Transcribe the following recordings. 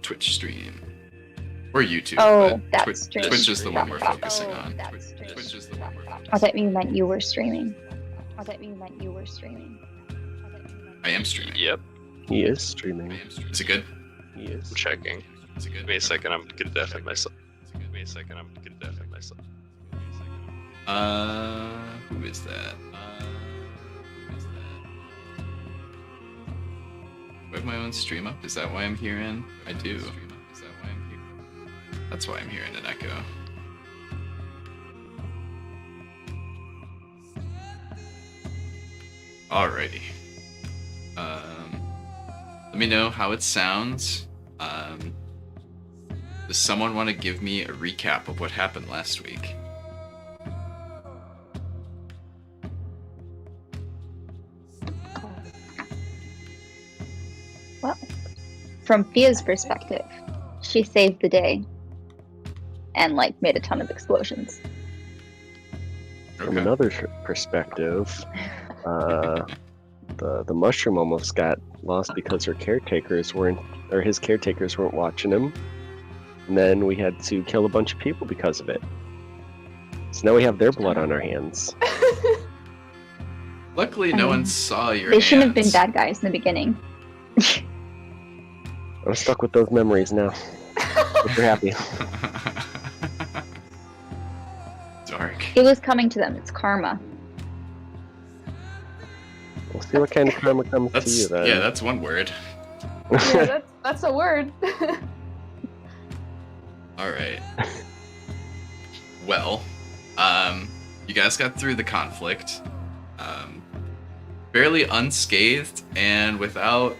Twitch stream. Or YouTube. Oh, but that's stream. Twitch is the one we're focusing on. Twitch is the one we're focusing on. I thought you meant you were streaming. I am streaming. Yep. He is streaming. Is it good? He is. I'm checking. Is it good? Give me a second, I'm gonna deafen myself. Who is that? Do I have my own stream up? Is that why I'm hearing? I do. That's why I'm hearing an echo. Alrighty. Let me know how it sounds. Does someone want to give me a recap of what happened last week? Well, from Fia's perspective, she saved the day and like made a ton of explosions. From another perspective, the mushroom almost got lost because his caretakers weren't watching him, and then we had to kill a bunch of people because of it. So now we have their blood on our hands. Luckily, no one saw your They shouldn't have been hands. bad guys in the beginning. I'm stuck with those memories now. Hope you're happy. Dark. It was coming to them. It's karma. We'll see what kind of karma comes to you then. Yeah, that's one word. Yeah, that's a word. Alright. Well, you guys got through the conflict. Fairly unscathed and without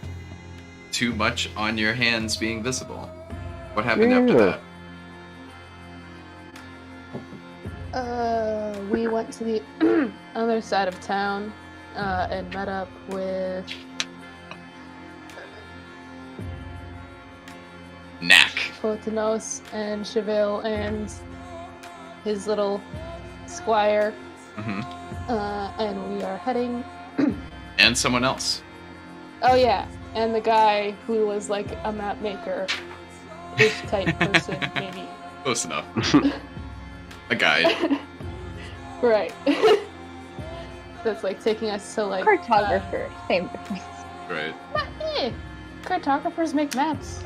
too much on your hands being visible. What happened after that? We went to the other side of town and met up with Knack. Photinos and Cheville and his little squire. And we are heading. And someone else. Oh yeah, and the guy who was like a map maker, ish type person, maybe. Close enough. A guide. Right. That's like taking us to like Cartographer, same difference. Right. Cartographers make maps.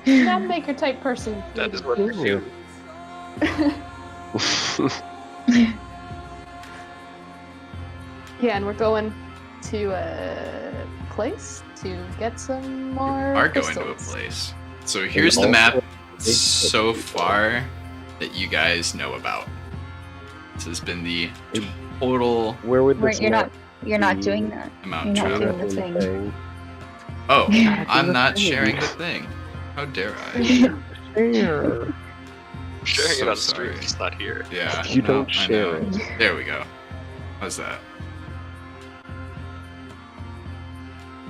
Map maker type person. That is what they do. Yeah, and we're going to a place to get some more Are crystals. going to a place. So here's the map so far that you guys know about. This has been the total Where would this You're not doing that. amount You're not traveled. doing the thing. Oh, Yeah. I'm not sharing the thing. How dare I? share? Sharing So it on sorry. stream, it's not here. Yeah. You no, don't I share know. it. There we go. How's that?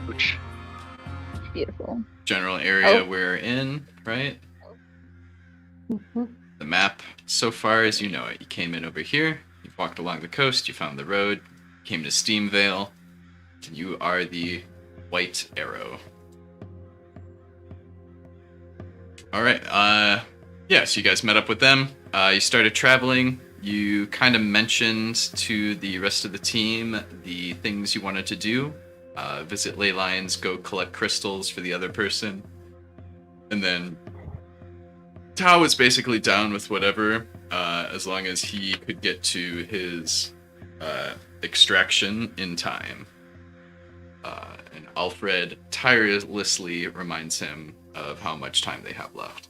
Which Beautiful. General area Oh. we're in, right? Mhm. The map, so far as you know it. You came in over here, you've walked along the coast, you found the road, came to Steamvale, and you are the white arrow. Alright, yeah, so you guys met up with them, you started traveling, you kind of mentioned to the rest of the team the things you wanted to do. Visit Leylines, go collect crystals for the other person, and then Tao was basically down with whatever, as long as he could get to his extraction in time. And Alfred tirelessly reminds him of how much time they have left.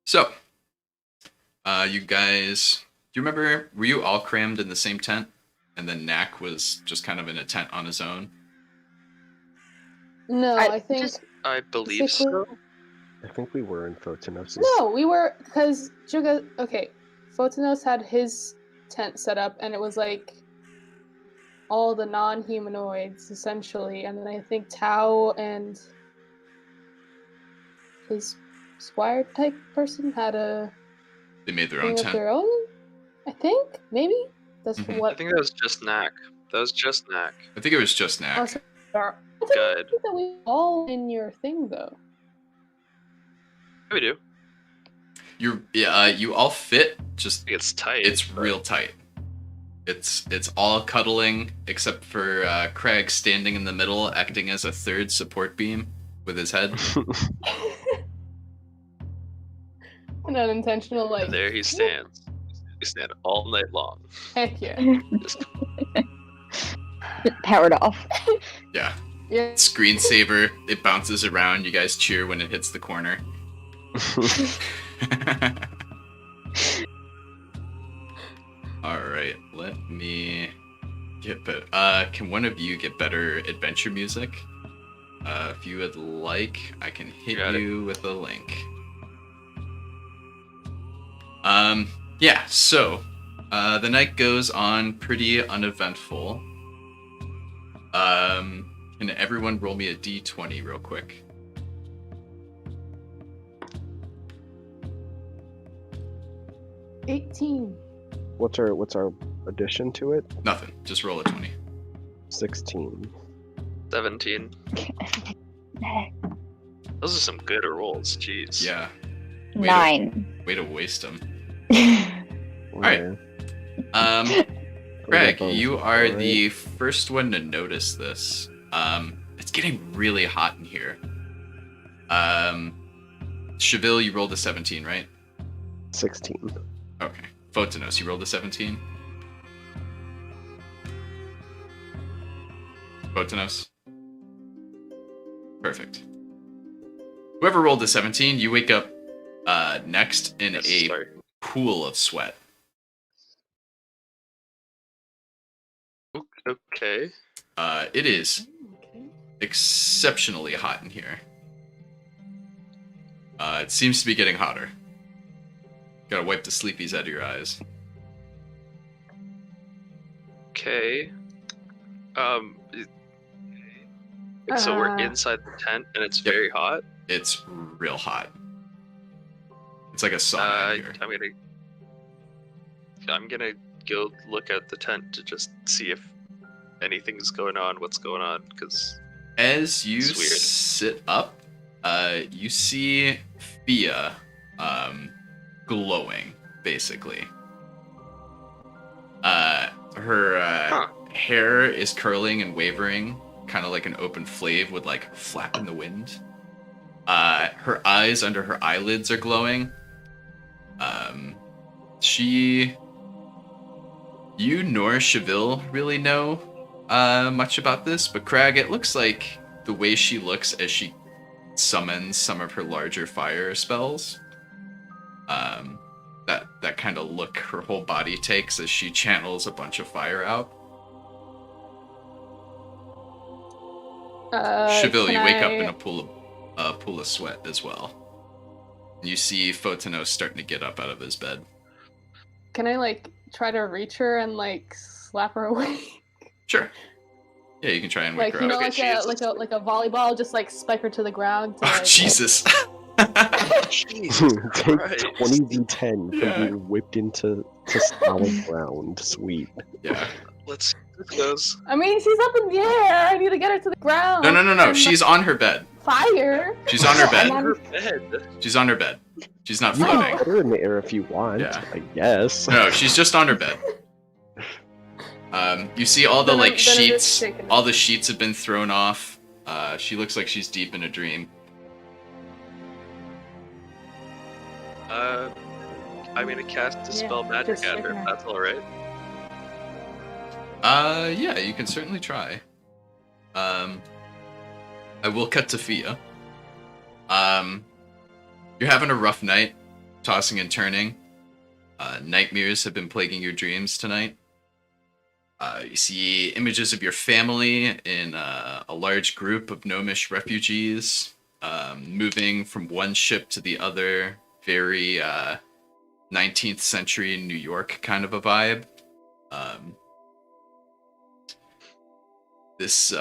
So, you guys, do you remember, were you all crammed in the same tent? And then Knack was just kind of in a tent on his own? No, I think I believe so. I think we were in Photonosis. no, we were because Juga. Okay, Photinos had his tent set up, and it was like all the non-humanoids essentially, and then I think Tao and his squire type person had a They made their thing own of tent. their own. I think maybe that's Mhm. what. I think that was just Knack. That was just Knack. I think it was just Knack. Oh, I don't Good. think that we all in your thing though. We do. You all fit. Just It's tight. it's but- real tight. It's all cuddling except for Craig standing in the middle, acting as a third support beam with his head. An unintentional like. And there he stands. He stand all night long. Heck yeah. Just Powered off. Yeah. Yeah. Screensaver. It bounces around. You guys cheer when it hits the corner. All right, let me get better. Can one of you get better adventure music? If you would like, I can hit Got it. you with a link. Yeah. So, the night goes on pretty uneventful. Can everyone roll me a d20 real quick? $18. What's our addition to it? Nothing. Just roll a 20. 16. 17. Those are some good rolls. Jeez. Yeah. 9. Way to waste them. Alright. Craig, you are the first one to notice this. It's getting really hot in here. Cheville, you rolled a 17, right? 16. Okay. Photonos, you rolled a 17? Photonos? Perfect. Whoever rolled a 17, you wake up next in Yes, a sorry. pool of sweat. Okay. It is Okay. exceptionally hot in here. It seems to be getting hotter. Gotta wipe the sleepies out of your eyes. Okay. So we're Uh. inside the tent and it's very hot. It's real hot. It's like a sauna in here. I'm gonna go look at the tent to just see if anything's going on, what's going on, because As you It's weird. sit up, you see Fia glowing, basically. Her hair is curling and wavering, kind of like an open flave would like flap in the wind. Her eyes under her eyelids are glowing. You nor Cheville really know much about this, but Crag, it looks like the way she looks as she summons some of her larger fire spells. That kind of look her whole body takes as she channels a bunch of fire out. Cheville, you wake up in a pool of sweat as well. You see Photonos starting to get up out of his bed. Can I like try to reach her and like slap her away? Sure. Yeah, you can try and wake Like her you up. know, Okay, like she a is like a like a volleyball, just like spike her to the ground. To, Oh, like, Jesus. Jesus Take Christ. 20d10 for Yeah. being whipped into solid ground. Sweet. Yeah. Let's see how this goes. I mean, she's up in the air. I need to get her to the ground. No. And, She's on her bed. fire. She's on her I'm bed. on- Her bed. She's on her bed. She's not You can floating. put her in the air if you want, Yeah. I guess. No, she's just on her bed. You see all the Then like I'm just sheets. shaking her. All the sheets have been thrown off. She looks like she's deep in a dream. I'm gonna cast Dispel Magic just at shaking her, her. if that's alright. Yeah, you can certainly try. I will cut to Fia. You're having a rough night, tossing and turning. Nightmares have been plaguing your dreams tonight. You see images of your family in a large group of gnomish refugees, moving from one ship to the other. Very 19th century New York kind of a vibe. This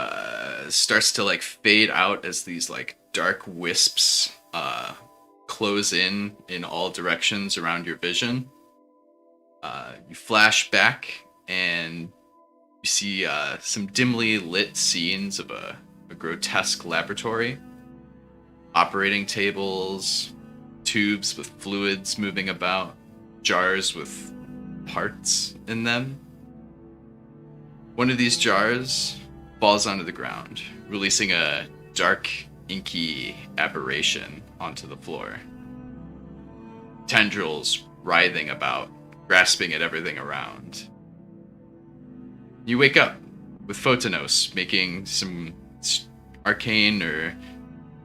starts to like fade out as these like dark wisps close in all directions around your vision. You flash back and you see some dimly lit scenes of a a grotesque laboratory. Operating tables, tubes with fluids moving about, jars with parts in them. One of these jars falls onto the ground, releasing a dark, inky aberration onto the floor. Tendrils writhing about, grasping at everything around. You wake up with Photonos making some arcane or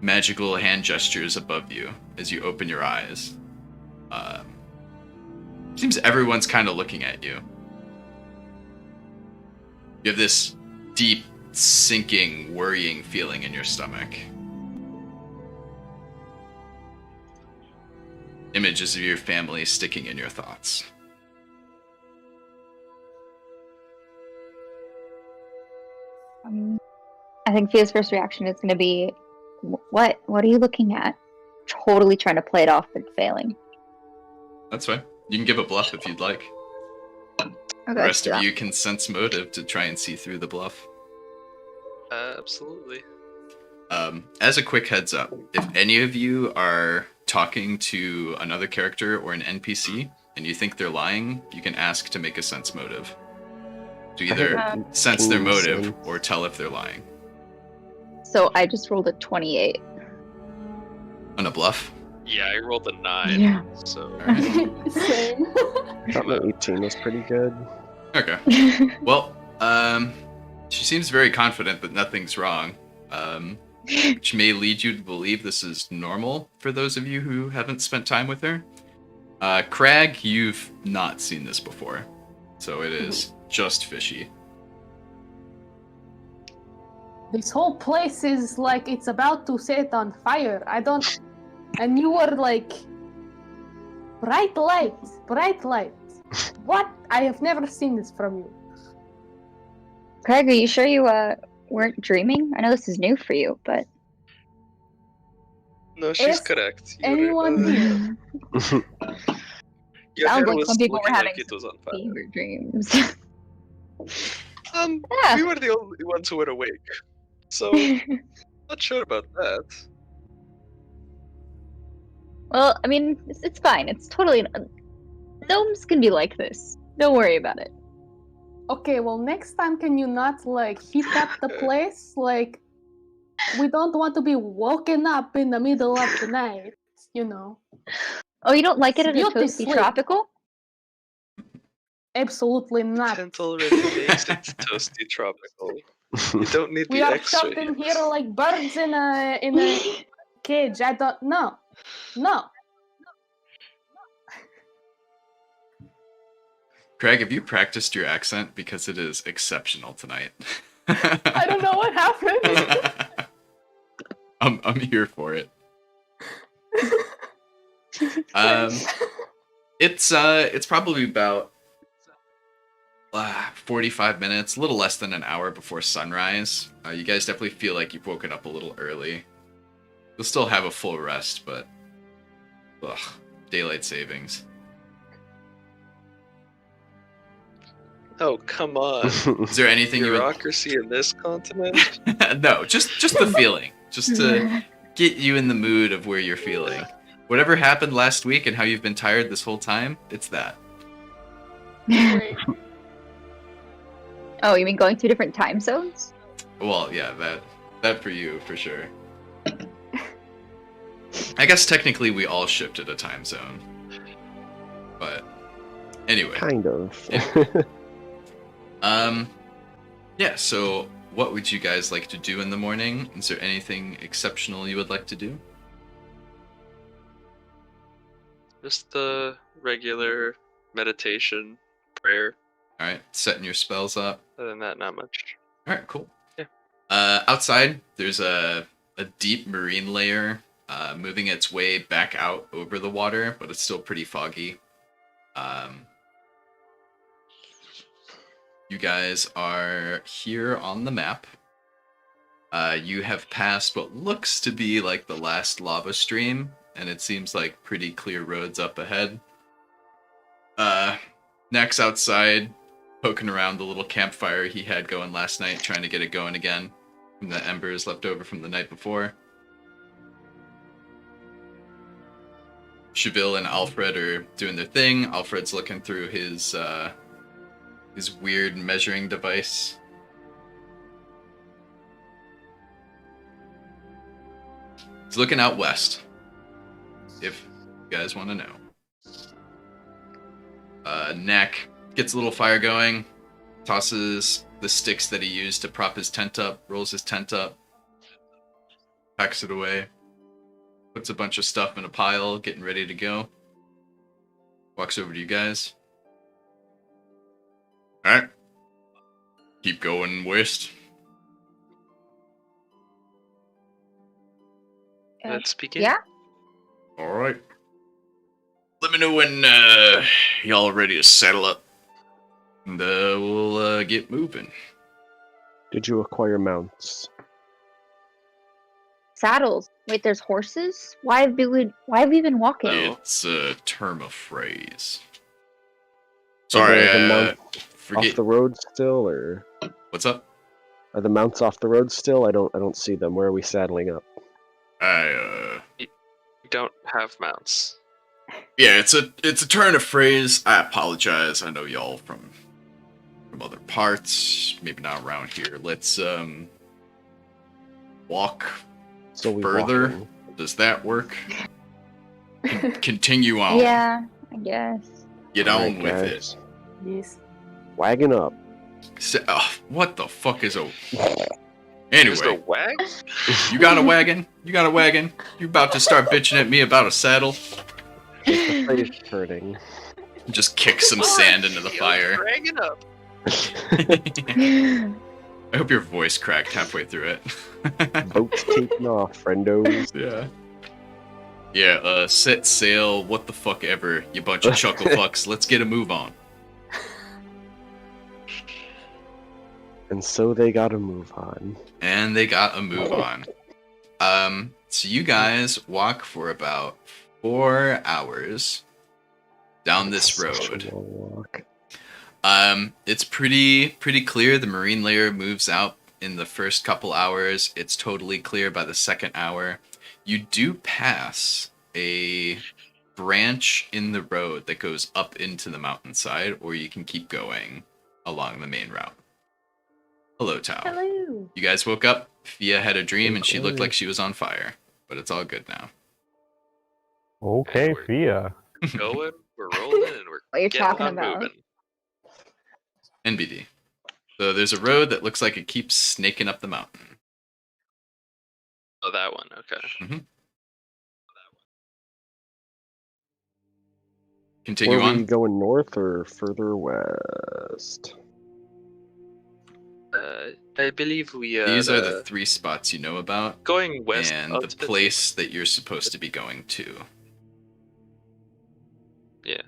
magical hand gestures above you as you open your eyes. Seems everyone's kind of looking at you. You have this deep, sinking, worrying feeling in your stomach. Images of your family sticking in your thoughts. I think Fia's first reaction is going to be, what? What are you looking at? Totally trying to play it off, but failing. That's fine. You can give a bluff if you'd like. Okay, The rest of you can sense motive to try and see through the bluff. Absolutely. As a quick heads up, if any of you are talking to another character or an NPC and you think they're lying, you can ask to make a sense motive. To either sense their motive or tell if they're lying. So I just rolled a 28. On a bluff? Yeah, I rolled a 9. Yeah. So Alright. Same. I thought my 18 was pretty good. Okay. Well, she seems very confident that nothing's wrong, which may lead you to believe this is normal for those of you who haven't spent time with her. Crag, you've not seen this before, so it is just fishy. This whole place is like it's about to set on fire. I don't. And you were like, bright lights, bright lights. What? I have never seen this from you. Craig, are you sure you weren't dreaming? I know this is new for you, but no, she's Is correct. anyone here? Your Sounds hair like was some people were looking having like it was on fire. fever dreams. We were the only ones who were awake, so not sure about that. Well, I mean, it's fine. It's totally. Gnomes can be like this. Don't worry about it. Okay, well, next time can you not like heat up the place? Like, we don't want to be woken up in the middle of the night, you know. Oh, you don't like it at a Beauty toasty sleep. tropical? Absolutely not. Tent already makes it toasty tropical. You don't need We the are extra shut in heat. here like birds in a cage. I don't know. No. Craig, have you practiced your accent? Because it is exceptional tonight. I don't know what happened. I'm here for it. It's probably about 45 minutes, a little less than an hour before sunrise. You guys definitely feel like you've woken up a little early. You'll still have a full rest, but daylight savings. Oh, come on. Is there anything you would... Bureaucracy in this continent? No, just the feeling. Just to get you in the mood of where you're feeling. Whatever happened last week and how you've been tired this whole time, it's that. Wait. Oh, you mean going through different time zones? Well, yeah, that for you, for sure. I guess technically we all shift at a time zone. But anyway. Kind of. Yeah, so what would you guys like to do in the morning? Is there anything exceptional you would like to do? Just the regular meditation, prayer. Alright, setting your spells up. Other than that, not much. Alright, cool. Yeah. Outside, there's a deep marine layer moving its way back out over the water, but it's still pretty foggy. You guys are here on the map. You have passed what looks to be like the last lava stream, and it seems like pretty clear roads up ahead. Next outside, poking around the little campfire he had going last night, trying to get it going again. from the embers left over from the night before. Cheville and Alfred are doing their thing. Alfred's looking through his weird measuring device. He's looking out west, if you guys want to know. Neck gets a little fire going, tosses the sticks that he used to prop his tent up, rolls his tent up, packs it away, puts a bunch of stuff in a pile, getting ready to go. Walks over to you guys. Alright. Keep going west. Let's begin. Yeah. Alright. Let me know when y'all are ready to saddle up. And we'll get moving. Did you acquire mounts? Saddles. Wait, there's horses? Why have we been walking? It's a term of phrase. So Sorry, are the mounts forget. off the road still, or What's up? are the mounts off the road still? I don't see them. Where are we saddling up? We don't have mounts. Yeah, it's a turn of phrase. I apologize. I know y'all from other parts, maybe not around here. Let's walk So we further. walking. Does that work? Continue on. Yeah, I guess. Get on Alright, with guys. Yes. Wagon up. it. What the fuck is a? There's no Anyway, wag? you got a wagon? You got a wagon? You about to start bitching at me about a saddle? The phrase hurting. Just kick some sand into the fire. Dragging up. I hope your voice cracked halfway through it. Boat's taking off, friendos. Yeah. Yeah, set sail, what the fuck ever, you bunch of chuckle fucks. Let's get a move on. And so they gotta move on. And they got a move on. So you guys walk for about 4 hours down this Such a road. long walk. It's pretty clear. The marine layer moves out in the first couple hours. It's totally clear by the second hour. You do pass a branch in the road that goes up into the mountainside, or you can keep going along the main route. Hello, Tao. Hello. You guys woke up. Fia had a dream, and she looked like she was on fire, but it's all good now. Okay, And we're- Fia. Going, we're rolling, and we're What you're getting talking on about. moving. NBD. So there's a road that looks like it keeps snaking up the mountain. Oh, that one. Okay. Continue Were we on. going north or further west? I believe we. These are the 3 spots you know about, going west and of the place that you're supposed to be going to. Yeah.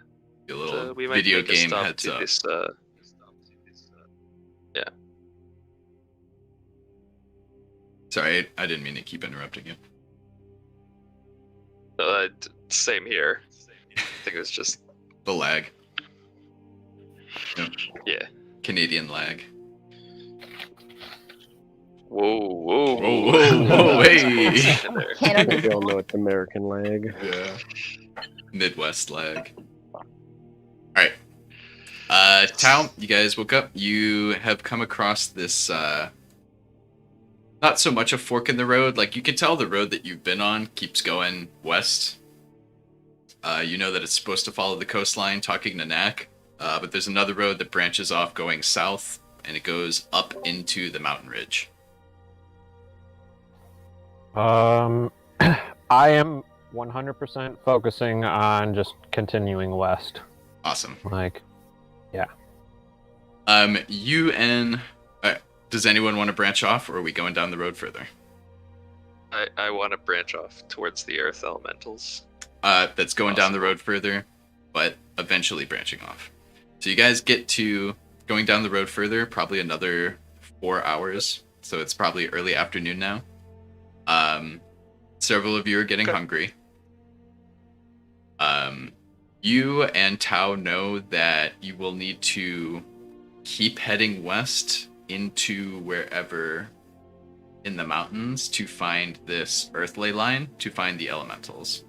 Your little we might video make a game stop heads to up. This, yeah. Sorry, I didn't mean to keep interrupting you. Same here. I think it was just The lag. yeah. Canadian lag. Whoa, whoa, Whoa, whoa, whoa, hey! Canada. Maybe I'll know it's American lag. Yeah. Midwest lag. Alright. Tao, you guys woke up. You have come across this, not so much a fork in the road. Like, you can tell the road that you've been on keeps going west. You know that it's supposed to follow the coastline, talking to Knack. But there's another road that branches off going south, and it goes up into the mountain ridge. I am 100% focusing on just continuing west. Awesome. Like, You and... does anyone want to branch off, or are we going down the road further? I want to branch off towards the earth elementals. That's going down the road further, but eventually branching off. So you guys get to going down the road further, probably another 4 hours. So it's probably early afternoon now. Several of you are getting hungry. You and Tao know that you will need to keep heading west into wherever in the mountains to find this earth ley line, to find the elementals.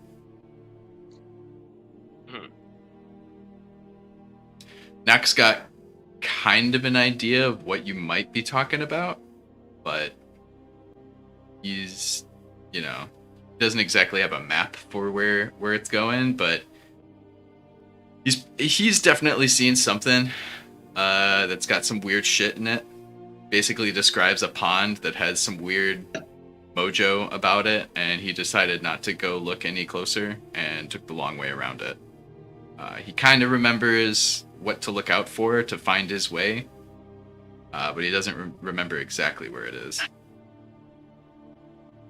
Nak's got kind of an idea of what you might be talking about, but he's, doesn't exactly have a map for where it's going, but he's definitely seen something that's got some weird shit in it. Basically describes a pond that has some weird mojo about it, and he decided not to go look any closer and took the long way around it. He kind of remembers what to look out for to find his way, but he doesn't remember exactly where it is.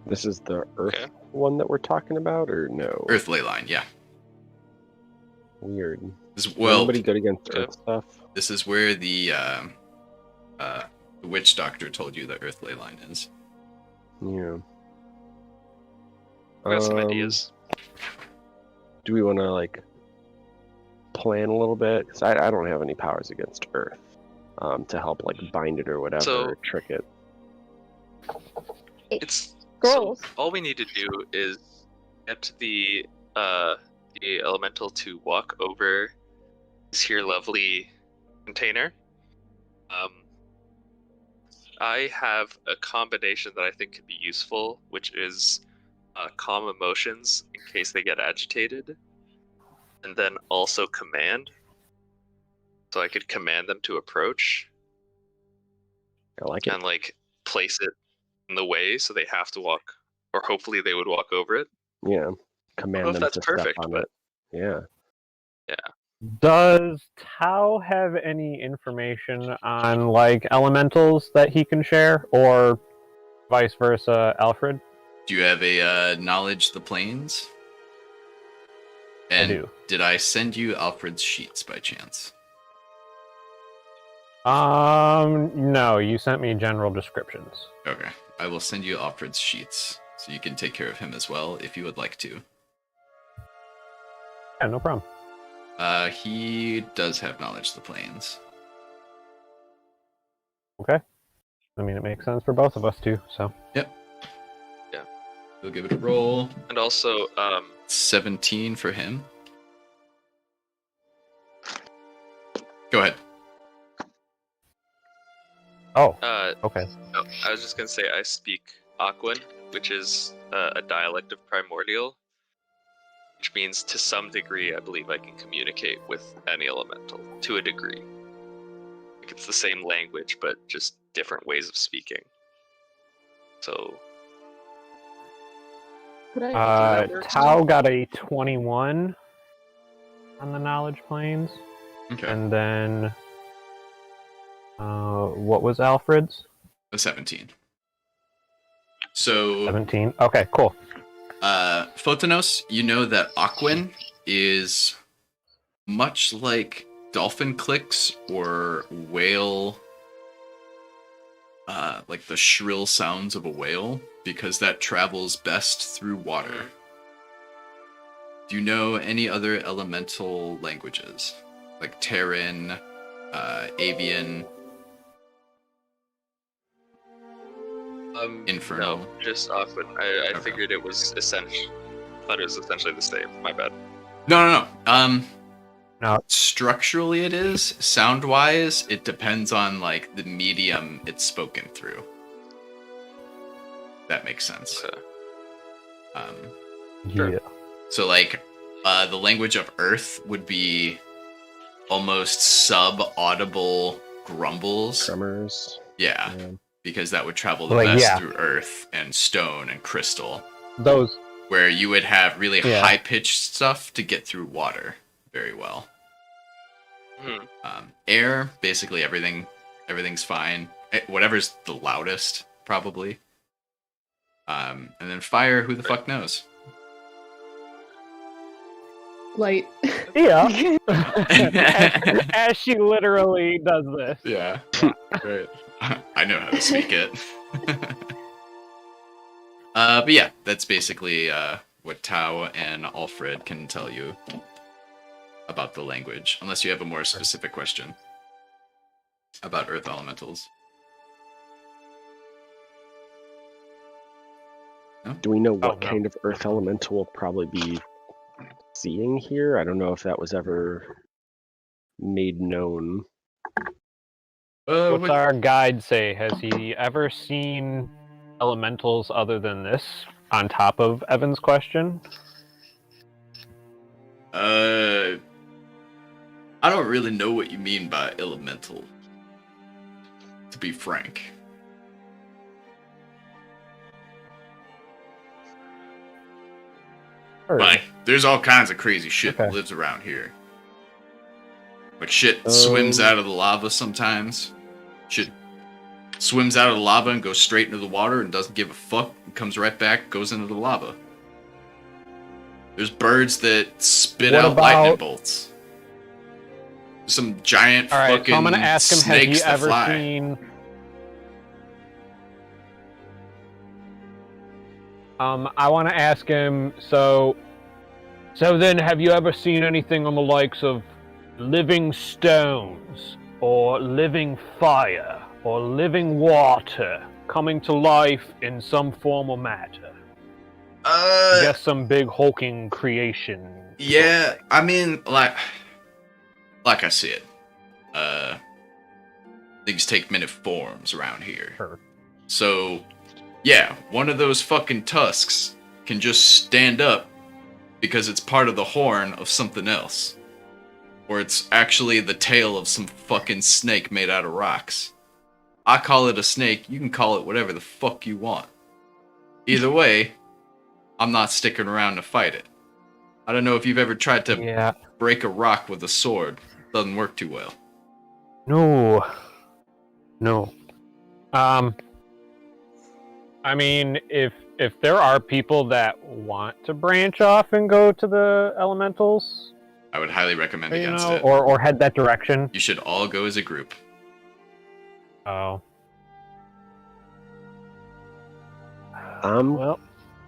This is the Earth one that we're talking about, or no? Earth ley line, yeah. Weird. Well, nobody good against Earth stuff. This is where the witch doctor told you the Earth ley line is. Yeah. I got some ideas. Do we want to plan a little bit? Because I don't have any powers against Earth to help bind it or whatever, or trick it. It's Scrolls. So all we need to do is get the elemental to walk over this here lovely container. I have a combination that I think could be useful, which is calm emotions in case they get agitated, and then also command. So I could command them to approach. I like it. And place it in the way so they have to walk, or hopefully they would walk over it. Yeah. Command them to step on it. Yeah. Does Tao have any information on elementals that he can share, or vice versa, Alfred? Do you have a knowledge of the planes? And I do. Did I send you Alfred's sheets by chance? No, you sent me general descriptions. Okay, I will send you Alfred's sheets so you can take care of him as well if you would like to. Yeah, no problem. He does have knowledge of the planes. Okay. I mean, it makes sense for both of us too, so. Yep. Yeah. We'll give it a roll. And also, 17 for him. Go ahead. Oh, okay. No, I was just gonna say I speak Aquan, which is a dialect of Primordial, which means to some degree I believe I can communicate with any elemental, to a degree. It's the same language, but just different ways of speaking. So... Tao got a 21 on the knowledge planes. Okay. And then... what was Alfred's? A 17. So 17. Okay, cool. Photonos, you know that Aquan is much like dolphin clicks or whale, like the shrill sounds of a whale, because that travels best through water. Do you know any other elemental languages? Like Terran, Avian? Infernal. No, just Aquan. I Okay. figured it was essentially the same. My bad. No. No. Structurally it is. Sound-wise, it depends on the medium it's spoken through. That makes sense. Sure. Yeah. So the language of Earth would be almost sub-audible grumbles. Tremors. Yeah. Because that would travel the Like, best yeah. through earth and stone and crystal, Those. where you would have really Yeah. high-pitched stuff to get through water very well. Air, basically everything's fine. Whatever's the loudest, probably. And then fire, who the fuck knows? Light. Yeah. as she literally does this. Yeah, right. I know how to speak it. But yeah, that's basically what Tao and Alfred can tell you about the language, unless you have a more specific question about Earth elementals. Do we know what no. kind of earth elemental we'll probably be seeing here? I don't know if that was ever made known. What's our guide say? Has he ever seen elementals other than this? On top of Evan's question. I don't really know what you mean by elemental, to be frank. Like, there's all kinds of crazy shit that lives around here. Like, shit swims out of the lava sometimes. Shit swims out of the lava and goes straight into the water and doesn't give a fuck. And comes right back, goes into the lava. There's birds that spit out lightning bolts. There's some giant fucking so I'm gonna ask him, snakes has he that ever fly. seen... I want to ask him, so then have you ever seen anything on the likes of living stones, or living fire, or living water coming to life in some form or matter? I guess some big hulking creation. Yeah, I mean, like I said, things take many forms around here. Sure. So, yeah, one of those fucking tusks can just stand up because it's part of the horn of something else. Or it's actually the tail of some fucking snake made out of rocks. I call it a snake, you can call it whatever the fuck you want. Either way, I'm not sticking around to fight it. I don't know if you've ever tried to break a rock with a sword. Doesn't work too well. No. I mean, if there are people that want to branch off and go to the elementals, I would highly recommend against it. Or head that direction. You should all go as a group. Oh. I'm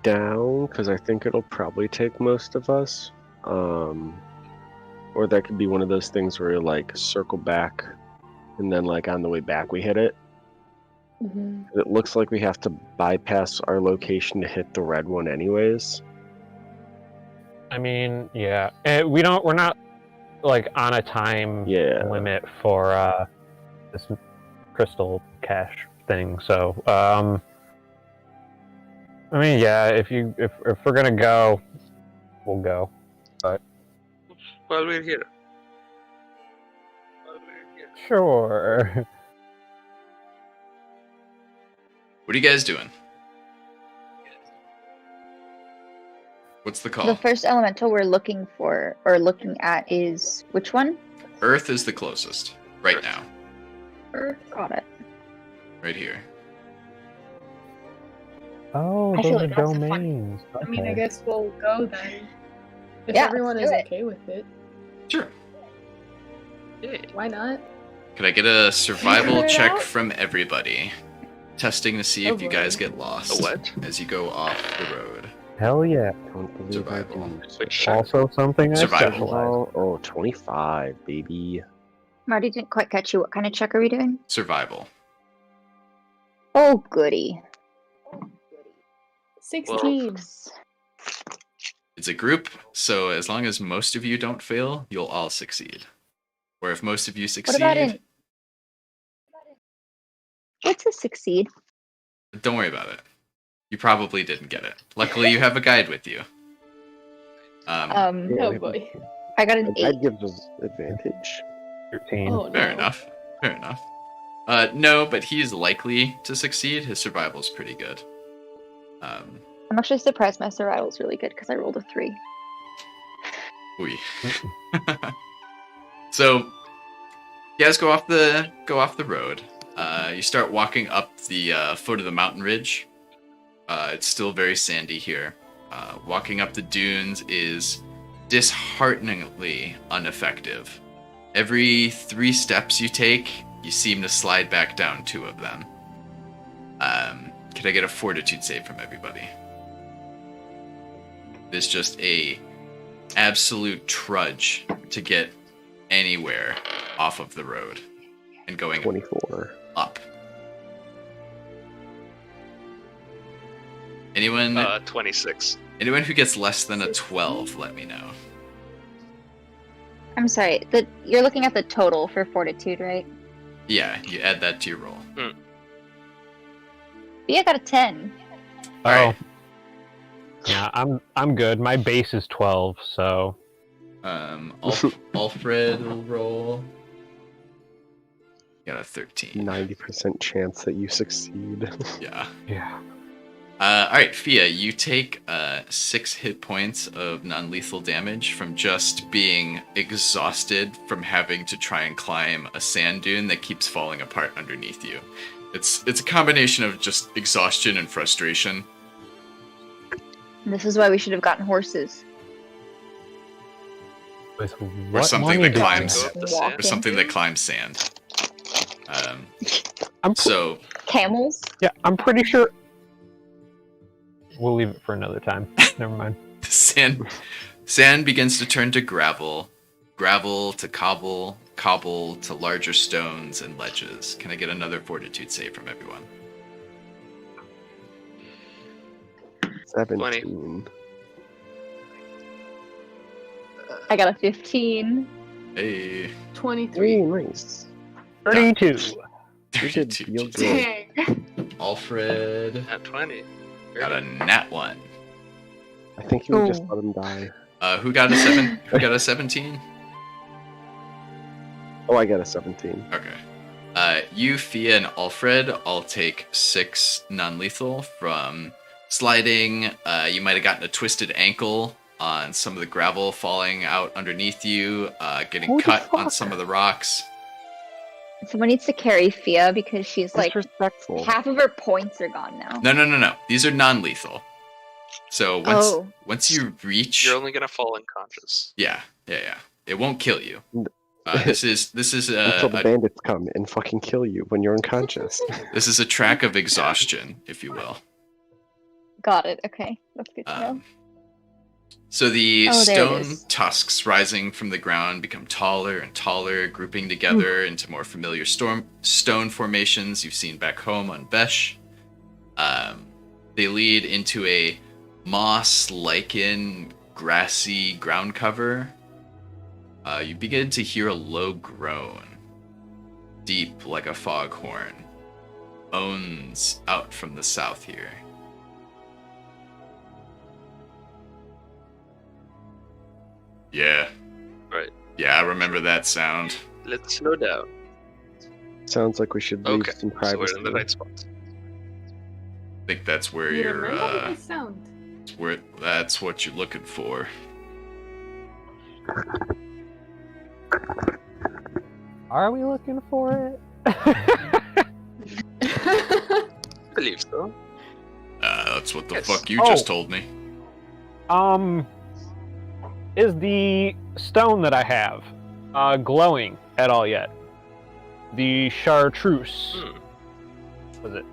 down, because I think it'll probably take most of us. Or that could be one of those things where you like circle back, and then like on the way back we hit it. Mm-hmm. It looks like we have to bypass our location to hit the red one anyways. I mean, yeah. We're not like on a time limit for this crystal cache thing, so I mean, yeah, if we're gonna go, we'll go. But While we're here. sure. What are you guys doing? What's the call? The first elemental we're looking for, or looking at, is which one? Earth is the closest, right now. Earth. Got it. Right here. Oh, I feel those are like that's a fun- domains. I mean, I guess we'll go then. If Yeah, everyone let's is do it. okay with it, Sure. why not? Could I get a survival Figure it check out. from everybody? Testing to see Oh, if you boy. guys get lost. A what? As you go off the road. Hell yeah. Don't believe I Survival. do. Which Also something I Survival. specialize. Oh, 25, baby. Marty didn't quite catch you. What kind of check are we doing? Survival. Oh, goody. 16. It's a group, so as long as most of you don't fail, you'll all succeed. Or if most of you What succeed, about in? What's a succeed? don't worry about it. You probably didn't get it. Luckily, you have a guide with you. Oh boy. I got an That 8. gives us advantage. 13. Oh no. Fair enough. Fair enough. No, but he's likely to succeed. His survival's pretty good. I'm actually surprised my survival's really good because I rolled a 3. Ooh. So, you guys go off the road. You start walking up the foot of the mountain ridge. It's still very sandy here. Walking up the dunes is dishearteningly ineffective. Every 3 steps you take, you seem to slide back down 2 of them. Could I get a fortitude save from everybody? It's just a absolute trudge to get anywhere off of the road and going 24. up. Anyone 26. anyone who gets less than a 12, let me know. I'm sorry. You're looking at the total for fortitude, right? Yeah, you add that to your roll. Fia got a 10. Oh. Alright. Yeah, I'm good. My base is 12, so Alfred will roll. You got a 13. 90% chance that you succeed. Yeah. yeah. Alright, Fia, you take 6 hit points of non-lethal damage from just being exhausted from having to try and climb a sand dune that keeps falling apart underneath you. It's a combination of just exhaustion and frustration. This is why we should have gotten horses. With Or what something money that did climbs Go up the sand. or something that climbs sand. I'm So Camels? Yeah, I'm pretty sure. We'll leave it for another time. Never mind. sand begins to turn to gravel to cobble to larger stones and ledges. Can I get another fortitude save from everyone? 17. I got a 15. Hey, 23. Ooh, nice. 32. You should 32. feel good. Dang. Alfred At 20. got a nat 1. I think you would just Ooh. let him die. Who got a 7? Who got a 17? Oh, I got a 17. Okay. You, Fia, and Alfred all take 6 non-lethal from sliding. You might have gotten a twisted ankle on some of the gravel falling out underneath you, getting Who the cut on fuck? some of the rocks. Someone needs to carry Fia because she's like Disrespectful. half of her points are gone now. No. These are non-lethal. So once Oh. once you reach, You're only gonna fall unconscious. yeah. It won't kill you. This is Until the a bandits come and fucking kill you when you're unconscious. this is a track of exhaustion, if you will. Got it. Okay. That's good to know. So the Oh, there it stone is. tusks rising from the ground become taller and taller, grouping together into more familiar stone formations you've seen back home on Vesh. They lead into a moss, lichen, grassy ground cover. You begin to hear a low groan, deep like a foghorn, moans out from the south here. Yeah. Right. Yeah, I remember that sound. Let's slow down. Sounds like we should leave Okay, some so privacy. we're in the right spot. I think that's where You you're remember the sound? that's what you're looking for. Are we looking for it? I believe so. That's what the Yes. fuck you Oh. just told me. Is the stone that I have glowing at all yet? The chartreuse. Was it?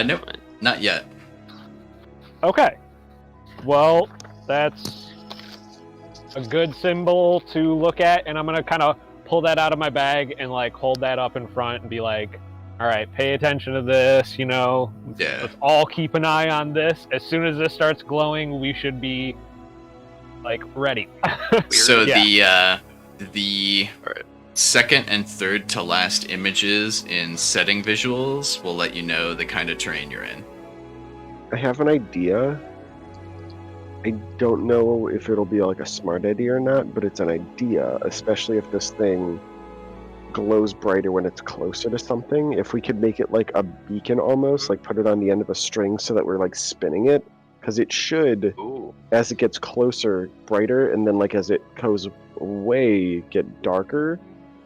Nope, not yet. Okay. Well, that's a good symbol to look at, and I'm gonna kind of pull that out of my bag and like hold that up in front and be like, all right, pay attention to this, you know. Yeah. Let's all keep an eye on this. As soon as this starts glowing, we should be like ready. So Yeah. the Alright. second and third to last images in setting visuals will let you know the kind of terrain you're in. I have an idea. I don't know if it'll be like a smart idea or not, but it's an idea, especially if this thing glows brighter when it's closer to something. If we could make it like a beacon almost, like put it on the end of a string so that we're like spinning it, because it should, Ooh. as it gets closer, brighter, and then like as it goes away, get darker,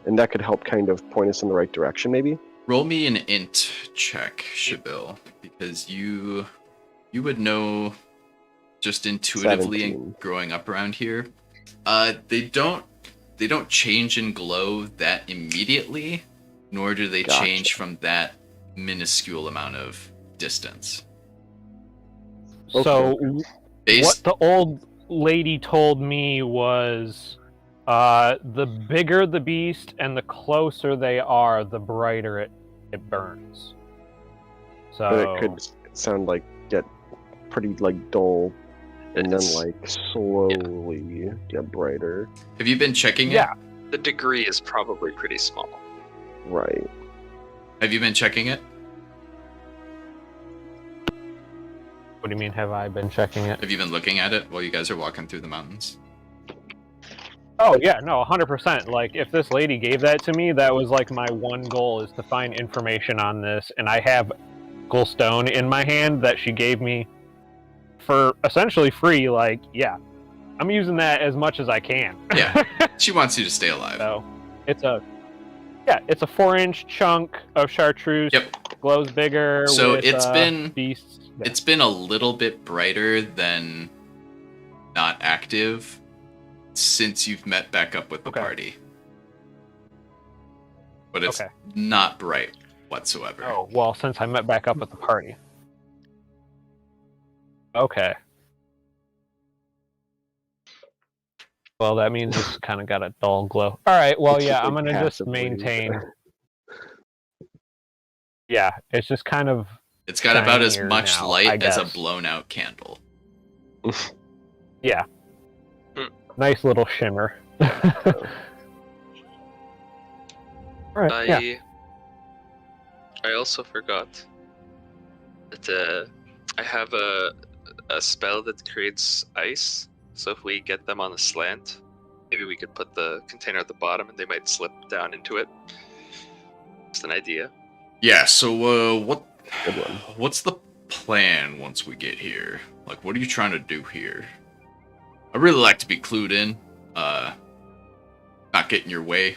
and that could help kind of point us in the right direction maybe. Roll me an int check, Shabil, because you would know just intuitively 17. growing up around here. They don't change in glow that immediately, nor do they Gotcha. change from that minuscule amount of distance. So what Based, the old lady told me was the bigger the beast and the closer they are, the brighter it burns. So But it could sound like get pretty like dull, and then It's- like slowly get brighter. Have you been checking it? Yeah. The degree is probably pretty small. Right. Have you been checking it? What do you mean? Have I been checking it? Have you been looking at it while you guys are walking through the mountains? Oh yeah, no, 100%. Like, if this lady gave that to me, that was like my one goal is to find information on this, and I have stone in my hand that she gave me for essentially free. Like, yeah, I'm using that as much as I can. Yeah. She wants you to stay alive. So, it's a 4-inch chunk of chartreuse. Yep. Glows bigger. So with, it's been beasts. Yeah. it's been a little bit brighter than not active since you've met back up with the Okay. party. But it's Okay. not bright whatsoever. Oh, well, since I met back up at the party. Okay. Well, that means it's kind of got a dull glow. All right, well, It's yeah, just, I'm like, going to just passively. maintain. Yeah, it's just kind of. It's got about as shinier much now, I light as a guess. blown out candle. Yeah. Nice little shimmer. All right, yeah. I also forgot that I have a spell that creates ice. So if we get them on a slant, maybe we could put the container at the bottom and they might slip down into it. Just an idea. Yeah, so Good one. what's the plan once we get here? Like, what are you trying to do here? I really like to be clued in. Not get in your way.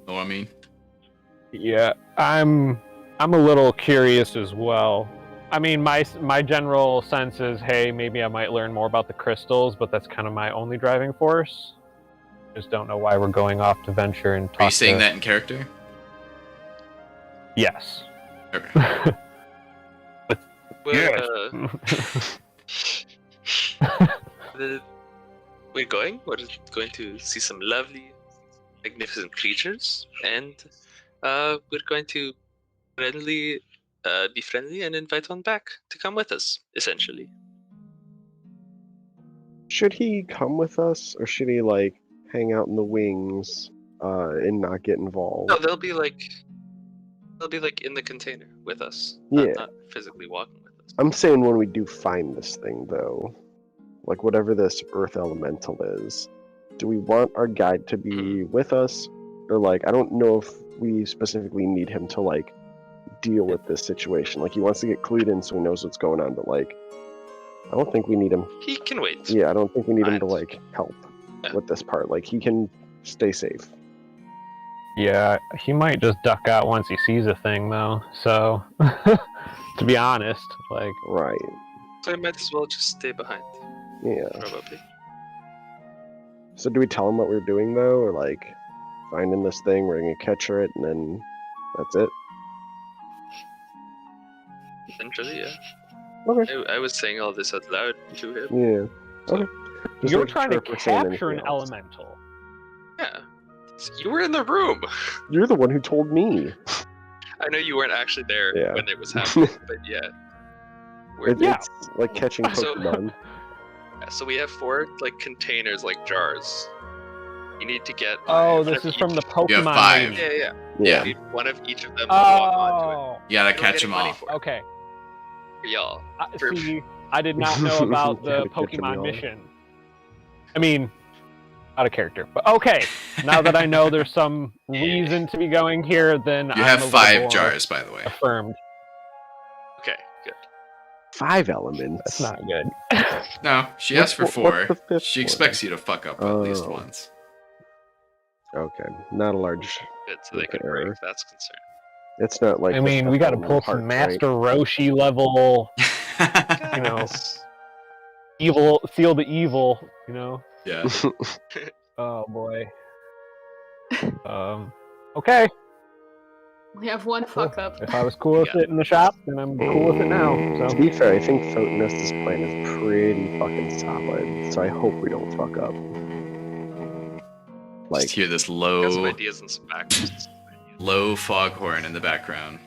Know what I mean? Yeah, I'm a little curious as well. I mean, my general sense is, hey, maybe I might learn more about the crystals, but that's kind of my only driving force. Just don't know why we're going off to venture and talk. Are you saying to... that in character? Yes. Okay. We're, we're going. We're going to see some lovely, magnificent creatures, and we're going to be friendly and invite one back to come with us, essentially. Should he come with us, or should he like hang out in the wings and not get involved? No, they'll be like in the container with us. Yeah. Not physically walking with us. I'm saying when we do find this thing, though, like whatever this earth elemental is, do we want our guide to be with us, or like I don't know if we specifically need him to like deal with this situation. Like he wants to get clued in so he knows what's going on, but like I don't think we need him. He can wait. Yeah, I don't think we need him to Right. like help Yeah. with this part. Like he can stay safe. Yeah, he might just duck out once he sees a thing, though. So, to be honest, like, Right. So I might as well just stay behind, Yeah. probably. So do we tell him what we're doing though, or like finding this thing, we're gonna catch it, and then that's it? Essentially, yeah. Okay. I was saying all this out loud to him. Yeah. Okay. Just you're making trying sure to if we're saying capture an anything else. elemental. Yeah. You were in the room. You're the one who told me. I know you weren't actually there Yeah. when it was happening, but yeah. Yeah. It's like catching So- Pokemon. So we have 4 like containers, like jars. You need to get. Oh, one this of is from each- the Pokemon. You have 5. lady. Yeah. Yeah. You need one of each of them to walk onto it. Oh, You gotta You're catch getting them money all. for it. okay. For y'all. See, I did not know about the Gotta catch 'em Pokemon all. mission. I mean, out of character, but okay. Now that I know there's some reason to be going here, then You I'm have a little 5 more jars, by the way. Affirmed. Okay, good. 5 elements. That's not good. No, she What's- asked for what's 4. the fifth She one? expects you to fuck up at least Oh. once. Okay, not a large. Good, so they can Okay. break. That's concerned. It's not like. I the mean, we got to Pokemon pull parts, some right? Master Roshi level You know. Guys. evil, feel the evil. You know. Yeah. Oh boy. Okay. We have one fuck up. If I was cool with it in the shop, then I'm cool with it now. To So be fair, I think Photonos' plan is pretty fucking solid, so I hope we don't fuck up. Like, Just hear this Got some low ideas and some backgrounds. foghorn in the background.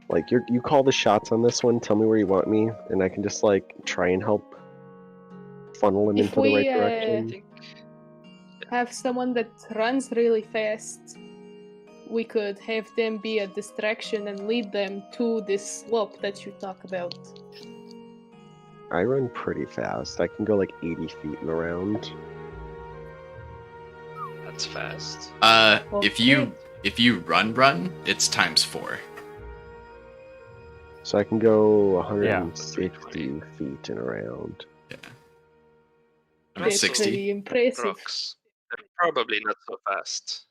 Like you call the shots on this one. Tell me where you want me, and I can just like try and help funnel him If into the we, right I direction. think have someone that runs really fast, we could have them be a distraction and lead them to this slope that you talk about. I run pretty fast. I can go like 80 feet in a round. that's fast. If you run, it's ×4. So I can go 160 320. feet in a round. Yeah. I'm at That's 60. pretty impressive. Rocks. They're probably not so fast.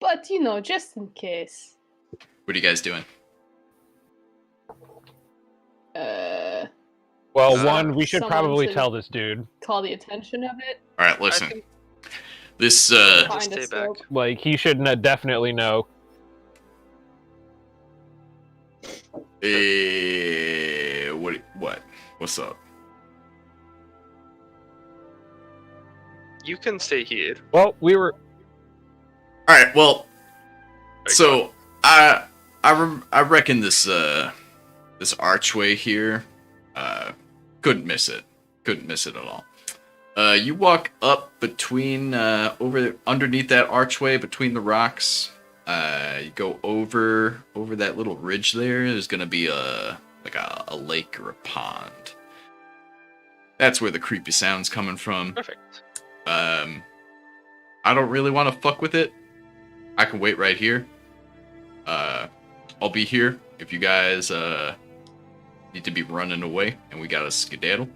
But just in case. What are you guys doing? Well, Uh, one, we should someone probably should- tell this dude. Call the attention of it. All right, I listen. think This I'll Find a stay back. slope. Like, he should definitely know. What's up? You can stay here. Well, we were. All right, well, There you so I reckon this archway here, couldn't miss it at all. You walk up between underneath that archway between the rocks. You go over that little ridge there. There's gonna be a lake or a pond. That's where the creepy sound's coming from. Perfect. I don't really want to fuck with it. I can wait right here. I'll be here if you guys need to be running away and we gotta skedaddle.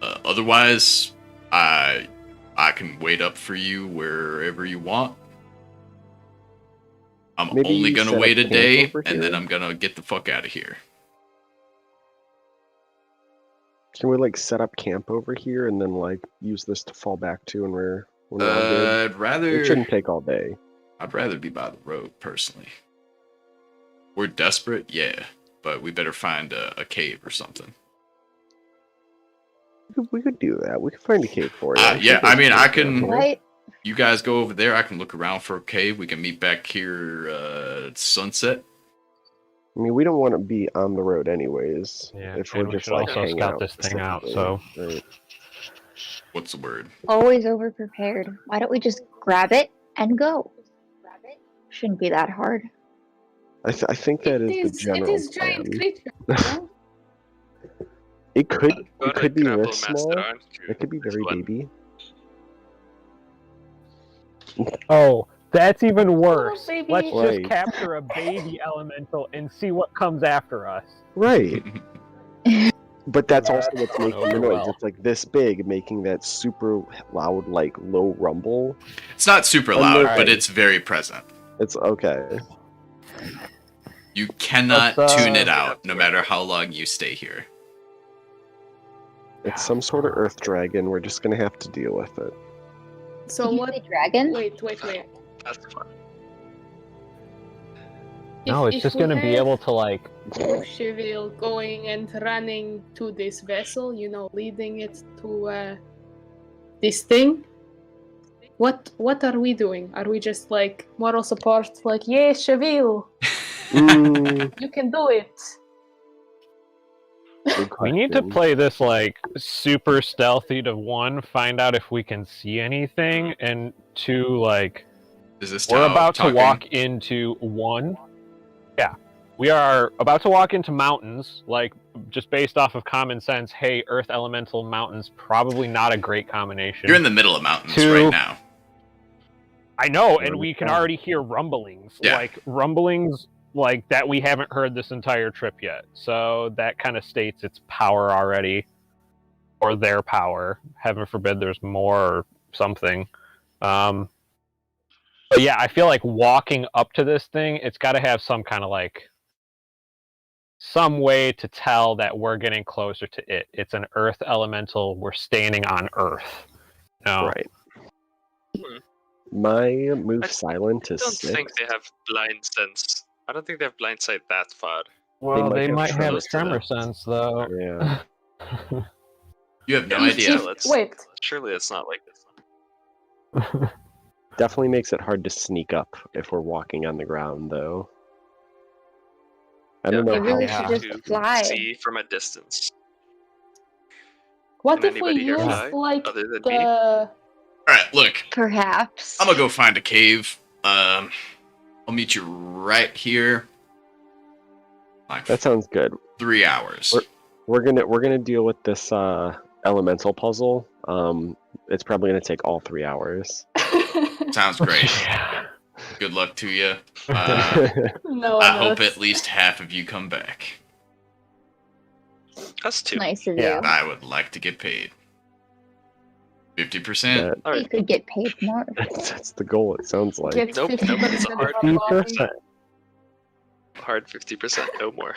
Otherwise, I can wait up for you wherever you want. I'm Maybe only you gonna set up wait a camp day over and then here? I'm gonna get the fuck out of here. Can we like set up camp over here and then like use this to fall back to when we're all good? It shouldn't take all day. I'd rather be by the road personally. We're desperate, yeah, but we better find a cave or something. We could do that. We could find a cave for you. Yeah, I mean, I can- Right? You guys go over there. I can look around for a cave. We can meet back here at sunset. I mean, we don't want to be on the road anyways. Yeah, if and we're we just should like also hanging scout out this thing out, so. Right. What's the word? Always over prepared. Why don't we just grab it and go? Shouldn't be that hard. I think that is the general It is giant plan. creature. No? It could Gonna it could be grapple this master small. aren't you? It could be This very one. baby. Oh, that's even worse. baby. Let's Right. just capture a baby elemental and see what comes after us. Right. But that's also That what's making the over noise. well. It's like this big, making that super loud, like low rumble. It's not super I'm loud, okay. but it's very present. It's okay. You cannot Let's, tune it out, no matter how long you stay here. It's some sort of earth dragon. We're just gonna have to deal with it. So Did you what? say dragon? Wait. That's fun. No, it's just gonna be able to like. Cheville going and running to this vessel, leading it to this thing. What are we doing? Are we just like moral support? Like, yeah, Cheville, Mm, you can do it. good We need to question. play this like super stealthy to one, find out if we can see anything, and two, like Is this we're Tao about talking? to walk into one. Yeah, we are about to walk into mountains. Like just based off of common sense, hey, Earth Elemental mountains probably not a great combination. You're in the middle of mountains Two. right now. I know, You're and in we the can town. already hear rumblings, Yeah. like rumblings like that we haven't heard this entire trip yet. So that kind of states its power already, or their power. Heaven forbid there's more or something. But yeah, I feel like walking up to this thing, it's got to have some kind of like some way to tell that we're getting closer to it. It's an Earth elemental. We're standing on Earth. No. Right. Hmm. My move I silent I is don't 6. think they have blind sense. I don't think they have blind sight that far. Well, might they have might have tremor tremor sense though. Yeah. You have no Yeah, idea. let's- Wait, Surely it's not like this. Definitely makes it hard to sneak up if we're walking on the ground, though. I don't know You really how should to just fly. see from a distance. What Can if we anybody here use fly, like other than the? me? All right, look, Perhaps. I'm gonna go find a cave. I'll meet you right here. Like that sounds good. 3 hours. We're gonna deal with this elemental puzzle. It's probably gonna take all 3 hours. Sounds great. Good luck to you. No, I hope at least half of you come back. Us too. Nice of Yeah. you. I would like to get paid. 50%. All You right. could get paid more. That's the goal. It sounds like. Gets Nope, 50% it's a hard of our 50%. Hard 50%, no more.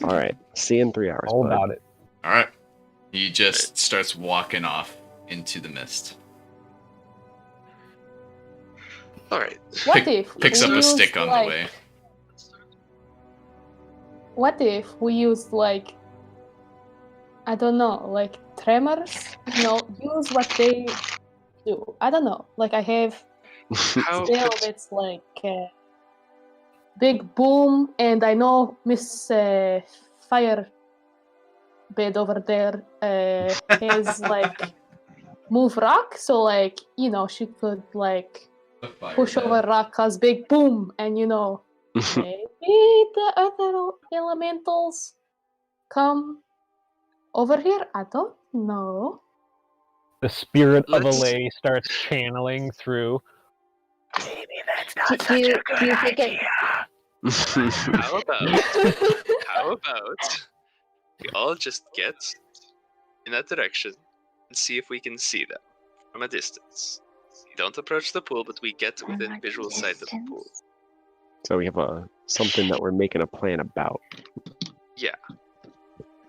All right. See you in 3 hours. All bud. about it. All right. He just starts walking off into the mist. All right. What if Picks we up a used, stick on like, the way. What if we used like, I don't know, like tremors? Use what they do. I don't know. Like I have How still could it's like big boom, and I know Miss Fire Bed over there has like move rock, so like she could like push over rock, cause big boom, and maybe the other elementals come over here. I don't know. The spirit of Let's- Alay starts channeling through. Maybe that's not Do you think it? how about we all just get in that direction and see if we can see them from a distance. Don't approach the pool, but we get From within a visual sight of the pool. distance? So we have something that we're making a plan about. Yeah.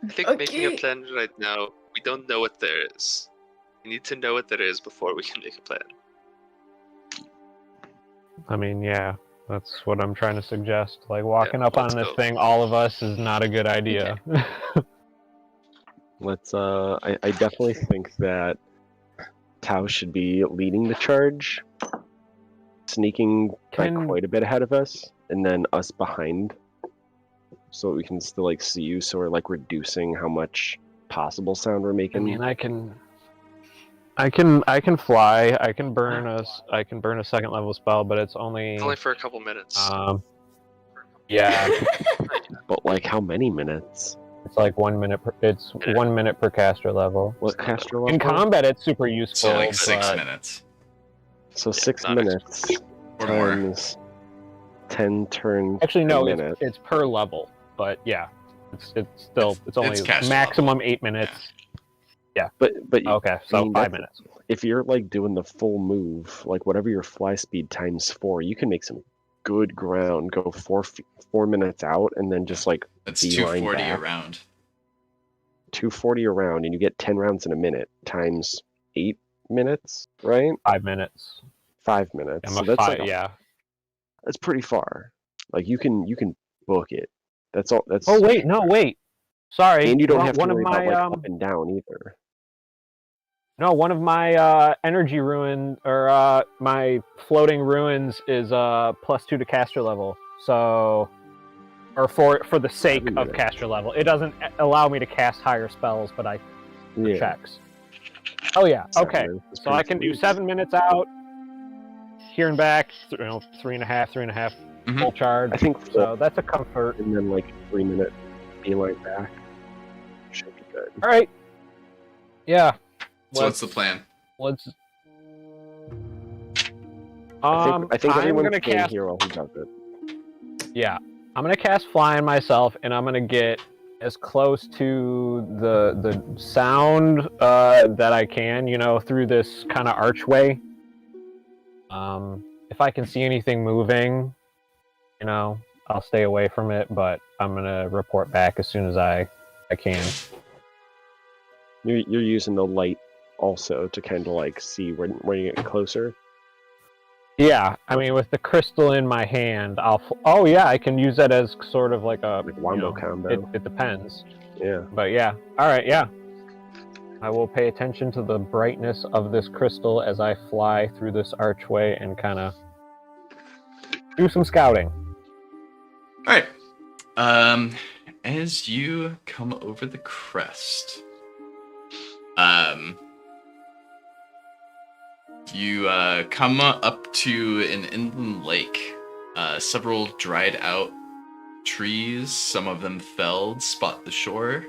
I think making a plan right now, we don't know what there is. We need to know what there is before we can make a plan. I mean, yeah, that's what I'm trying to suggest. Like walking Yeah, up on let's this go. thing, all of us, is not a good idea. Let's. I definitely think that Tao should be leading the charge, sneaking by Can- quite a bit ahead of us, and then us behind, so we can still like see you. So we're like reducing how much possible sound we're I making. mean, I can fly. I can burn a second level spell, but it's only. It's only for a couple minutes. Yeah, But like, how many minutes? it's like 1 minute. It's 1 minute per caster level. What caster level? In combat, it's super useful. So like 6 but- minutes So 6 not minutes or more. times 10 turns. Actually, per no, minute. it's per level. But yeah, it's only it's caster maximum 8 minutes. But Okay, so I mean, 5 that's- minutes. if you're like doing the full move, like whatever your fly speed times 4, you can make some good ground. Go 4 minutes out, and then just like That's beeline 240 back. around. 240 around, and you get 10 rounds in a minute times 8 minutes, right? 5 minutes. 5 minutes. I'm So a that's five, like yeah. that's pretty far. Like you can book it. That's all. That's Oh wait, no, wait. Sorry. and you don't one- have to one worry of my about like up and down either. no, one of my energy ruin or my floating ruins is +2 to caster level. So, or for the sake Every of minute. caster level, it doesn't allow me to cast higher spells, but I Yeah. checks. Oh yeah, 7 okay. minutes is So I pretty can do sweet. 7 minutes out, here and back. 3.5, Mhm. full charge. I think So that's a comfort. and then like 3 minute beeline back should be good. All right. Yeah. So what's the plan? Let's. I think I'm everyone's gonna staying cast. here while he does it. Yeah, I'm gonna cast flying myself, and I'm gonna get as close to the sound that I can, through this kind of archway. If I can see anything moving, I'll stay away from it. But I'm gonna report back as soon as I can. You're using the light also to kind of like see when you're getting closer. Yeah, I mean, with the crystal in my hand, oh yeah, I can use that as sort of like a Like wombo combo. It depends. Yeah. But yeah, all right, yeah. I will pay attention to the brightness of this crystal as I fly through this archway and kind of do some scouting. All right. As you come over the crest, you come up to an inland lake. Several dried out trees, some of them felled, spot the shore.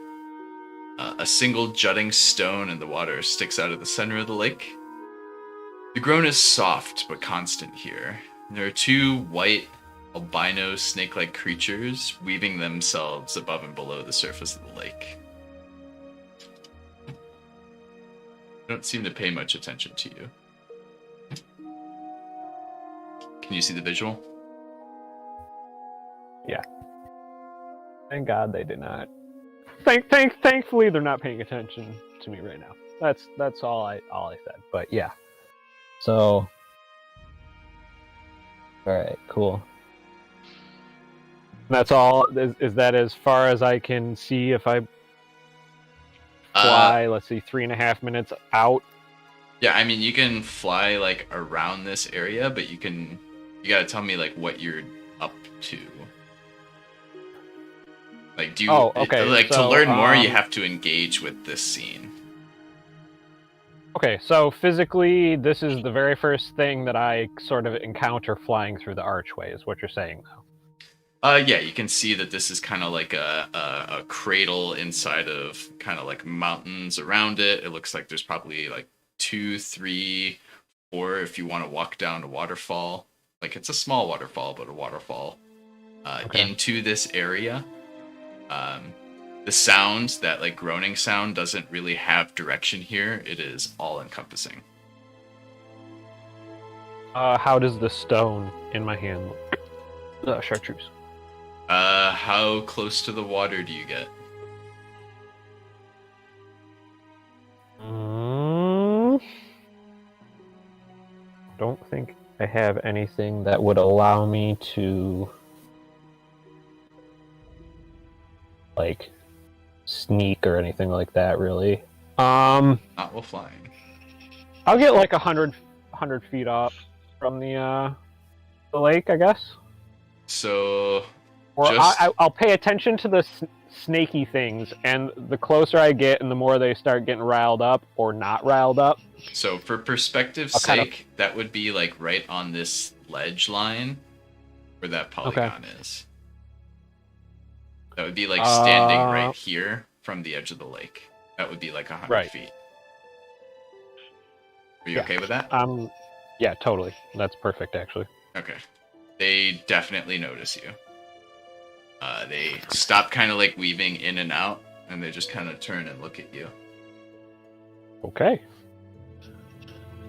A single jutting stone in the water sticks out of the center of the lake. The ground is soft but constant here. There are two white, albino snake-like creatures weaving themselves above and below the surface of the lake. They don't seem to pay much attention to you. Can you see the visual? Yeah. Thank God they did not. Thankfully, they're not paying attention to me right now. That's all I said. But yeah. So. All right. Cool. That's all. Is that as far as I can see? If I fly, let's see, 3.5 minutes out. Yeah, I mean, you can fly like around this area, but you gotta tell me like what you're up to. Like, do you? Oh, okay. Like, so, to learn more, you have to engage with this scene. Okay, so physically, this is the very first thing that I sort of encounter flying through the archway, is what you're saying, though. Yeah, you can see that this is kind of like a cradle inside of kind of like mountains around it. It looks like there's probably like 2, 3, 4 if you want to walk down a waterfall. Like, it's a small waterfall, but a waterfall into this area. The sound, that like groaning sound, doesn't really have direction here. It is all encompassing. How does the stone in my hand look? Chartreuse. How close to the water do you get? Don't think I have anything that would allow me to like sneak or anything like that, really. Not while flying. I'll get like 100 feet up from the lake, I guess. So, or I'll pay attention to the snaky things, and the closer I get and the more they start getting riled up or not riled up. So for perspective's sake, that would be like right on this ledge line where that polygon is. That would be like standing right here from the edge of the lake. That would be like 100 feet. Are you okay with that? Yeah, totally. That's perfect, actually. Okay. They definitely notice you. They stop kind of like weaving in and out, and they just kind of turn and look at you. Okay.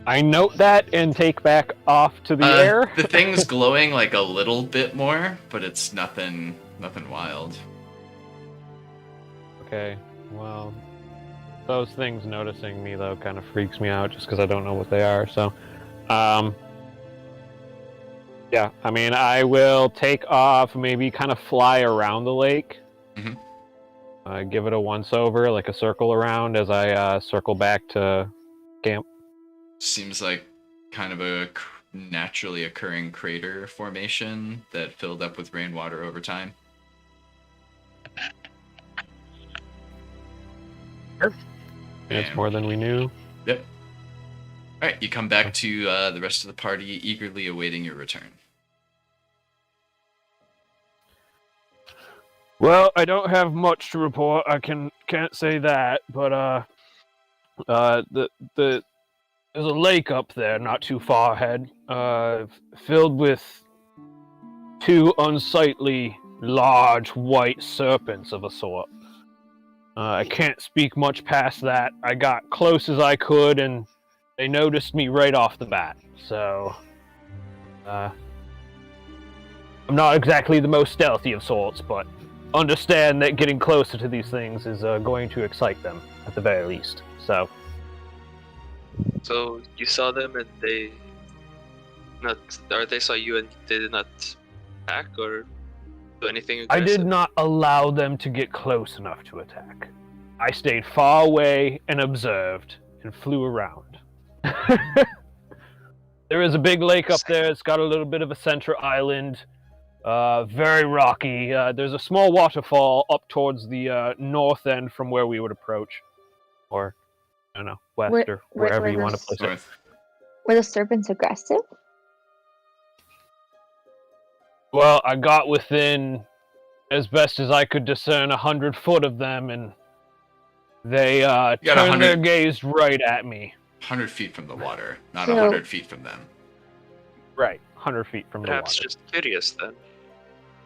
I note that and take back off to the air. The thing's glowing like a little bit more, but it's nothing wild. Okay, well, those things noticing me, though, kind of freaks me out just because I don't know what they are, so... Yeah, I mean, I will take off, maybe kind of fly around the lake. Mm-hmm. Give it a once-over, like a circle around as I circle back to camp. Seems like kind of a naturally occurring crater formation that filled up with rainwater over time. It's more than we knew. Yep. Alright, you come back to the rest of the party, eagerly awaiting your return. Well, I don't have much to report. I can't say that, but there's a lake up there, not too far ahead, filled with 2 unsightly, large white serpents of a sort. I can't speak much past that. I got close as I could, and they noticed me right off the bat. So, I'm not exactly the most stealthy of sorts, but understand that getting closer to these things is going to excite them, at the very least. So you saw them and they saw you and they did not attack or do anything aggressive? I did not allow them to get close enough to attack. I stayed far away and observed and flew around. There is a big lake up there. It's got a little bit of a center island. Very rocky. There's a small waterfall up towards the north end from where we would approach. Or, I don't know, west or wherever you want to place it. North. Were the serpents aggressive? Well, I got within, as best as I could discern, 100 foot of them, and they turned their gaze right at me. 100 feet from the water, not So- 100 feet from them. Right, 100 feet from the Perhaps water. just curious then.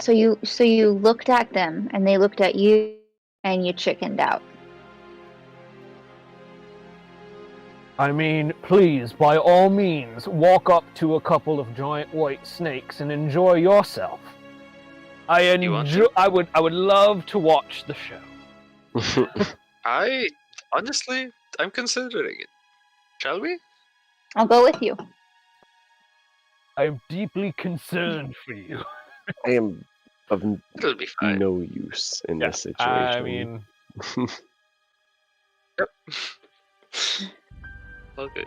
So you looked at them, and they looked at you, and you chickened out. I mean, please, by all means, walk up to a couple of giant white snakes and enjoy yourself. You want to? I would love to watch the show. I'm considering it. Shall we? I'll go with you. I am deeply concerned for you. I am of It'll be fine. no use in Yeah, this situation. I mean, Yep. Okay.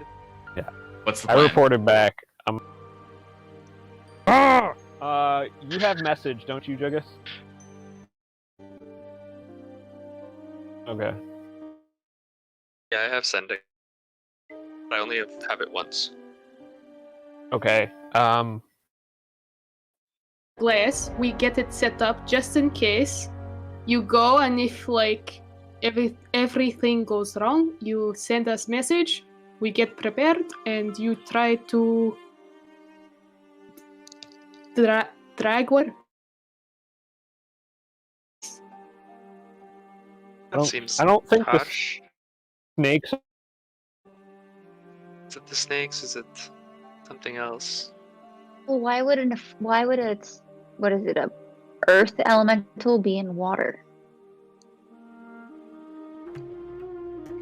What's the I plan? reported back. You have message, don't you, Jugus? Okay. Yeah, I have sending. I only have it once. Okay. Glass, we get it set up just in case. You go, and if like everything goes wrong, you send us message. We get prepared, and you try to drag what? That seems I don't think the harsh. snakes. Is it the snakes? Is it something else? Well, why would a what is it, a earth elemental be in water?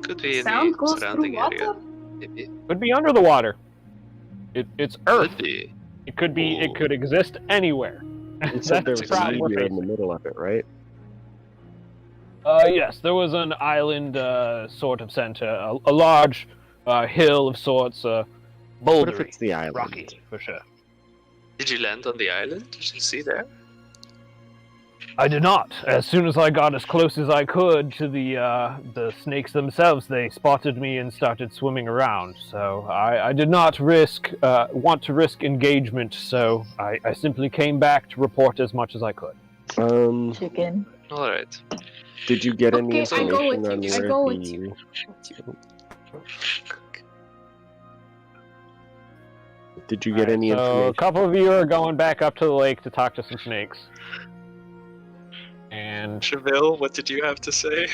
Could be in Sound the goes through surrounding water? area. Maybe. Could be under the water. It's Earth. Could be. It could be. It Ooh. could exist anywhere. You said there That's was the a problem we're meteor in the facing. middle of it, right? Yes, there was an island sort of center, a large hill of sorts, What bouldery, if it's the island? rocky for sure. Did you land on the island? Did you see there? I did not. As soon as I got as close as I could to the snakes themselves, they spotted me and started swimming around. So I did not want to risk engagement. So I simply came back to report as much as I could. Chicken. All right. Did you get any Okay, I go information with on you. I where go with the you. Did you get any So a information? couple of you are going back up to the lake to talk to some snakes. And Cheville, what did you have to say?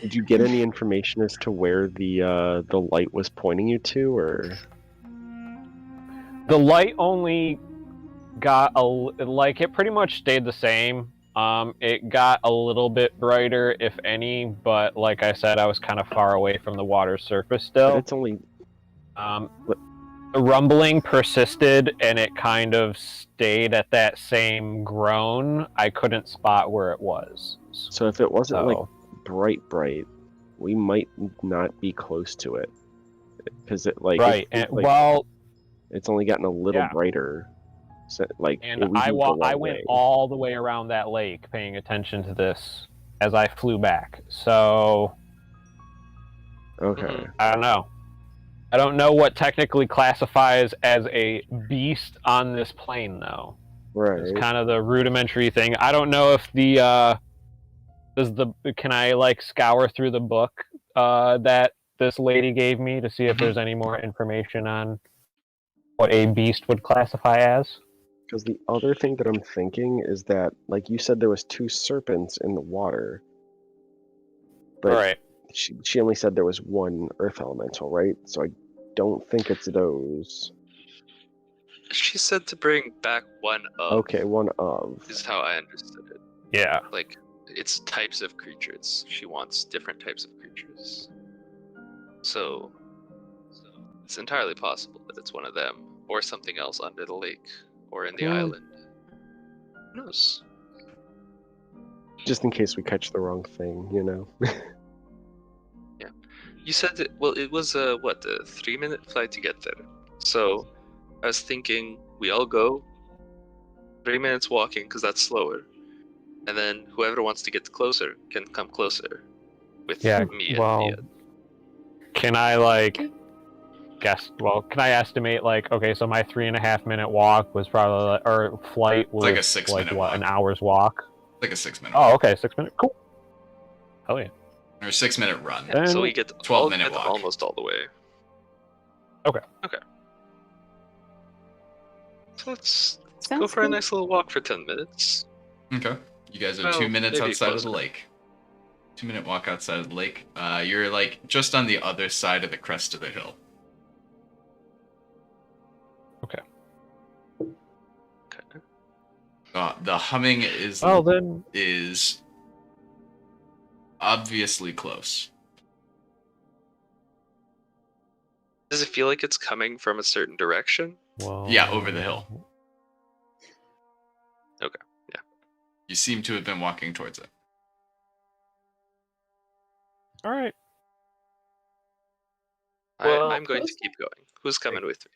Did you get any information as to where the light was pointing you to, or the light only got it pretty much stayed the same. It got a little bit brighter, if any, but like I said, I was kind of far away from the water's surface but still. it's only The rumbling persisted, and it kind of stayed at that same groan. I couldn't spot where it was. so if it wasn't like So, bright, we might not be close to it because it like right, it, and like, well, it's only gotten a little Yeah. brighter. So, like and we I moved a long I went way. all the way around that lake, paying attention to this as I flew back. So Okay. Mhm. I don't know. I don't know what technically classifies as a beast on this plane, though. Right. It's kind of the rudimentary thing. I don't know if can I like scour through the book that this lady gave me to see if there's any more information on what a beast would classify as? Because the other thing that I'm thinking is that, like you said, there was 2 serpents in the water, but All right. she only said there was 1 earth elemental, right? So I don't think it's those. She said to bring back one of. Okay, 1 of. Is how I understood it. Yeah. Like, it's types of creatures. She wants different types of creatures. So it's entirely possible that it's one of them, or something else under the lake, or in the Hmm. island. Who knows? Just in case we catch the wrong thing, you know. You said it was a 3-minute flight to get there. So I was thinking we all go 3 minutes walking because that's slower, and then whoever wants to get closer can come closer with Yeah, me well, and Thea. can I guess? Well, can I estimate okay, so my 3.5-minute walk was probably or flight was like a 6-minute what, walk. an hour's walk? Like a 6-minute. Oh, okay, 6 minutes. Cool. Hell yeah. Or a 6-minute run. Yeah, so Then- we get 12-minute walk. almost all the way. Okay. So let's go Sounds for a good. nice little walk for 10 minutes. Okay. You guys are Well, 2 minutes maybe outside of the closer. lake. 2-minute walk outside of the lake. You're like just on the other side of the crest of the hill. Okay. The humming is Well, then. is obviously close. Does it feel like it's coming from a certain direction? Well, Yeah, over the hill. Okay, yeah. You seem to have been walking towards it. All right. Well, I'm going to close. keep going. Who's coming with me?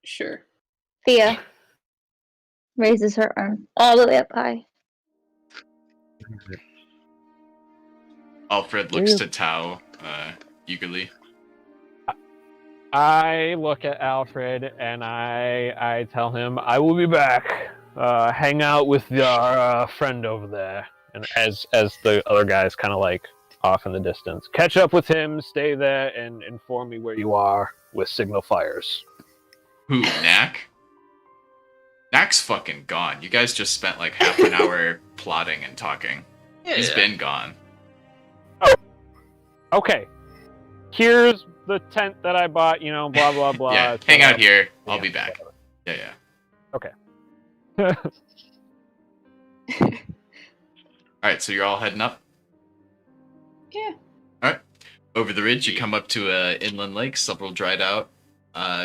Sure. Thea raises her arm all the way up high. Alfred looks Yeah. to Tao eagerly. I look at Alfred and I tell him I will be back. Hang out with our friend over there, and as the other guys kind of off in the distance, catch up with him, stay there, and inform me where you are with signal fires. Who, Knack? Knack's fucking gone. You guys just spent like half an hour plotting and talking. He's been gone. Okay, here's the tent that I bought. Blah blah blah. Yeah, It's hang out whatever. here. I'll Yeah, be back. whatever. Yeah. Alright, so you're all heading up? Yeah. Alright. Over the ridge, you come up to an inland lake, several dried out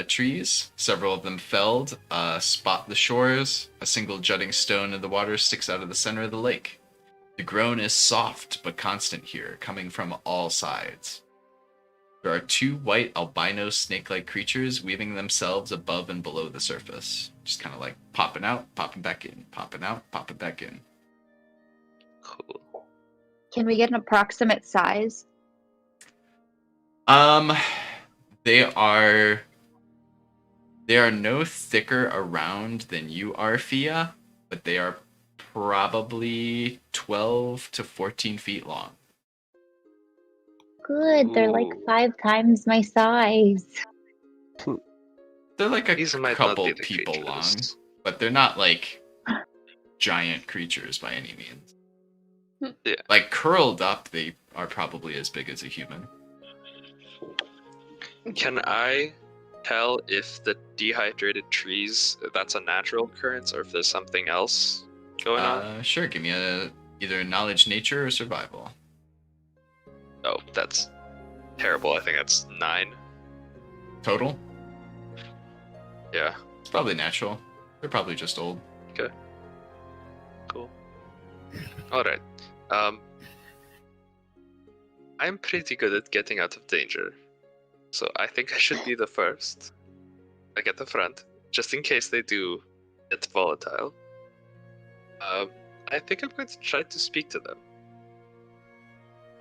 trees, several of them felled. Spot the shores. A single jutting stone in the water sticks out of the center of the lake. The groan is soft but constant here, coming from all sides. There are two white albino snake-like creatures weaving themselves above and below the surface. Just kind of like popping out, popping back in, popping out, popping back in. Cool. Can we get an approximate size? They are no thicker around than you are, Fia, but they are probably 12 to 14 feet long. Good, they're like Ooh. 5 times my size. They're like a These might not couple be the people long, creatures. but they're not like giant creatures by any means. Yeah. Like curled up, they are probably as big as a human. Can I tell if the dehydrated trees, that's a natural occurrence, or if there's something else going on? Sure, give me either knowledge, nature, or survival. Oh, that's terrible. I think that's 9. Total? Yeah. It's probably natural. They're probably just old. Cool. Alright. I'm pretty good at getting out of danger. So I think I should be the first. Like at the front. Just in case they do get volatile. I think I'm going to try to speak to them.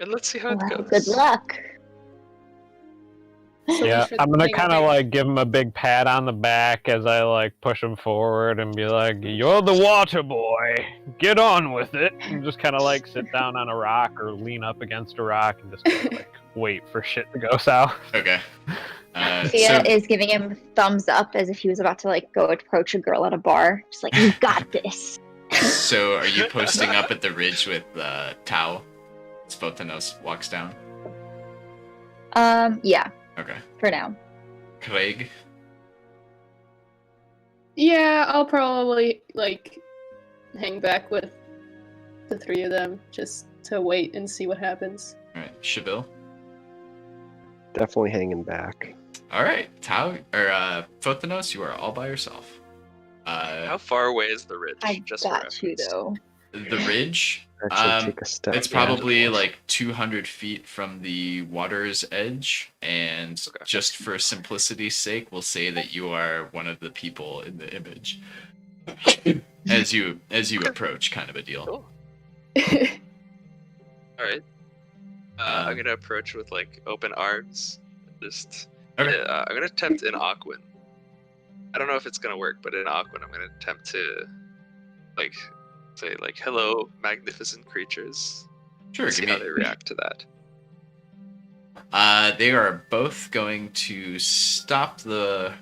And let's see how it Well, goes. good luck. So we Yeah, should I'm gonna take a kind of big- give him a big pat on the back as I push him forward and be like, "You're the water boy. Get on with it." And just kind of sit down on a rock or lean up against a rock and just wait for shit to go south. Okay. Thea is giving him thumbs up as if he was about to go approach a girl at a bar. Just like, you got this. So are you posting up at the ridge with Tao? Spotanos walks down. Yeah, Okay. for now. Craig? Yeah, I'll probably hang back with the 3 of them just to wait and see what happens. Alright. Shabil? Definitely hanging back. Alright. Tao, or Photanos, you are all by yourself. How far away is the ridge? I Just for got you reference. though. The ridge Actually, take a step. It's probably like 200 feet from the water's edge, and Okay. just for simplicity's sake, we'll say that you are one of the people in the image as you approach, kind of a deal. Cool. All right. I'm gonna approach with like open arms. Just Okay. I'm gonna attempt an Aquan. I don't know if it's gonna work, but in Aquan, I'm gonna attempt to like say like "Hello, magnificent creatures." Sure, See give how me. they react to that. They are both going to stop the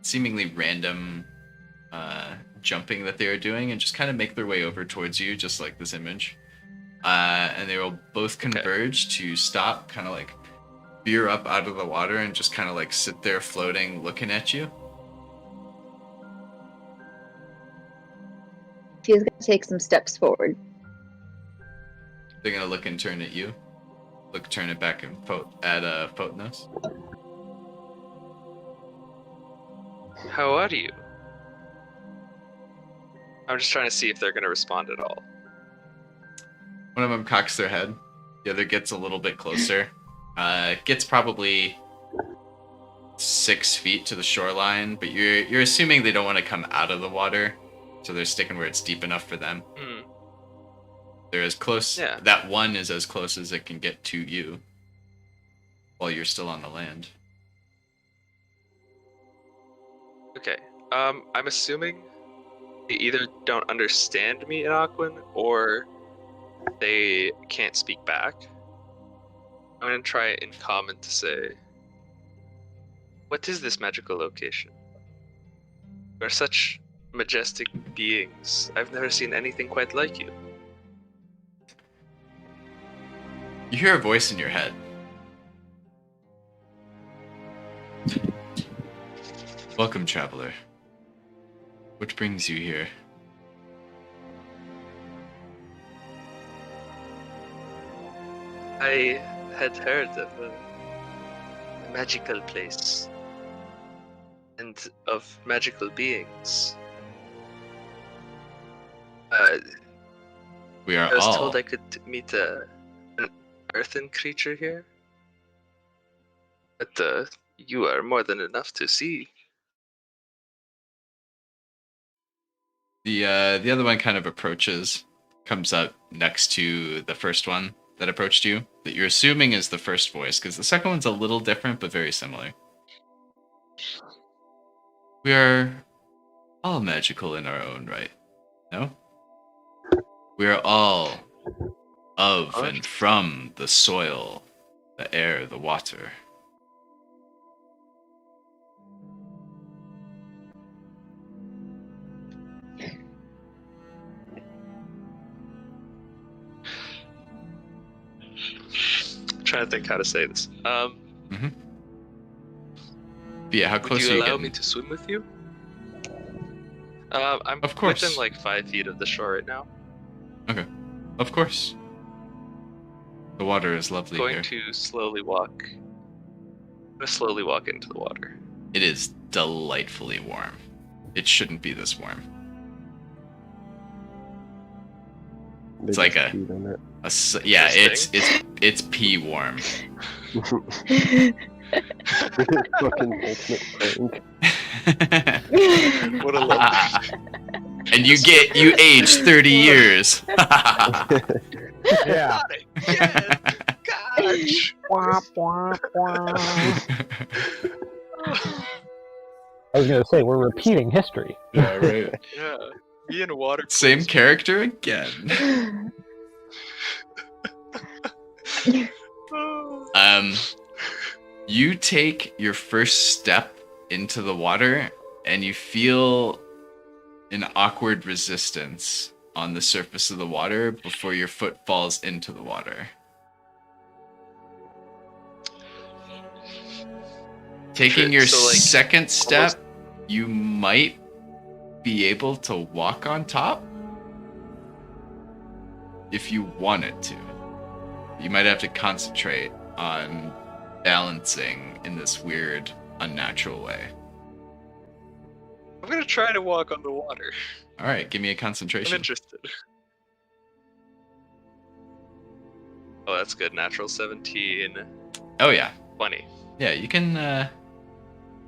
seemingly random jumping that they are doing and just kind of make their way over towards you, just like this image. And they will both converge to stop, kind of like veer up out of the water and just kind of like sit there floating, looking at you. She's gonna take some steps forward. They're gonna look and turn at you. Turn it back and at Photonos. How are you? I'm just trying to see if they're gonna respond at all. One of them cocks their head. The other gets a little bit closer. Gets probably 6 feet to the shoreline, but you're assuming they don't want to come out of the water, so they're sticking where it's deep enough for them. Hmm. They're as close. Yeah. That one is as close as it can get to you while you're still on the land. Okay. I'm assuming they either don't understand me in Aquan or they can't speak back. I'm gonna try it in common to say, "What is this magical location? You are such majestic beings. I've never seen anything quite like you." You hear a voice in your head. Welcome, traveler. What brings you here? I had heard of a magical place and of magical beings. We are I was all. told I could meet an earthen creature here, but you are more than enough to see. The other one kind of approaches, comes up next to the first one that approached you, that you're assuming is the first voice, because the second one's a little different, but very similar. We are all magical in our own right, no? We are all of and from the soil, the air, the water. I'm trying to think how to say this. Yeah, how Would close are you you allow getting? me to swim with you? I'm Of course. within like 5 feet of the shore right now. Okay, of course. The water is lovely Going here. to slowly walk. I'm gonna slowly walk into the water. It is delightfully warm. It shouldn't be this warm. They It's like just peed on it. Yeah, Interesting. it's pee warm. Fucking ultimate prank. What a lump. And you age 30 years. Yeah. Got it! Yes! Gosh! I was gonna say we're repeating history. Yeah, right. Yeah. Me and water. Same pools. character again. You take your first step into the water and you feel an awkward resistance on the surface of the water before your foot falls into the water. Taking your So, like, second step, you might be able to walk on top if you wanted to. You might have to concentrate on balancing in this weird, unnatural way. I'm gonna try to walk on the water. All right, give me a I'm concentration. interested. Oh, that's good. Natural 17, Oh yeah, 20. yeah. You can.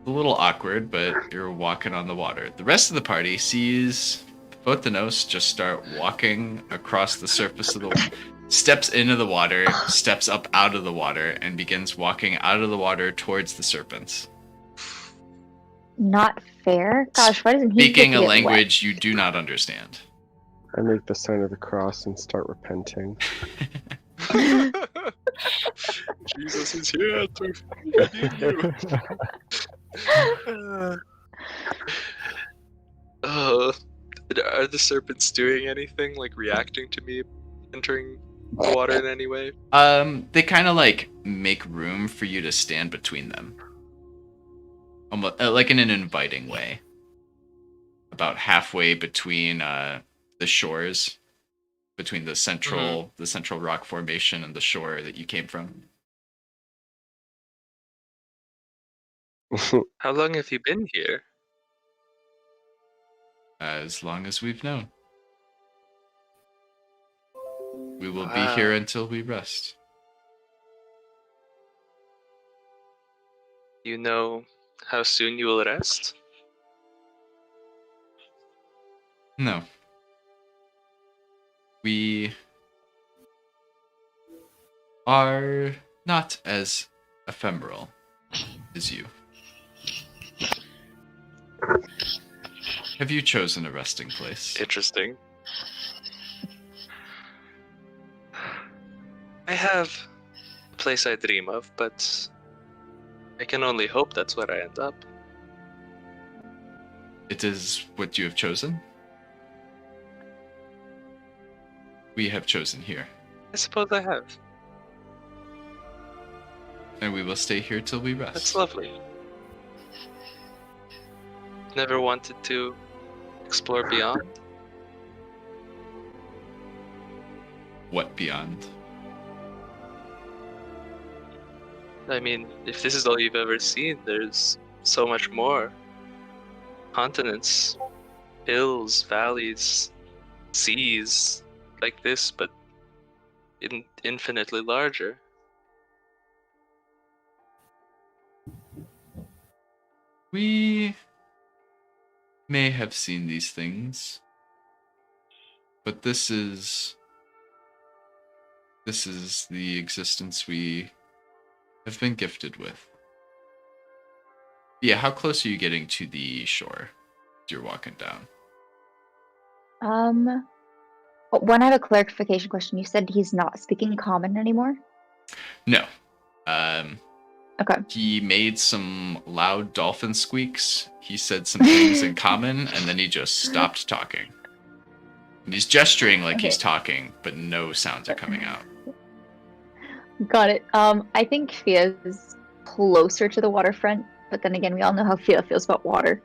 A little awkward, but you're walking on the water. The rest of the party sees Photinos just start walking across the surface of the steps into the water, steps up out of the water, and begins walking out of the water towards the serpents. Not fair. Gosh, why doesn't he get Speaking to a get language you do not understand. I make the sign of the cross and start repenting. Jesus is here to forgive you. Are the serpents doing anything, like reacting to me entering the water in any way? They kind of like make room for you to stand between them, almost like in an inviting way. About halfway between the shores, between the central rock formation and the shore that you came from. How long have you been here? As long as we've known. We will be Wow. here until we rest. You know how soon you will rest? No. We are not as ephemeral as you. Have you chosen a resting place? Interesting. I have a place I dream of, but I can only hope that's where I end up. It is what you have chosen? We have chosen here, I suppose I have. and we will stay here till we rest. That's lovely. Never wanted to explore beyond? What beyond? I mean, if this is all you've ever seen, there's so much more. Continents, hills, valleys, seas, like this, but infinitely larger. We may have seen these things, but this is the existence we have been gifted with. Yeah, how close are you getting to the shore as you're walking down? One, I have a clarification question. You said he's not speaking common anymore? No. Okay. He made some loud dolphin squeaks. He said some things in common, and then he just stopped talking. And he's gesturing like he's talking, but no sounds are coming out. Got it. I think Fia is closer to the waterfront, but then again, we all know how Fia feels about water.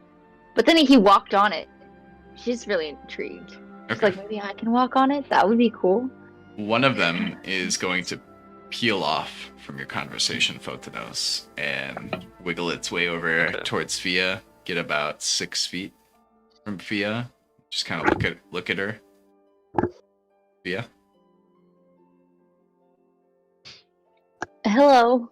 But then he walked on it. She's really intrigued. She's Okay. like, maybe I can walk on it? That would be cool. One of them is going to peel off from your conversation, Photinos, and wiggle its way over towards Fia. Get about 6 feet from Fia. Just kind of look at her. Fia. Hello.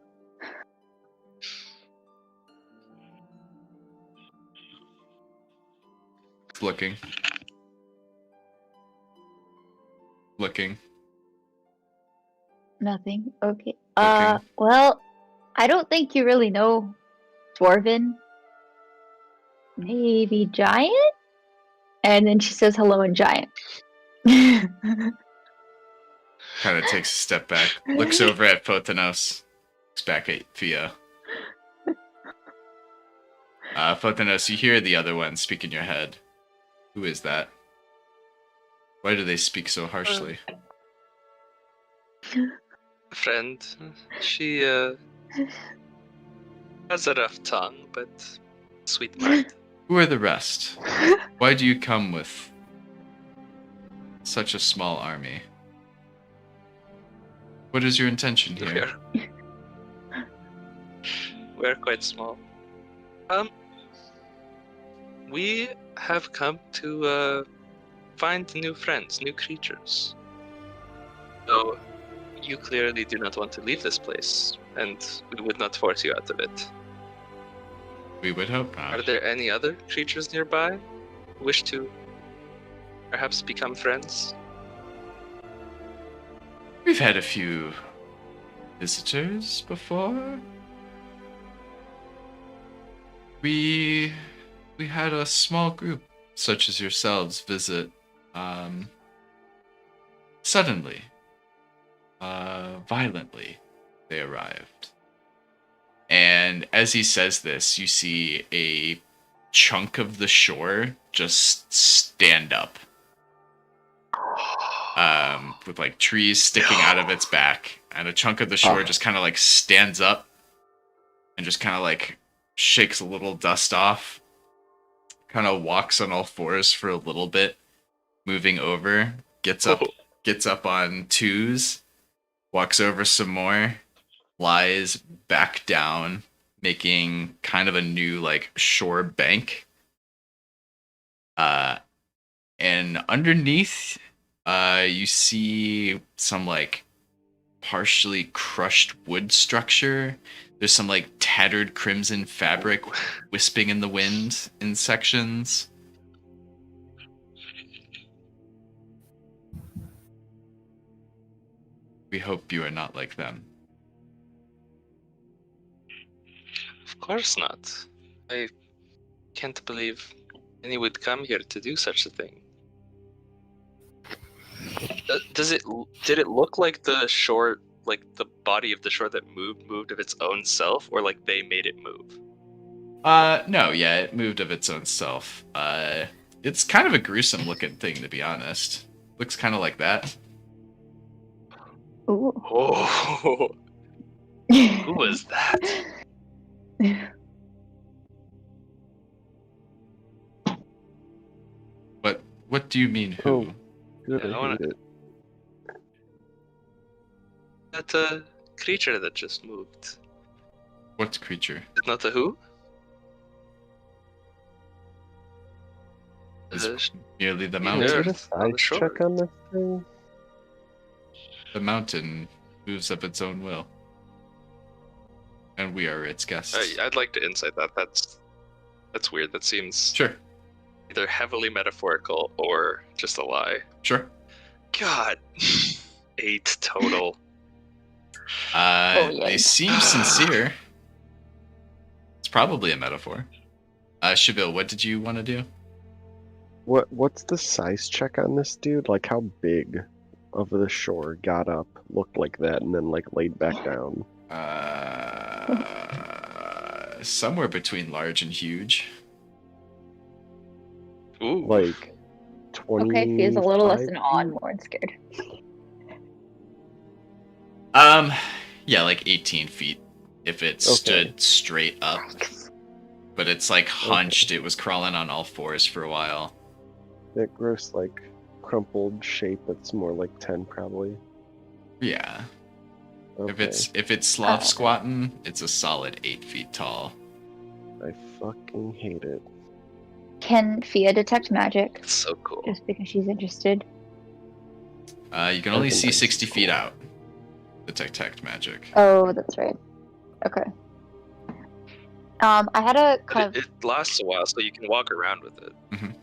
It's looking. Looking. Nothing. Okay. Looking. Well, I don't think you really know Dwarven. Maybe giant? And then she says hello in giant. Kind of takes a step back. Looks over at Photinos. Looks back at Fia. Photinos, you hear the other one speak in your head. Who is that? Why do they speak so harshly? Friend, she has a rough tongue, but sweet mind. Who are the rest? Why do you come with such a small army? What is your intention here? We're quite small. We have come to find new friends, new creatures. So, You clearly do not want to leave this place, and we would not force you out of it. We would hope Are not. there any other creatures nearby who wish to perhaps become friends? We've had a few visitors before. We had a small group such as yourselves visit suddenly. Violently they arrived. And as he says this, you see a chunk of the shore just stand up. With like trees sticking out of its back, and a chunk of the shore just kind of like stands up and just kind of like shakes a little dust off, kind of walks on all fours for a little bit, moving over, gets up on twos, walks over some more, lies back down, making kind of a new like shore bank. And underneath, you see some like partially crushed wood structure. There's some like tattered crimson fabric wisping in the wind in sections. We hope you are not like them. Of course not. I can't believe any would come here to do such a thing. Did it look like the shore, like the body of the shore that moved of its own self, or like they made it move? No, yeah, it moved of its own self. It's kind of a gruesome looking thing, to be honest. Looks kind of like that. Ooh. Oh, who was that? What do you mean, who? Oh, good, Yeah, I I wanna- hate it. That creature that just moved. What creature? Not a who? Is Uh, merely the Yeah. Can I mountain. get a Earth, on the size shore. check on this thing? The mountain moves of its own will. And we are its guests. I'd like to insight that. That's weird. That seems Sure, either heavily metaphorical or just a lie. sure. God, 8 total. Oh, They yikes. seem sincere. It's probably a metaphor. Shabil, what did you want to do? What's the size check on this dude? Like how big of the shore got up, looked like that, and then like laid back down? Somewhere between large and huge. Ooh, Like 20. Okay, Fia's a little less than awed, more than scared. Yeah, like 18 feet if it Okay. stood straight up. But it's like hunched. It was crawling on all fours for a while. That gross like crumpled shape that's more like 10 probably. Yeah. Okay. If it's sloth squatting, it's a solid 8 feet tall. I fucking hate it. Can Fia detect magic? that's so cool. Just because she's interested. You can only I think see that's 60 feet cool. out. The detect magic. Oh, that's right. Okay. I had a But kind of it lasts a while, so you can walk around with it. Mhm.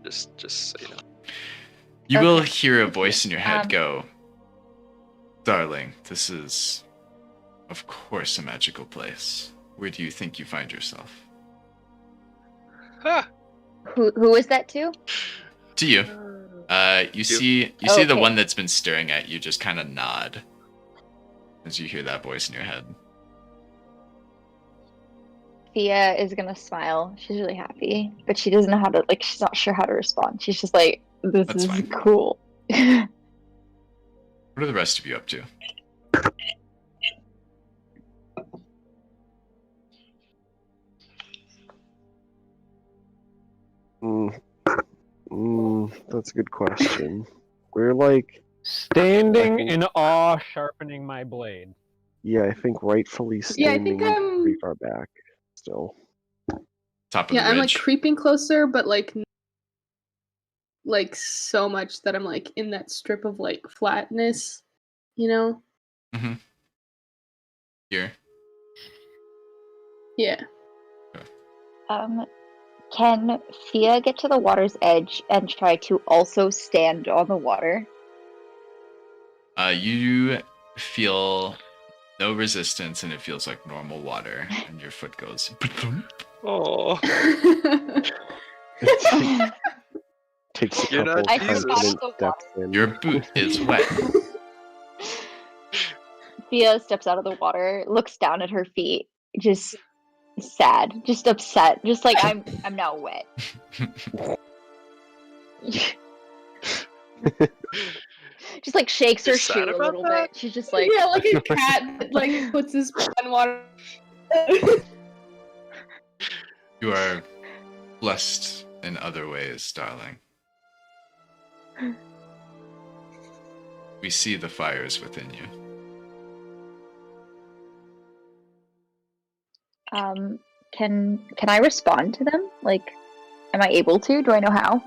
Just so you know. You will Okay. hear a voice in your head Um, go, "Darling, this is, of course, a magical place. Where do you think you find yourself?" Ha! who is that to? To you. You see the Okay. one that's been staring at you just kind of nod as you hear that voice in your head. Fia is gonna smile. She's really happy, but she doesn't know how to she's not sure how to respond. She's just like, this That's is fine. cool. What are the rest of you up to? That's a good question. We're like, Standing in awe, sharpening my blade. yeah, I think rightfully Yeah, I standing think I'm. pretty far back still. Top of Yeah, the I'm like ridge. creeping closer, but like like so much that I'm like in that strip of like flatness, you know? Mm-hmm. Here. Yeah. Can Fia get to the water's edge and try to also stand on the water? You feel no resistance, and it feels like normal water, and your foot goes. Oh, Takes a You're not couple Jesus. confident steps in. Your boot is wet. Fia steps out of the water, looks down at her feet, just sad, just upset, just like I'm now wet. Just like shakes her You're sad shoe a about little that? bit. She's just like, yeah, like a cat that like puts his paw in water. You are blessed in other ways, darling. We see the fires within you. can I respond to them? Like, am I able to? Do I know how?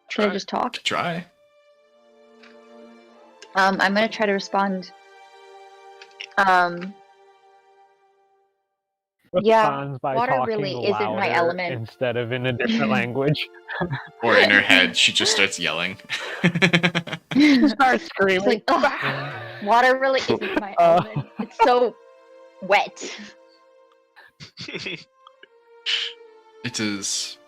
Should I Try. just talk? Try. I'm gonna try to respond. Yeah, Responds by water talking really isn't my louder element. instead of in a different language. Or in her head, she just starts yelling. Start She's screaming. like, "Ugh, water really isn't my element. It's so wet." It is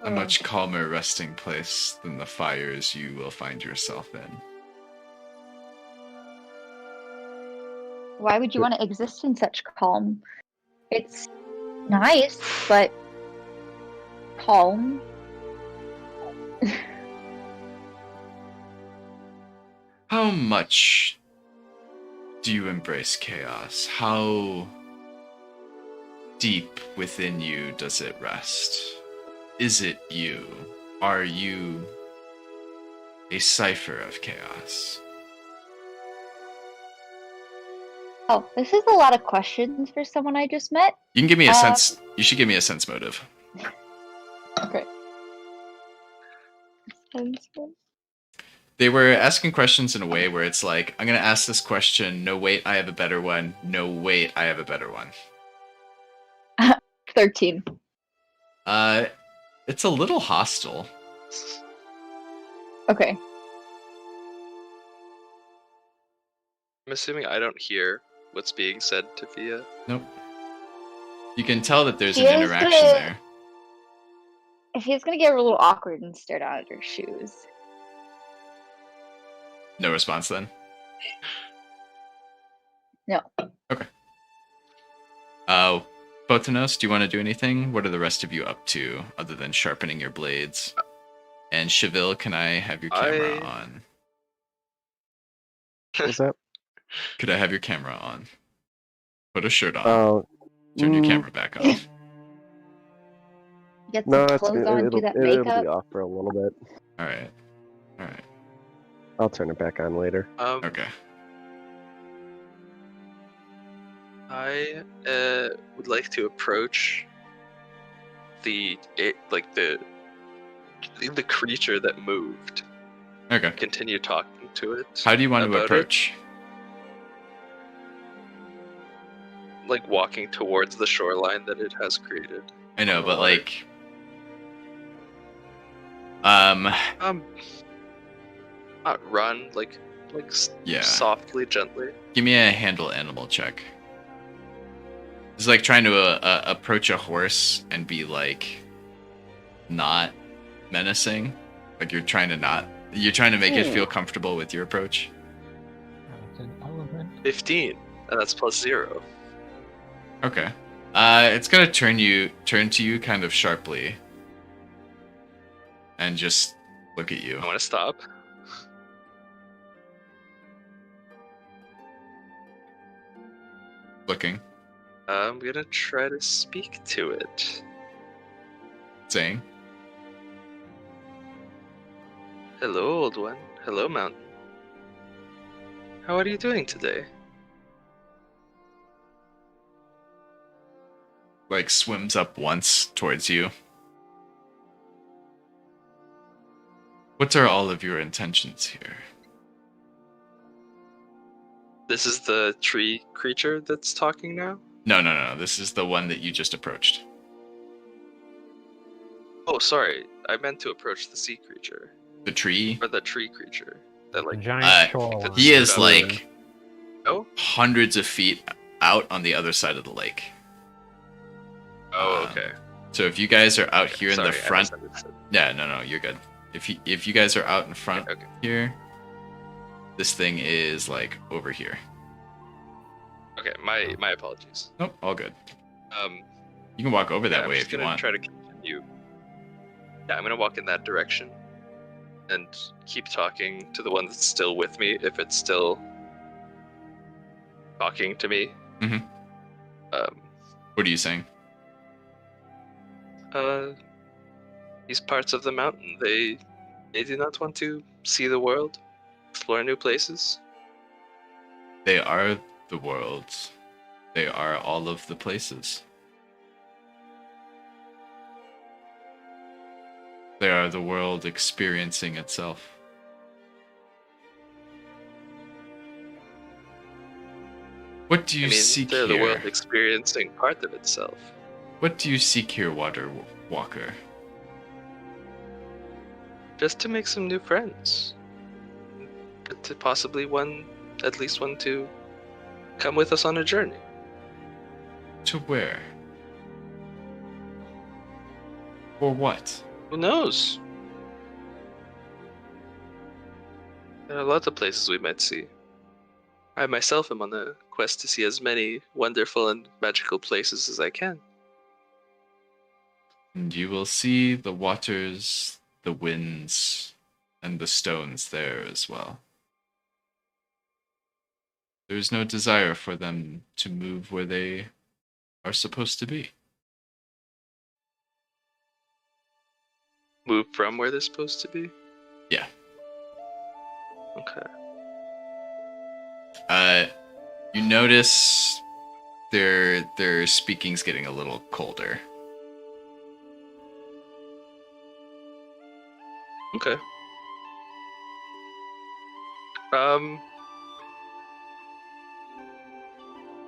a much calmer resting place than the fires you will find yourself in. Why would you want to exist in such calm? It's nice, but calm. How much do you embrace chaos? How deep within you does it rest? Is it you? Are you a cipher of chaos? Oh, this is a lot of questions for someone I just met. You can give me a sense. You should give me a sense motive. Okay. They were asking questions in a way where it's like, I'm going to ask this question. No, wait, I have a better one. No, wait, I have a better one. 13. It's a little hostile. Okay. I'm assuming I don't hear what's being said to Fia. Nope. You can tell that there's She an is interaction gonna- there. If he's gonna get a little awkward and stare down at her shoes. No response then? No. Okay. Botanos, do you want to do anything? What are the rest of you up to, other than sharpening your blades? And Cheville, can I have your camera on? What's that? Could I have your camera on? Put a shirt on. Oh, Turn your camera back off. Get some no, clothes on, do that it'll makeup. be off for a little bit. Alright. Alright. I'll turn it back on later. Okay. I would like to approach the creature that moved. Okay. Continue talking to it. How do you want to about it. approach? Like walking towards the shoreline that it has created. I know, but Water. like... Not run, Yeah. softly, gently. Give me a handle animal check. It's like trying to approach a horse and be like not menacing. Like you're trying to make it feel comfortable with your approach. It's an element. 15, and that's +0. Okay. It's gonna turn to you kind of sharply and just look at you. I want to stop. Looking. I'm gonna try to speak to it. Saying. Hello, old one. Hello, mountain. How are you doing today? Like swims up once towards you. What are all of your intentions here? This is the tree creature that's talking now? No. This is the one that you just approached. Oh, sorry. I meant to approach the sea creature. The tree? Or the tree creature. That, The like, giant shoreline. He is Oh. like Oh? hundreds of feet out on the other side of the lake. Oh, okay. So if you guys are out here in Sorry, the I front, misunderstood. no, you're good. If you guys are out in front Okay. here, this thing is like over here. Okay, my apologies. Nope, all good. Um, You can walk over that I'm way just if you gonna want. try to continue. Yeah, I'm gonna walk in that direction and keep talking to the one that's still with me if it's still talking to me. Mhm. What are you saying? These parts of the mountain, they do not want to see the world, explore new places. They are the worlds. They are all of the places. They are the world experiencing itself. What do you I mean, seek they're the here? world experiencing part of itself. What do you seek here, Water Walker? Just to make some new friends. To possibly at least one to come with us on a journey. To where? For what? Who knows? There are lots of places we might see. I myself am on a quest to see as many wonderful and magical places as I can. And you will see the waters, the winds, and the stones there as well. There is no desire for them to move where they are supposed to be. Move from where they're supposed to be? Yeah. Okay. You notice their speaking's getting a little colder. Okay.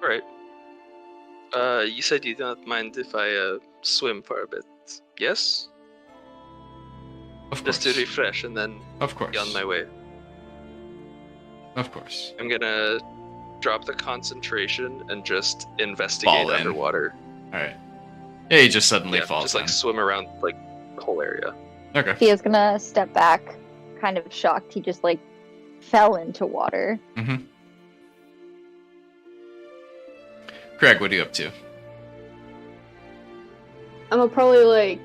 Alright. You said you don't mind if I swim for a bit. Yes? Of course. Just to refresh and then Of course. be on my way. Of course. I'm gonna drop the concentration and just investigate Fall in. underwater. Alright. Yeah, he just suddenly falls just like in. swim around like the whole area. Okay. Thea's gonna step back, kind of shocked. He just like fell into water. Mm-hmm. Craig, what are you up to? I'm gonna probably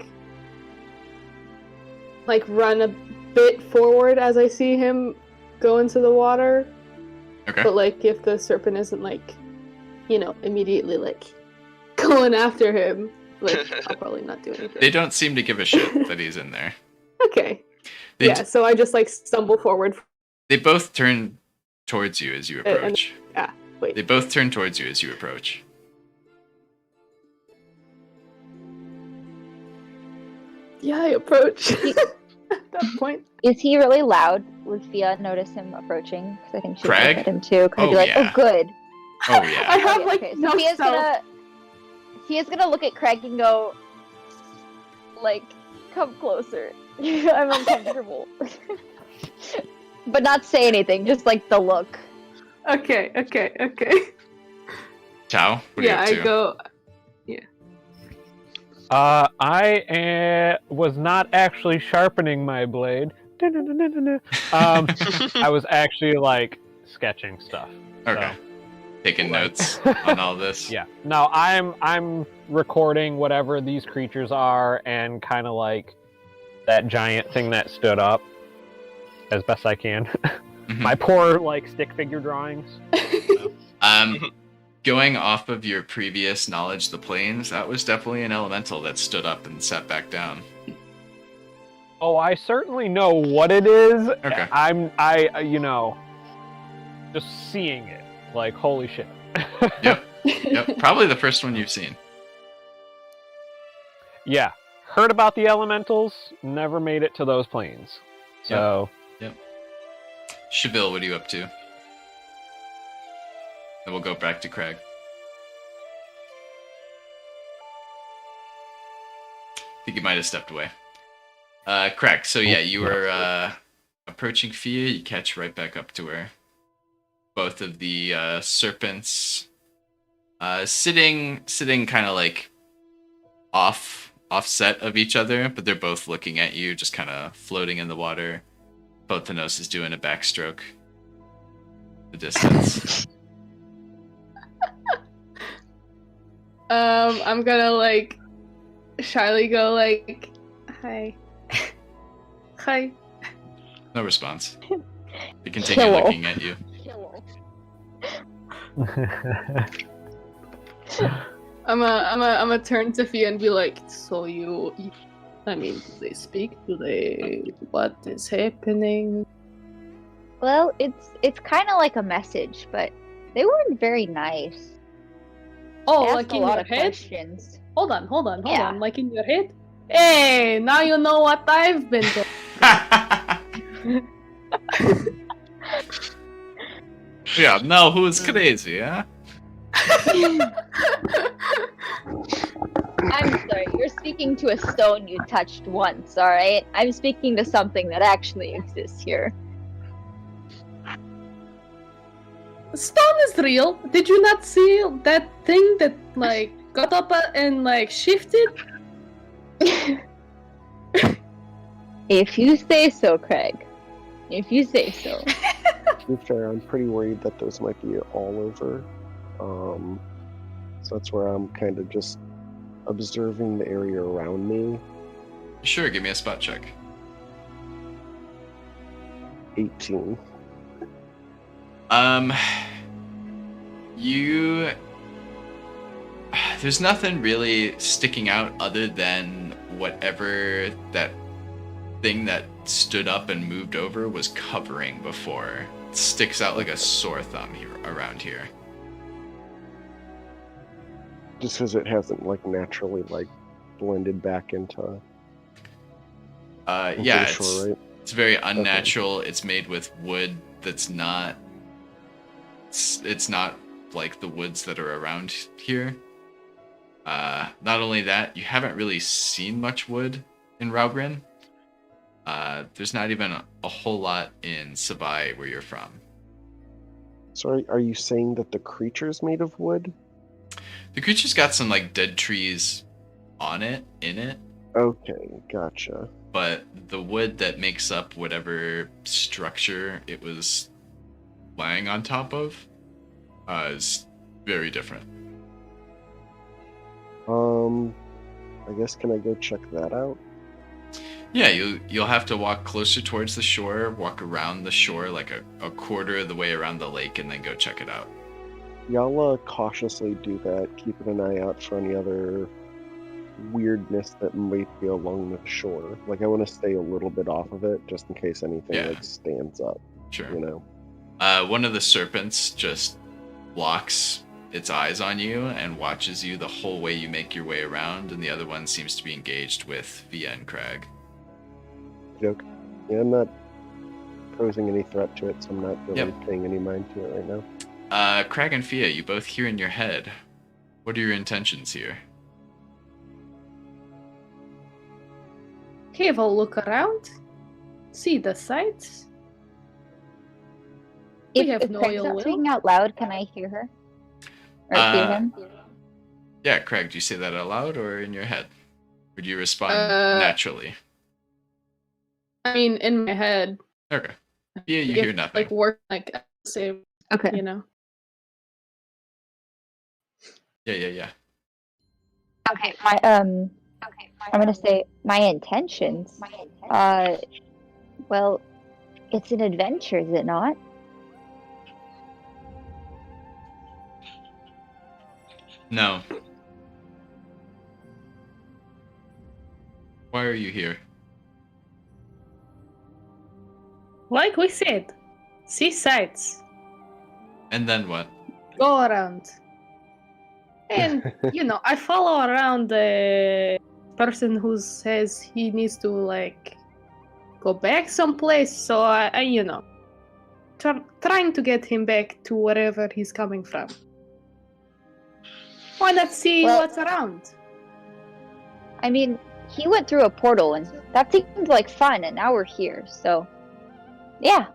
like run a bit forward as I see him go into the water. Okay. But like if the serpent isn't like, immediately like going after him, like I'll probably not do anything. They don't seem to give a shit that he's in there. Okay. They Yeah, so I just like stumble forward. They both turn towards you as you approach. Wait. They both turn towards you as you approach. Yeah, I approach at that point. Is he really loud? Would Fia notice him approaching? Because I think she would Craig? look at him too. Could Oh, be like, yeah. oh, good. Oh I yeah. have Okay, like okay. So no Fia's gonna look at Craig and go, like, come closer. I'm uncomfortable. But not say anything, just like the look. Okay. Chow, what are Yeah, you up to? I go. I was not actually sharpening my blade. I was actually like sketching stuff. Okay. So, Taking like- notes on all this. yeah. No, I'm recording whatever these creatures are and kind of like that giant thing that stood up as best I can. Mhm. My poor like stick figure drawings. Going off of your previous knowledge, the planes, that was definitely an elemental that stood up and sat back down. Oh, I certainly know what it is. Okay. I just seeing it, like holy shit. Yep, probably the first one you've seen. Yeah, heard about the elementals, never made it to those planes. So Cheville, what are you up to? And we'll go back to Craig. I think he might have stepped away. Craig, so yeah, you were approaching Fia, you catch right back up to her. Both of the serpents sitting kind of like offset of each other, but they're both looking at you, just kind of floating in the water. Pothanos is doing a backstroke. The distance. I'm gonna like shyly go like, hi. Hi. No response. They continue Hello. looking at you. I'm a turn to Fia and be like, so I mean, do they speak? What is happening? Well, it's kind of like a message, but they weren't very nice. Oh, They like asked a in lot your of head? questions. Hold on, Yeah. like in your head? Hey, now you know what I've been doing. Yeah, now who's crazy, huh? I'm sorry, you're speaking to a stone you touched once, alright? I'm speaking to something that actually exists here. Stone is real. Did you not see that thing that like got up and like shifted? If you say so, Craig. If you say so. To be fair, I'm pretty worried that those might be all over. So that's where I'm kind of just observing the area around me. Sure, give me a spot check. 18. There's nothing really sticking out other than whatever that thing that stood up and moved over was covering before. It sticks out like a sore thumb here around here. Just because it hasn't like naturally like blended back into Yeah, the shore, right? it's very unnatural. Okay. It's made with wood that's not. It's not like the woods that are around here. Not only that, you haven't really seen much wood in Raubrin. There's not even a whole lot in Sabai where you're from. So are you saying that the creature's made of wood? The creature's got some like dead trees in it. Okay, gotcha. But the wood that makes up whatever structure it was lying on top of is very different. I guess can I go check that out? Yeah, you'll have to walk closer towards the shore, walk around the shore like a quarter of the way around the lake, and then go check it out. Y'all cautiously do that, keeping an eye out for any other weirdness that might be along the shore. Like I want to stay a little bit off of it, just in case anything like stands up. Sure. You know. One of the serpents just locks its eyes on you and watches you the whole way you make your way around, and the other one seems to be engaged with Via and Crag. Joke. Yeah, I'm not posing any threat to it, so I'm not really paying any mind to it right now. Crag and Fia, you both hear in your head. What are your intentions here? Have a look around. See the sights. If Craig's not speaking out loud, can I hear her? Or hear him? Yeah, Craig, do you say that out loud or in your head? Or do you respond naturally? I mean, in my head. Okay. Yeah, you hear nothing. Like work, like say, okay, you know. Yeah. Okay, I'm gonna say my intentions. Well, it's an adventure, is it not? No. Why are you here? Like we said, see sights. And then what? Go around. And, you know, I follow around the person who says he needs to, like, go back someplace. So trying to get him back to wherever he's coming from. Why not see Well- what's around? I mean, he went through a portal, and that seemed like fun, and now we're here, so... Yeah.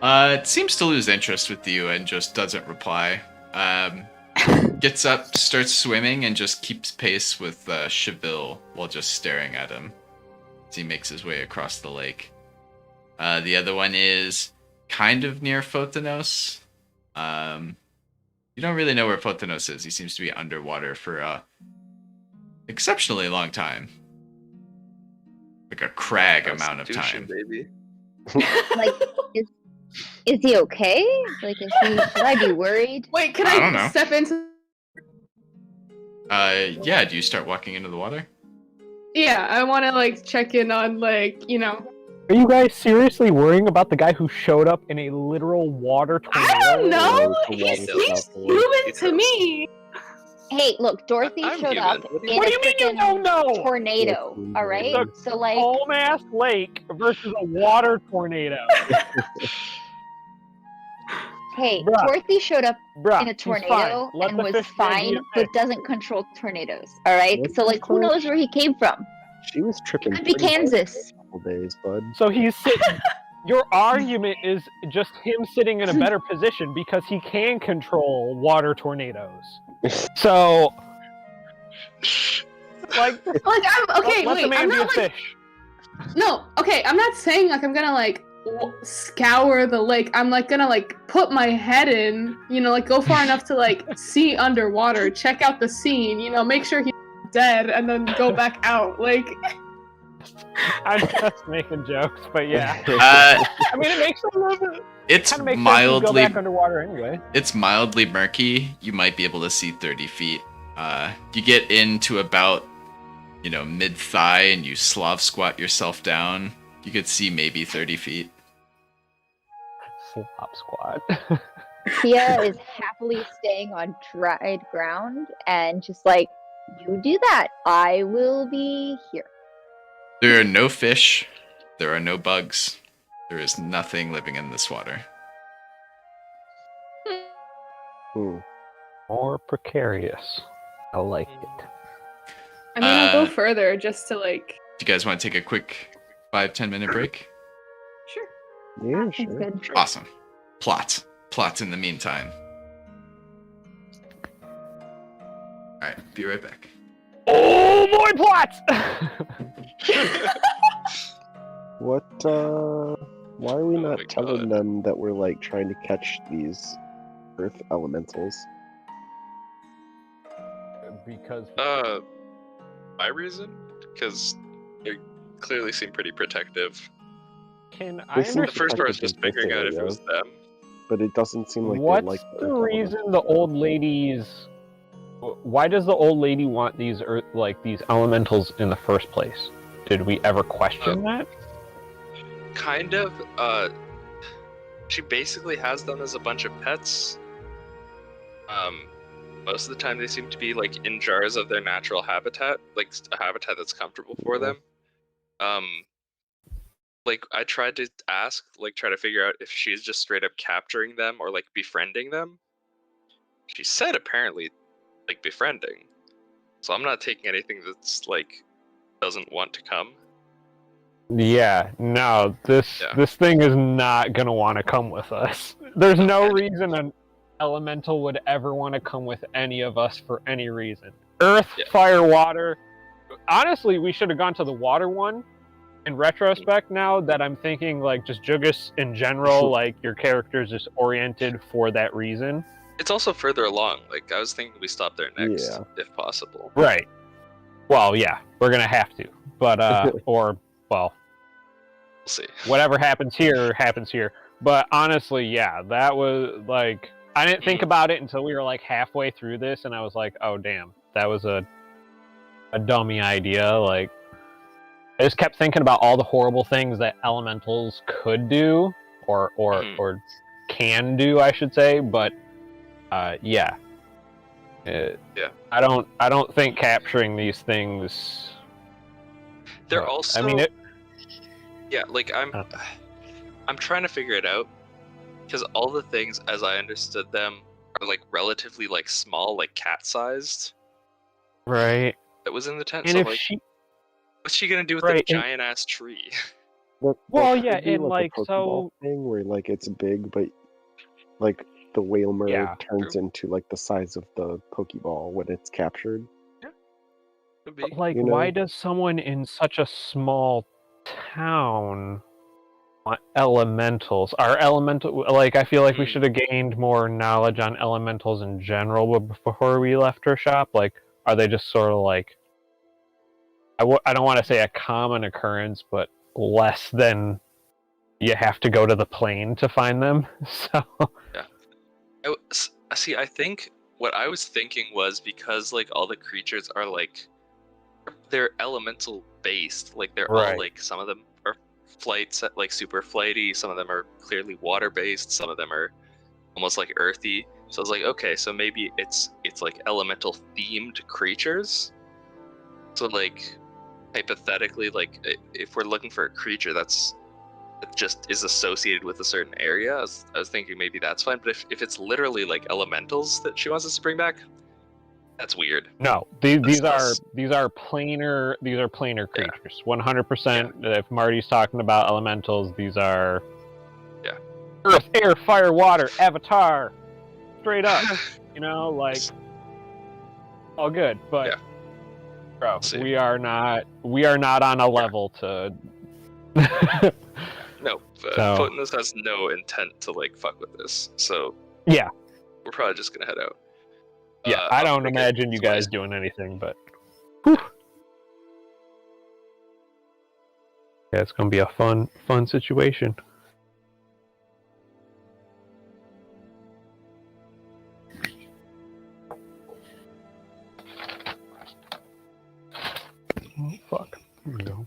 It seems to lose interest with you and just doesn't reply. Gets up, starts swimming, and just keeps pace with Cheville while just staring at him as he makes his way across the lake. The other one is kind of near Photinos. You don't really know where Photinos is. He seems to be underwater for a exceptionally long time. Like a crag amount of Constitution, time. baby. Like, is he okay? Like, should I be worried? Wait, can I don't know. I step into? Yeah, do you start walking into the water? Yeah, I want to like check in on Are you guys seriously worrying about the guy who showed up in a literal water tornado? I don't know. the He water seems stuff. human to me. Hey, look, Dorothy I'm showed human. up What do in What a do you mean you freaking don't know? tornado, alright? The So, like, Home ass lake versus a water tornado. hey, Bruh. Dorothy showed up Bruh, in a he's fine. tornado Let and the was fish man fine, be a but fish. doesn't control tornadoes, alright? What So, the like, who fuck? knows where he came from? She was tripping. Could be pretty hard Kansas. for a couple days, bud. So he's sitting. Your argument is just him sitting in a better position because he can control water tornadoes. So, like, Like I'm okay. let wait, the man I'm be a not like fish. no. Okay, I'm not saying like I'm gonna like scour the lake. I'm like gonna like put my head in. Like go far enough to like see underwater, check out the scene. Make sure he's dead, and then go back out. Like I'm just making jokes, but yeah. I mean, it makes a little bit. It's Kind of makes sense to go mildly back underwater anyway. it's mildly murky. You might be able to see 30 feet. You get into about, mid-thigh and you Slav squat yourself down. You could see maybe 30 feet. Slop squad. Tia is happily staying on dried ground and just like, you do that. I will be here. There are no fish. There are no bugs. There is nothing living in this water. More precarious. I like it. I mean, I'll Uh, go further just to like. Do you guys want to take a quick 5-10 minute break? Sure. Yeah, That's sure. good. Awesome. Plot in the meantime. Alright, be right back. Oh boy, plots! What? Why are we Oh not my telling God. them that we're like trying to catch these earth elementals? Because My reason? Because they clearly seem pretty protective. can They I seem The first part was protective just figuring out if it was implicitly, them. but it doesn't seem like What's they like the earth reason elementals. the old ladies? Why does the old lady want these these elementals in the first place? Did we ever question that? Kind of. She basically has them as a bunch of pets. Most of the time they seem to be like in jars of their natural habitat, like a habitat that's comfortable for them. Like I tried to ask, like try to figure out if she's just straight up capturing them or like befriending them. She said apparently like befriending. So I'm not taking anything that's like doesn't want to come. Yeah, no, this thing is not gonna want to come with us. There's no reason an elemental would ever want to come with any of us for any reason. Earth, Yeah. fire, water. Honestly, we should have gone to the water one. In retrospect, now that I'm thinking, like, just Jugas in general, like, your character's just oriented for that reason. It's also further along. Like I was thinking we stop there next, Yeah. if possible. Right. Well, yeah, we're gonna have to. But, well, We'll see. whatever happens here, happens here. But honestly, yeah, that was, like, I didn't think about it until we were, like, halfway through this, and I was like, oh, damn, that was a dummy idea. Like, I just kept thinking about all the horrible things that elementals could do, or can do, I should say. But yeah, Yeah. I don't think capturing these things They're But, also. I mean, Yeah, like Uh. I'm trying to figure it out because all the things, as I understood them, are like relatively like small, like cat-sized. right. That was in the tent. And So I'm if like, she, what's she gonna do with right, a and giant ass tree? That well, could yeah, be and like like a Pokeball so, thing where like it's big, but like the whale merg yeah. turns into like the size of the Pokeball when it's captured. Could But be. like, You why know? does someone in such a small town want elementals? Are elemental like? I feel like we should have gained more knowledge on elementals in general before we left her shop. Like, are they just sort of like? I don't want to say a common occurrence, but less than you have to go to the plane to find them. So See, I think what I was thinking was because like all the creatures are like they're elemental based. Like they're all right, like some of them are flights like super flighty. Some of them are clearly water based. Some of them are almost like earthy. So I was like, okay, so maybe it's like elemental themed creatures. So like hypothetically, like if we're looking for a creature that just is associated with a certain area, I was thinking maybe that's fine. But if it's literally like elementals that she wants us to bring back, that's weird. no, these are planar creatures. 100%. If Marty's talking about elementals, these are earth, air, fire, water, avatar, straight up. You know, like all good. But bro, we are not on a level to. No, So- Photonus has no intent to like fuck with this. So Yeah, we're probably just gonna head out. yeah. I don't I'll imagine you guys doing anything, but. Whew. Yeah, it's gonna be a fun situation. Oh, fuck. Here we go.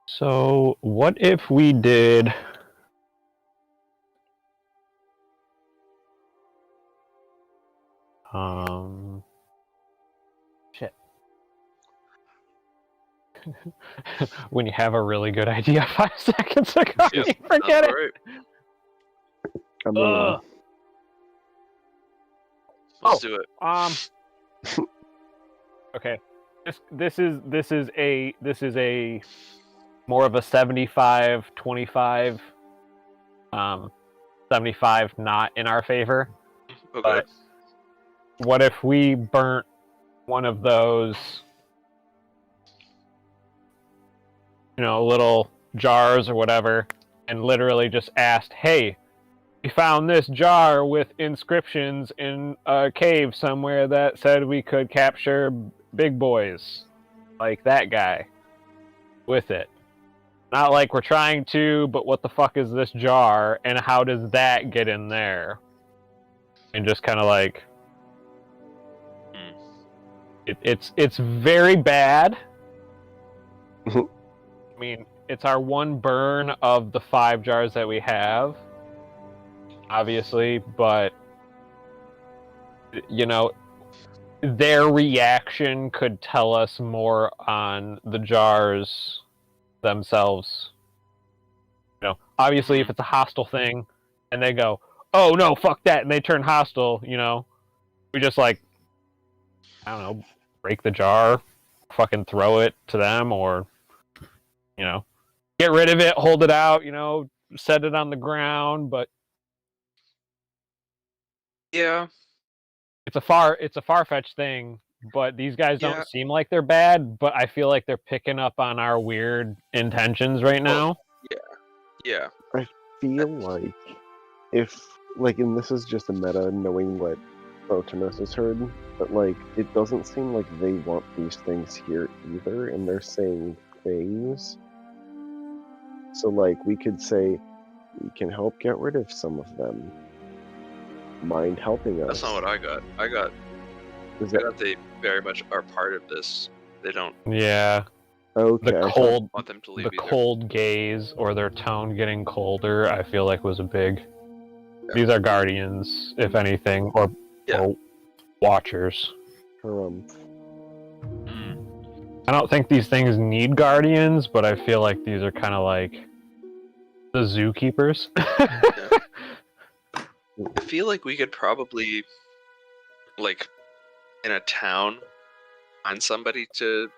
So, what if we did? Shit. when you have a really good idea 5 seconds ago, Yep, you forget it. Alright, I mean, Ugh. let's do it. Okay. This is a more of a 75-25. 75 not in our favor. Okay. But what if we burnt one of those, little jars or whatever, and literally just asked, "Hey, we found this jar with inscriptions in a cave somewhere that said we could capture big boys like that guy with it. Not like we're trying to, but what the fuck is this jar and how does that get in there?" And just kind of like it's very bad. I mean, it's our one burn of the 5 jars that we have, obviously, but their reaction could tell us more on the jars themselves. Obviously, if it's a hostile thing and they go, "Oh no, fuck that," and they turn hostile, we just I don't know, break the jar, fucking throw it to them, or get rid of it, hold it out, set it on the ground. But Yeah. it's a far-fetched thing, but these guys Yeah. don't seem like they're bad, but I feel like they're picking up on our weird intentions right now. Yeah. I feel like if, and this is just a meta, knowing what Photonos has heard, but, it doesn't seem like they want these things here either, and they're saying things. So, we could say, we can help get rid of some of them. Mind helping us? That's not what I got. I got they very much are part of this. They don't Yeah. Okay. The cold, want them to leave the either. cold gaze or their tone getting colder, I feel like was a big. These are guardians, if anything, or watchers. Harumph. I don't think these things need guardians, but I feel like these are kind of like the zookeepers. I feel like we could probably, in a town, find somebody to,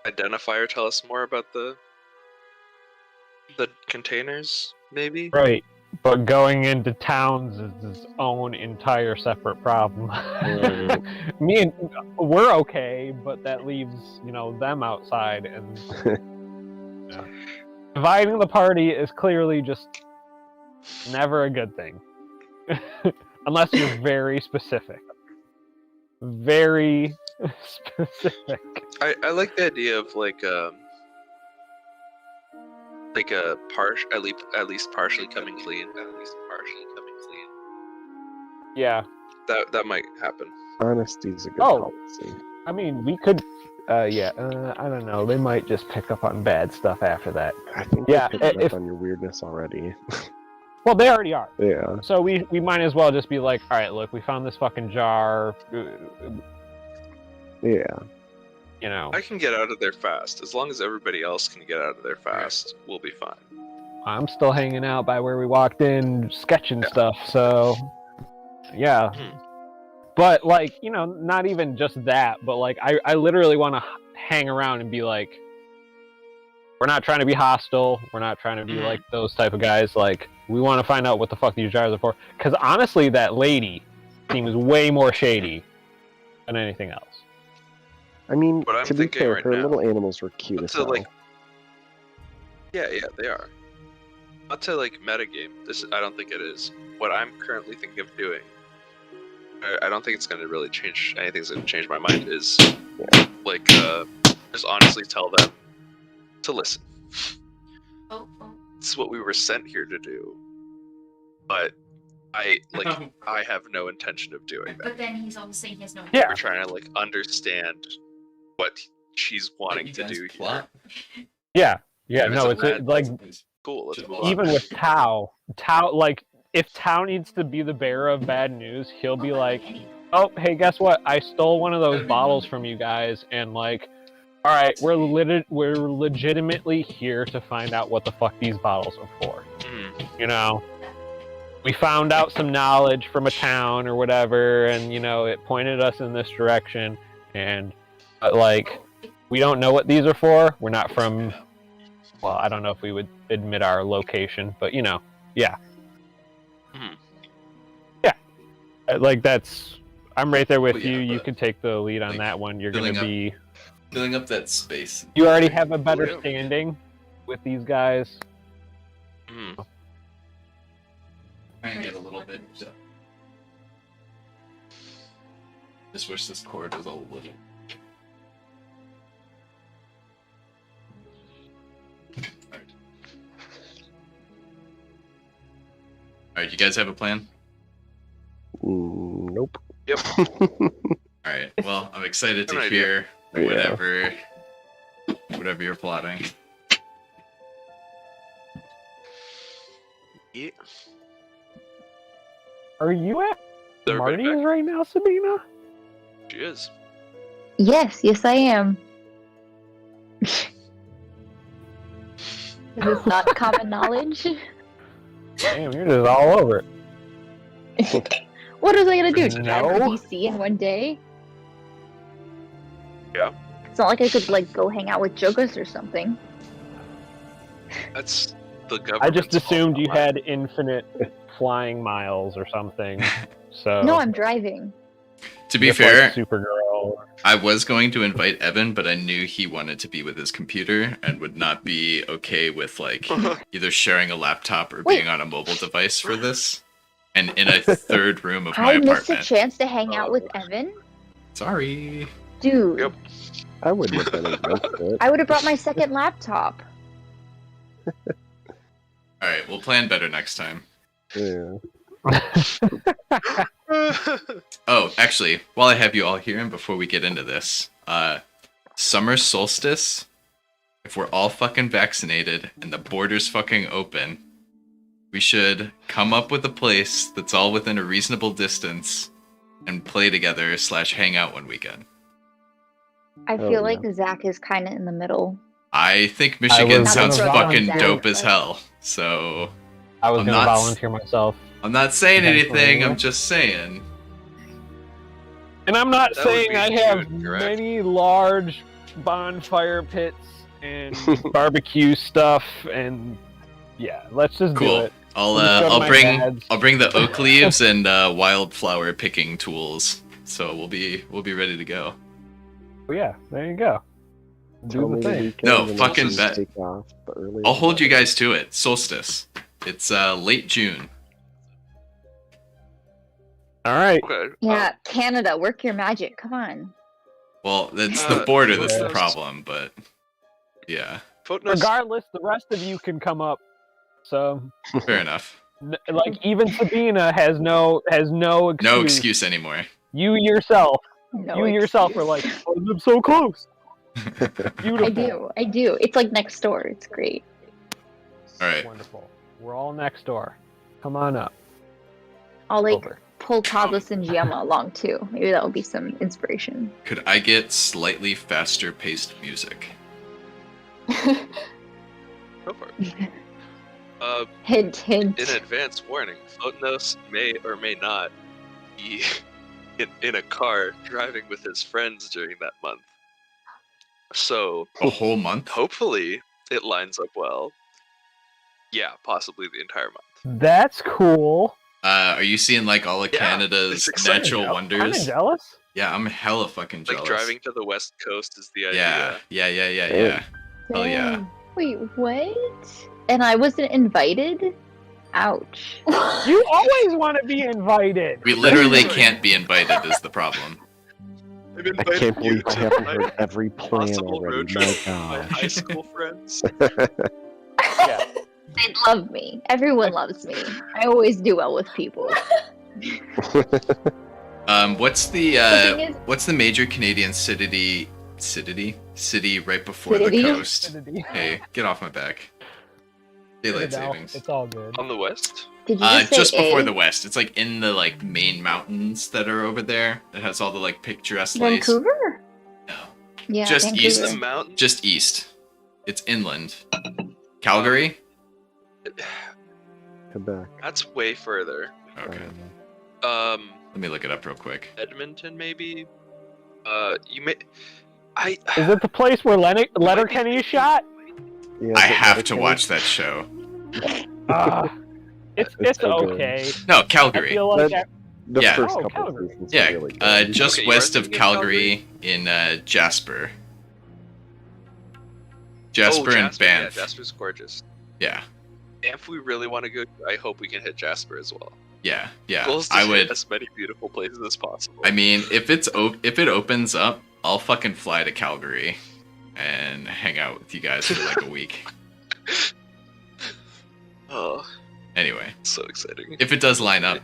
identify or tell us more about the containers, maybe? Right. But going into towns is its own entire separate problem. Right. We're okay, but that leaves, them outside, and dividing the party is clearly just never a good thing. Unless you're very specific. Very specific. I like the idea of a at least partially coming clean. Yeah. That might happen. Honesty's a good Oh. policy. I mean, we could. I don't know. They might just pick up on bad stuff after that. I think Yeah, they picked if- up on your weirdness already. Well, they already are. Yeah. So we might as well just be like, all right, look, we found this fucking jar. Yeah. I can get out of there fast. As long as everybody else can get out of there fast, we'll be fine. I'm still hanging out by where we walked in, sketching stuff. So, yeah. But not even just that, but I literally want to hang around and be like, we're not trying to be hostile. We're not trying to be like those type of guys. We want to find out what the fuck these jars are for. Because honestly, that lady seems way more shady than anything else. I mean, What I'm to be thinking fair, right her now- little animals were cute as hell. Yeah, they are. Not to metagame. This I don't think it is. What I'm currently thinking of doing, I don't think it's going to really change. Anything's going to change my mind. Is just honestly tell them to listen. This is what we were sent here to do. But I have no intention of doing that. But then he's also saying he has no. Yeah. We're trying to understand what she's wanting to do here. Yeah. Yeah, No, it's it's Cool. Let's move on. even with Tao, if Tao needs to be the bearer of bad news, he'll be like, "Oh, hey, guess what? I stole one of those bottles from you guys, and All right, we're legitimately here to find out what the fuck these bottles are for. You know, we found out some knowledge from a town or whatever, and you know, it pointed us in this direction. But like, we don't know what these are for. We're not from. Well, I don't know if we would admit our location, but you know, yeah. Yeah, like that's. I'm right there with you. You can take the lead on that one. You're gonna be filling up that space. You already have a better standing with these guys. Try and get a little bit. Just wish this cord was a little. Alright, you guys have a plan? Nope. Yep. Alright, well, I'm excited to hear whatever you're plotting. Yeah. Are you at Marty's right now, Sabina? She is. Yes, I am. Is this not common knowledge? Damn, you're just all over it. What was I gonna do? Drive to No. DC in one day? Yeah. It's not like I could like go hang out with Jogas or something. That's the government. I just assumed you had infinite flying miles or something. So No, I'm driving. To be just fair, like Supergirl. I was going to invite Evan, but I knew he wanted to be with his computer and would not be okay with like either sharing a laptop or being on a mobile device for this. And in a third room of my I missed a apartment. chance to hang out with Evan? Sorry. Dude, Yep. I wouldn't have been against it. I would have brought my second laptop. Alright, we'll plan better next time. Yeah. Oh, actually, while I have you all here and before we get into this, summer solstice, if we're all fucking vaccinated and the border's fucking open, we should come up with a place that's all within a reasonable distance and play together / hang out one weekend. I Oh, feel like Zach is kind of in the middle. I think Michigan was sounds gonna fucking volunteer, dope as but- hell, so I was I'm gonna not- volunteer myself. I'm not saying Eventually, anything, yeah. I'm just saying. And I'm not That would saying be I have cute, correct? many large bonfire pits and barbecue stuff and yeah, let's just do Cool. it. I'll Let's go to my dad's. I'll bring the oak leaves and wildflower picking tools, so we'll be ready to go. Oh, yeah, there you go. Tell Do me the the thing. weekend No, and fucking let's bet. take off early. I'll hold you guys to it. Solstice. It's late June. All right. Okay. Yeah, Canada, work your magic. Come on. Well, it's the border that's the yeah. problem, but yeah, Photos. Regardless, the rest of you can come up. So, fair enough. like, even Sabina has no excuse. No excuse anymore. You yourself, No you yourself are like, oh, I'm so close. Beautiful. I do. It's like next door. It's great. All right. Wonderful. We're all next door. Come on up. I'll like Over. pull Tablas and Giamma along too. Maybe that'll be some inspiration. Could I get slightly faster paced music? Go for it. Hint, hint. In advance warning, Photos may or may not be in a car driving with his friends during that month. So, A whole month? hopefully, it lines up well. Yeah, possibly the entire month. That's cool. Are you seeing like all of Yeah, Canada's it's exciting. natural I'm wonders? jealous. Yeah, I'm hella fucking jealous. Like driving to the west coast is the idea. Yeah. Hell yeah. Damn. Wait, what? And I wasn't invited? Ouch. You always want to be invited. We literally can't be invited is the problem. I've I invited can't believe you I haven't to heard my every plan possible road already. trip My with my God. high school friends. Yeah. They love me. Everyone loves me. I always do well with people. What's thing the is- what's the major Canadian city right before City? the coast? Hey, get off my back. Daylight Citadel. savings. It's all good. On the west? Did you just say Just before A? the west. It's like in the like main mountains that are over there. It has all the like picturesque lakes. Vancouver? No. Yeah, Just Vancouver. east. Is the mountain? Just east. It's inland. Calgary? Quebec. That's way further. Okay. Let me look it up real quick. Edmonton maybe. You may. Is it the place where Letterkenny is thinking- shot? Yeah, I but have to Letterkenny- watch that show. It's so good. okay. No, I Calgary. feel like That- The Yeah. first Oh, couple of Calgary. seasons Yeah, are really good. just Okay, you are west of thinking of Calgary in Jasper. Oh, Jasper and Jasper, yeah, Banff. Jasper's gorgeous. Yeah, If we really want to go, I hope we can hit Jasper as well. yeah. Goal is to I hit would. as many beautiful places as possible. I mean, if it opens up, I'll fucking fly to Calgary and hang out with you guys for like a week. Oh, Anyway, so exciting. if it does line up,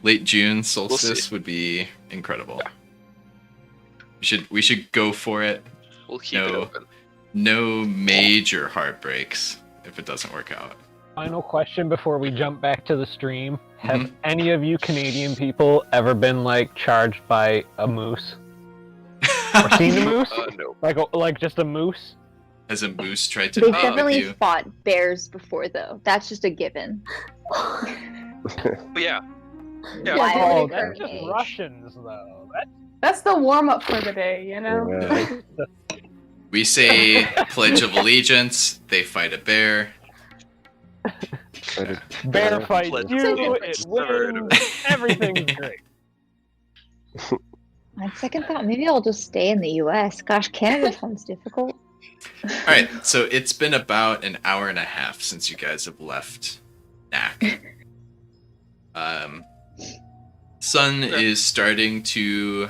late June solstice see. would be incredible. We should go for it. We'll keep it No. open. No major heartbreaks if it doesn't work out. final question before we jump back to the stream. Have Mhm. any of you Canadian people ever been like charged by a moose? Or seen a moose? No. Like just a moose? Has a moose tried to They've mate with definitely you? fought bears before, though. That's just a given. But yeah. Yeah. Why Oh, would it that's hurt just me? Russians though. That's the warm up for the day, you know? Yeah. We say Pledge of Allegiance, they fight a bear. Try to- Bear fights Pledge you, allegiance it to the herd of wins, everything's great. On second thought, maybe I'll just stay in the US. Gosh, Canada sounds difficult. Alright, so it's been about an hour and a half since you guys have left NAC. Sun Okay. is starting to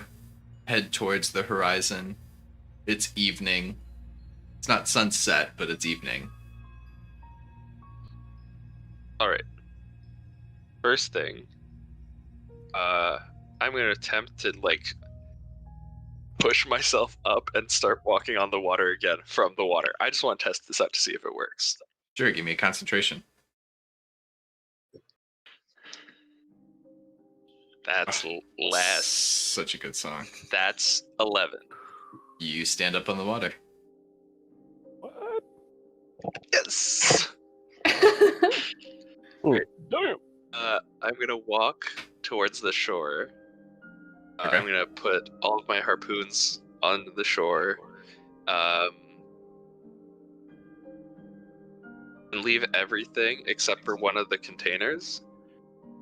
head towards the horizon. It's evening. It's not sunset, but it's evening. All right. First thing, I'm gonna attempt to like push myself up and start walking on the water again from the water. I just want to test this out to see if it works. Sure, give me a concentration. That's less. Such a good song. That's 11. You stand up on the water. What? Yes. Damn. I'm gonna walk towards the shore. Okay. I'm gonna put all of my harpoons on the shore, and leave everything except for one of the containers.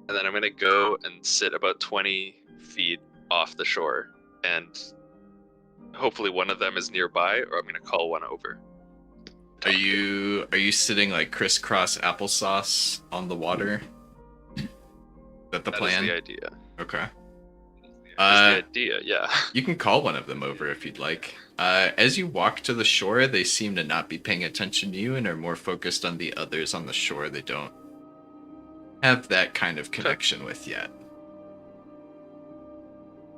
And then I'm gonna go and sit about 20 feet off the shore, and hopefully one of them is nearby, or I'm gonna call one over. Are you sitting like crisscross applesauce on the water? Is that the That is plan? the idea. Okay. That's the idea, yeah. You can call one of them over if you'd like. As you walk to the shore, they seem to not be paying attention to you and are more focused on the others on the shore they don't have that kind of connection with yet.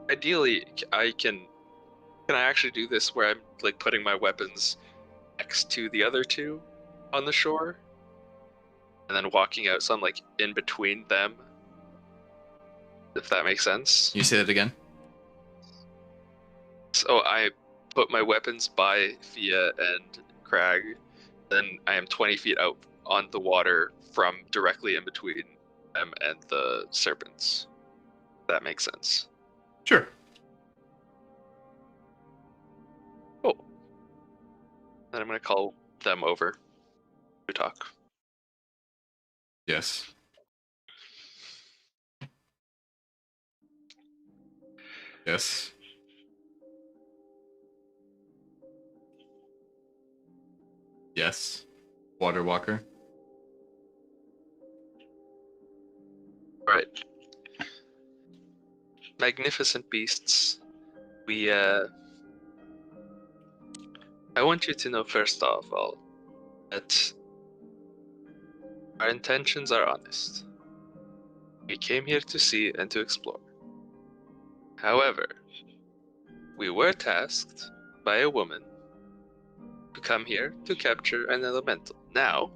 Ideally, can I actually do this where I'm like putting my weapons next to the other two on the shore, and then walking out, so I'm like in between them, if that makes sense. Can you say that again? So I put my weapons by Fia and Crag, then I am 20 feet out on the water from directly in between them and the serpents. If that makes sense. Sure. Cool. Then I'm gonna call them over to talk. Yes. Yes. Yes. Water Walker. Right. Magnificent beasts. I want you to know first of all that our intentions are honest. We came here to see and to explore. However, we were tasked by a woman to come here to capture an elemental. Now,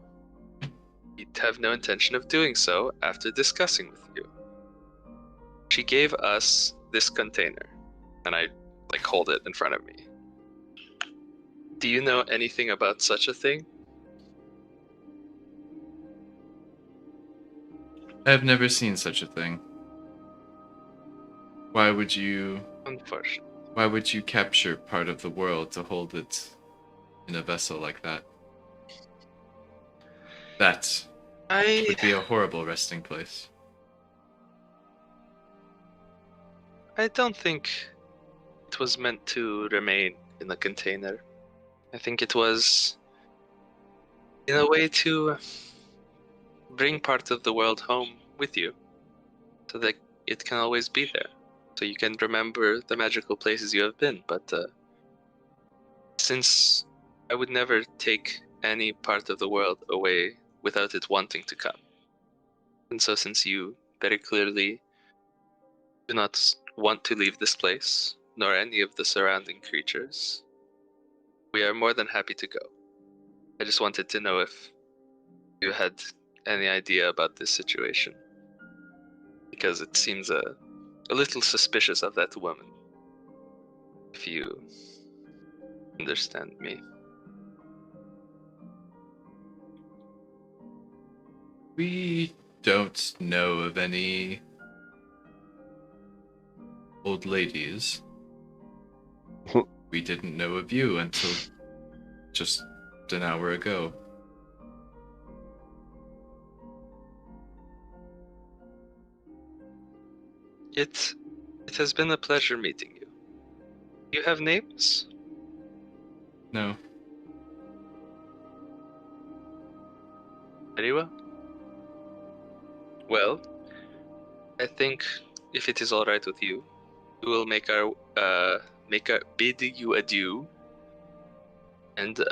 we have no intention of doing so after discussing with you. She gave us this container, and I hold it in front of me. Do you know anything about such a thing? I've never seen such a thing. Why would you Unfortunately. capture part of the world to hold it in a vessel like that? That would be a horrible resting place. I don't think it was meant to remain in a container. I think it was in a way to bring part of the world home with you, so that it can always be there, so you can remember the magical places you have been. But since I would never take any part of the world away without it wanting to come, and so since you very clearly do not want to leave this place, nor any of the surrounding creatures, we are more than happy to go. I just wanted to know if you had any idea about this situation, because it seems a little suspicious of that woman, if you understand me. We don't know of any old ladies. We didn't know of you until just an hour ago. It has been a pleasure meeting you. You have names? No. Very well. Well, I think if it is all right with you, we will make our bid you adieu and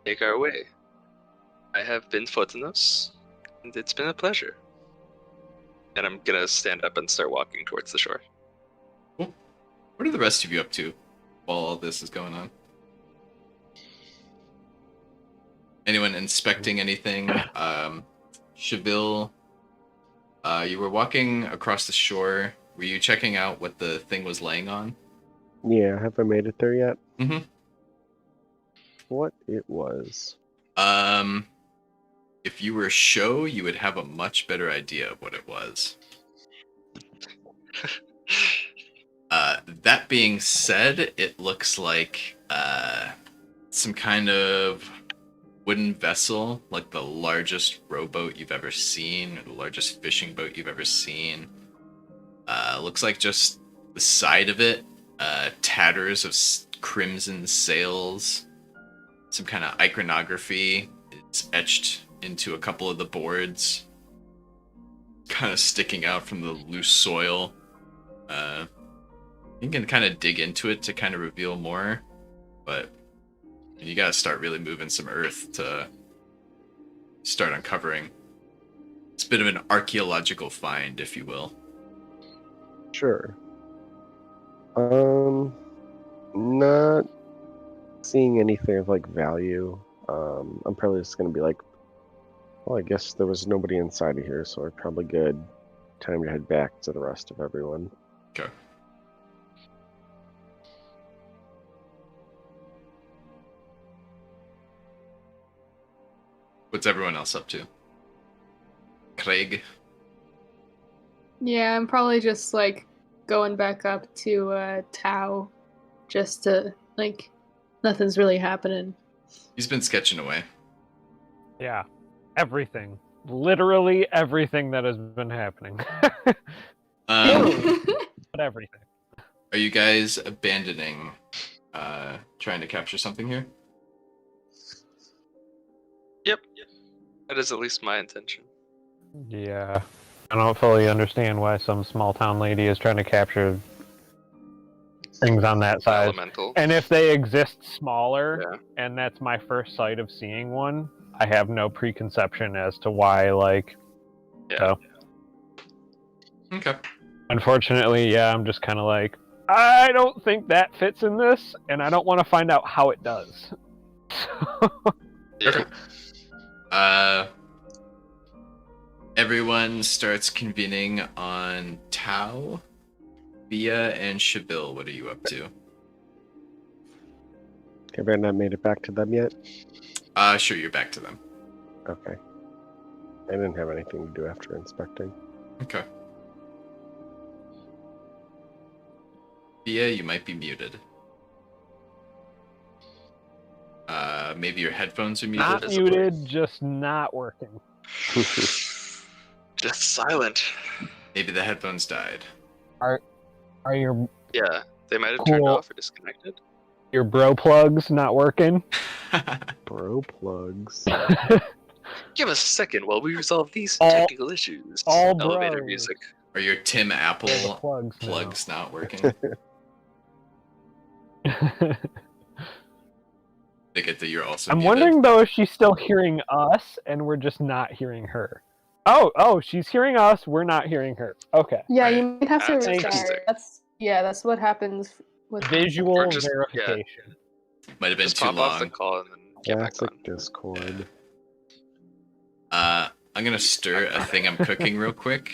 make our way. I have been Photinos, and it's been a pleasure. And I'm gonna stand up and start walking towards the shore. Cool. What are the rest of you up to while all this is going on? Anyone inspecting anything? Shavil, you were walking across the shore. Were you checking out what the thing was laying on? Yeah, have I made it there yet? Mm-hmm. What it was? If you were a show, you would have a much better idea of what it was. That being said, it looks like some kind of wooden vessel, like the largest rowboat you've ever seen, or the largest fishing boat you've ever seen. Looks like just the side of it, tatters of crimson sails, some kind of iconography. It's etched into a couple of the boards, kind of sticking out from the loose soil. You can kind of dig into it to kind of reveal more, but you gotta start really moving some earth to start uncovering. It's a bit of an archaeological find, if you will. Sure. Not seeing anything of like value. I'm probably just gonna be like, well, I guess there was nobody inside of here, so we're probably good. Time to head back to the rest of everyone. Okay. What's everyone else up to? Craig? Yeah, I'm probably just like going back up to Tao, just to like, nothing's really happening. He's been sketching away. Yeah, everything. Literally everything that has been happening. But everything. Are you guys abandoning trying to capture something here? Yep. That is at least my intention. Yeah. I don't fully understand why some small town lady is trying to capture things on that size. Elemental. And if they exist smaller, Yeah. and that's my first sight of seeing one, I have no preconception as to why, like... Yeah. So, Okay. unfortunately, yeah, I'm just kind of like, I don't think that fits in this, and I don't want to find out how it does. Yeah. Everyone starts convening on Tau, Via, and Shabil. What are you up to? Have I not made it back to them yet? Sure, you're back to them. Okay. I didn't have anything to do after inspecting. Okay. Yeah, you might be muted. Maybe your headphones are muted. Not muted, just not working. Just silent. Maybe the headphones died. Are your Yeah, they might have turned Cool. off or disconnected. bro plugs not working? Bro plugs. Give us a second while we resolve these All- technical issues. all Elevator bros. music. Are your Tim Apple Yeah, the plugs now. plugs not working? They get that you're also I'm muted. wondering though if she's still hearing us and we're just not hearing her. Oh, she's hearing us. We're not hearing her. Okay. Yeah, Right. you might have to That's restart. interesting. That's what happens with Visual Or just- verification. Might have been Just too pop off the long. call and then get back Classic on. Discord. I'm gonna stir a thing I'm cooking real quick.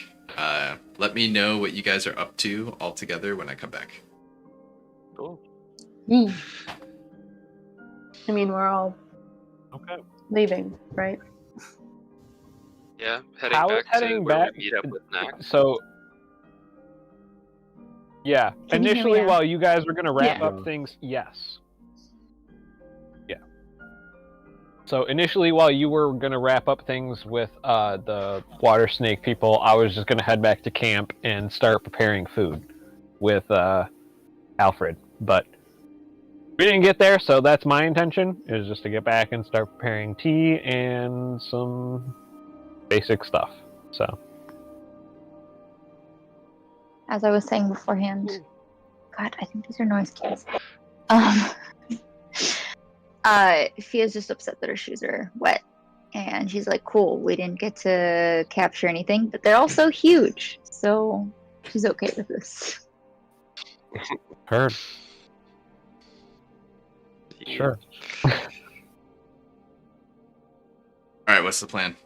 Let me know what you guys are up to all together when I come back. Cool. me. I mean, we're all Okay. leaving, right? Yeah, heading How is back heading to where back? we meet up with Knack. So, yeah. Can you hear me Initially, now? while you guys were gonna wrap Yeah. up things, yes. Yeah. So initially, while you were gonna wrap up things with the water snake people, I was just gonna head back to camp and start preparing food with Alfred. But we didn't get there, so that's my intention, is just to get back and start preparing tea and some basic stuff. So As I was saying beforehand, God, I think these are noise kids. Fia's just upset that her shoes are wet, and she's like, "Cool, we didn't get to capture anything, but they're also huge, so she's okay with this." heard. Sure. All right, what's the plan?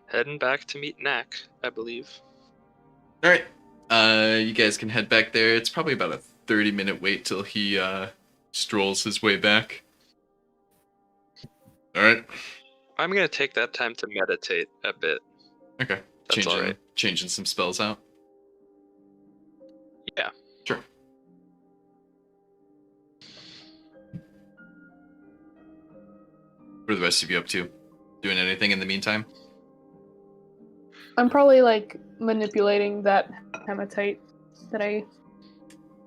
Heading back to meet Knack, I believe. All right, you guys can head back there. It's probably about a 30-minute wait till he strolls his way back. All right. I'm gonna take that time to meditate a bit. Okay. That's all right. Changing some spells out. Yeah. Sure. What are the rest of you up to? Doing anything in the meantime? I'm probably like manipulating that hematite that I.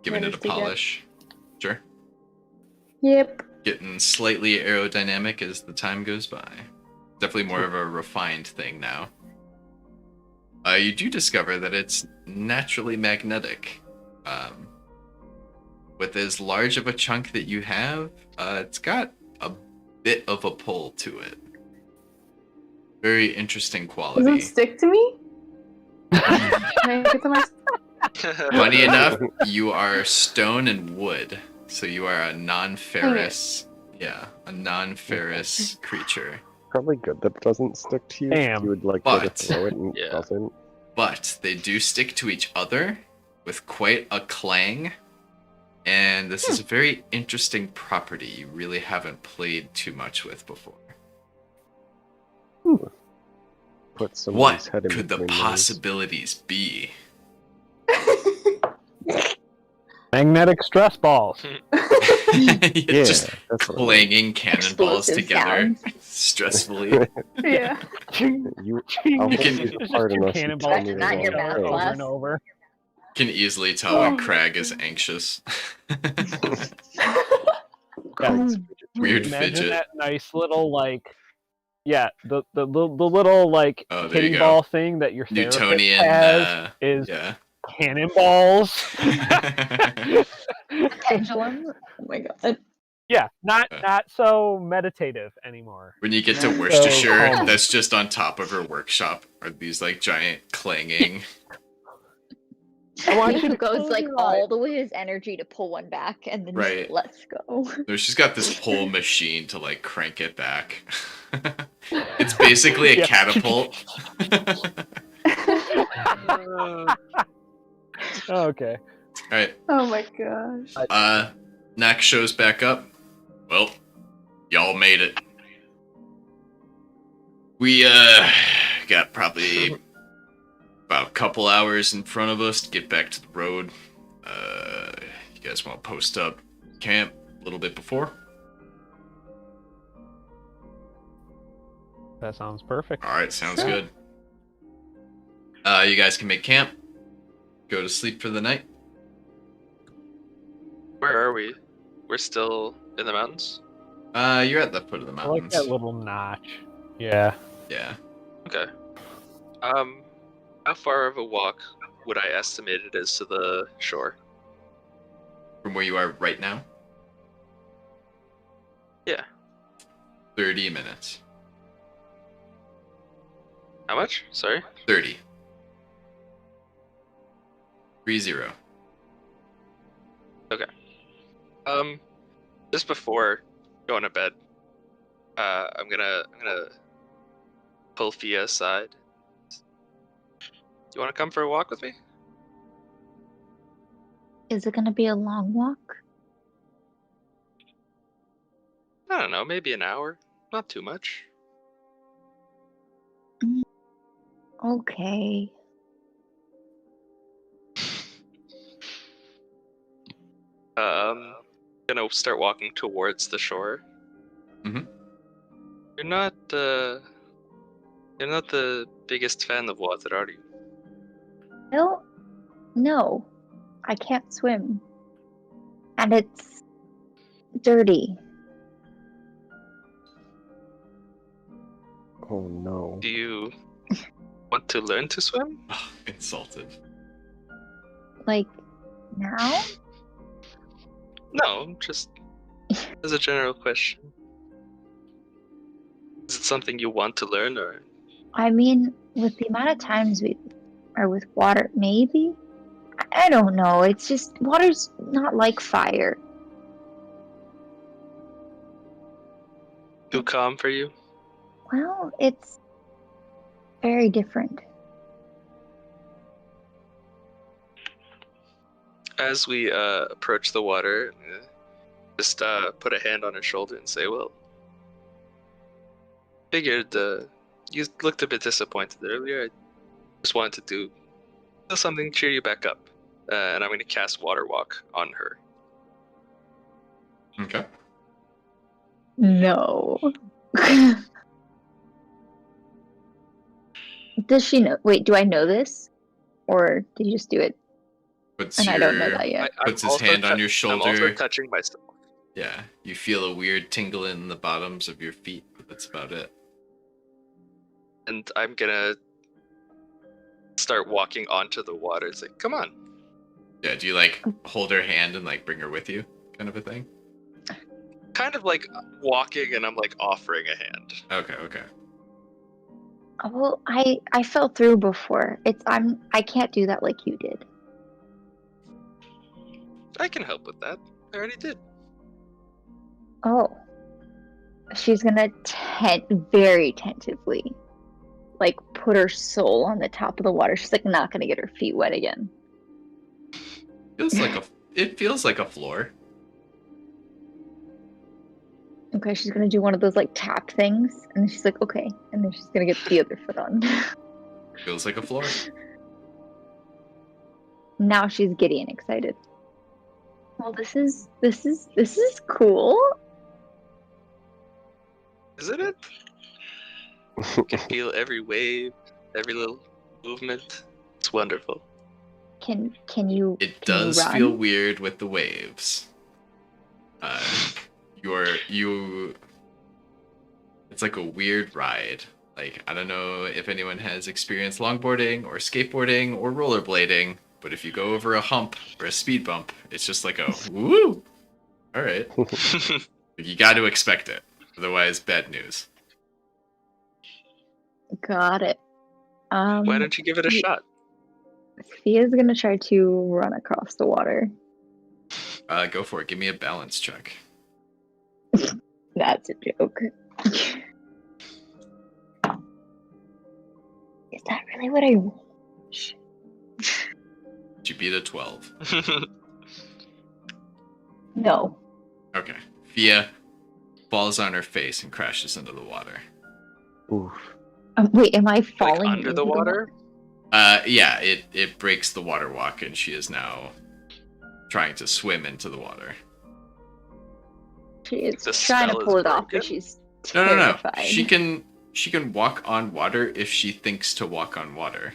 Giving it a Managed to get- polish. Sure. Yep. Getting slightly aerodynamic as the time goes by. Definitely more of a refined thing now. You do discover that it's naturally magnetic. With as large of a chunk that you have, it's got a bit of a pull to it. Very interesting Does quality. it stick to me? Can I get to my? Funny enough, you are stone and wood, so you are a non-ferrous. Yeah, a non-ferrous creature. Probably good that it doesn't stick to you. Damn. You would like go to But- throw it and Yeah. it doesn't. But they do stick to each other with quite a clang. And this is a very interesting property you really haven't played too much with before. Put somebody's What head in could the between those. possibilities be? Magnetic stress balls. Yeah, Just that's what it clanging cannonballs Explosive together sounds. stressfully. Yeah. You, I'll You hold can- you It's apart just two unless you cannonballs tell me Not to your roll math a over class. and over. Can easily tell when Crag is anxious. Yeah. Weird Imagine fidget. that nice little like, yeah, the little like Oh, there hitting you go. ball thing that your therapist Newtonian. has is Yeah. cannonballs. Pendulum. Oh my god. Yeah, not Yeah. not so meditative anymore. When you get to So Worcestershire, calm. that's just on top of her workshop. Are these like giant clanging? I want you Nico to goes close like your eyes. all the way his energy to pull one back, and then Right. just lets go. No, she's got this pull machine to like crank it back. It's basically a Yeah. catapult. Okay. Alright. Oh my gosh. Knack shows back up. Well, y'all made it. We got probably about a couple hours in front of us to get back to the road. You guys want to post up camp a little bit before? That sounds perfect. All right, sounds Sure. good. You guys can make camp. Go to sleep for the night. Where are we? We're still in the mountains? You're at the foot of the I like mountains. that little notch. Yeah. Yeah. Okay. How far of a walk would I estimate it is to the shore? From where you are right now? Yeah. 30 minutes. How much? Sorry? 30. 30. Just before going to bed, I'm gonna pull Fia aside. You want to come for a walk with me? Is it gonna be a long walk? I don't know, maybe an hour. Not too much. Okay. Gonna start walking towards the shore. Mhm. You're not the biggest fan of water, are you? No, I can't swim. And it's dirty. Oh no. Do you want to learn to swim? Oh, insulted. Like, now? No, just as a general question. Is it something you want to learn, or I mean, with the amount of times we are with water, maybe? I don't know. It's just, water's not like fire. too calm for you? Well, it's very different. As we approach the water, just put a hand on her shoulder and say, "Well, figured you looked a bit disappointed earlier. I just wanted to do something to cheer you back up." And I'm going to cast Water Walk on her. Okay. No. Does she know? Wait, do I know this? Or did you just do it? Puts And I don't know that yet. Puts his hand on your I'm also shoulder. touching myself. Yeah. You feel a weird tingle in the bottoms of your feet, but that's about it. And I'm going to start walking onto the water. It's like, come on. Yeah, do you like hold her hand and like bring her with you? Kind of a thing? Kind of like walking and I'm like offering a hand. Okay. Well, I fell through before. I can't do that like you did. I can help with that. I already did. Oh. She's gonna very tentatively, like, put her soul on the top of the water. She's like not gonna get her feet wet again. It feels like a floor. Okay, she's gonna do one of those like tap things, and then she's like, okay, and then she's gonna get the other foot on. Feels like a floor. Now she's giddy and excited. Well, this is cool. Isn't it? You can feel every wave, every little movement. It's wonderful. Can you? It can you does run? feel weird with the waves. It's like a weird ride. Like, I don't know if anyone has experienced longboarding or skateboarding or rollerblading, but if you go over a hump or a speed bump, it's just like a woo. All right. You got to expect it. Otherwise, bad news. Got it. Why don't you give it a shot? Thea's gonna try to run across the water. Go for it. Give me a balance check. That's a joke. Is that really what I rolled? Did you beat a 12? No. Okay. Fia falls on her face and crashes into the water. Oof. Wait, am I Like falling under into the water? Yeah, it breaks the water walk, and she is now trying to swim into the water. She is The trying to spell is pull it off, broken? but she's No. terrified. She can walk on water if she thinks to walk on water,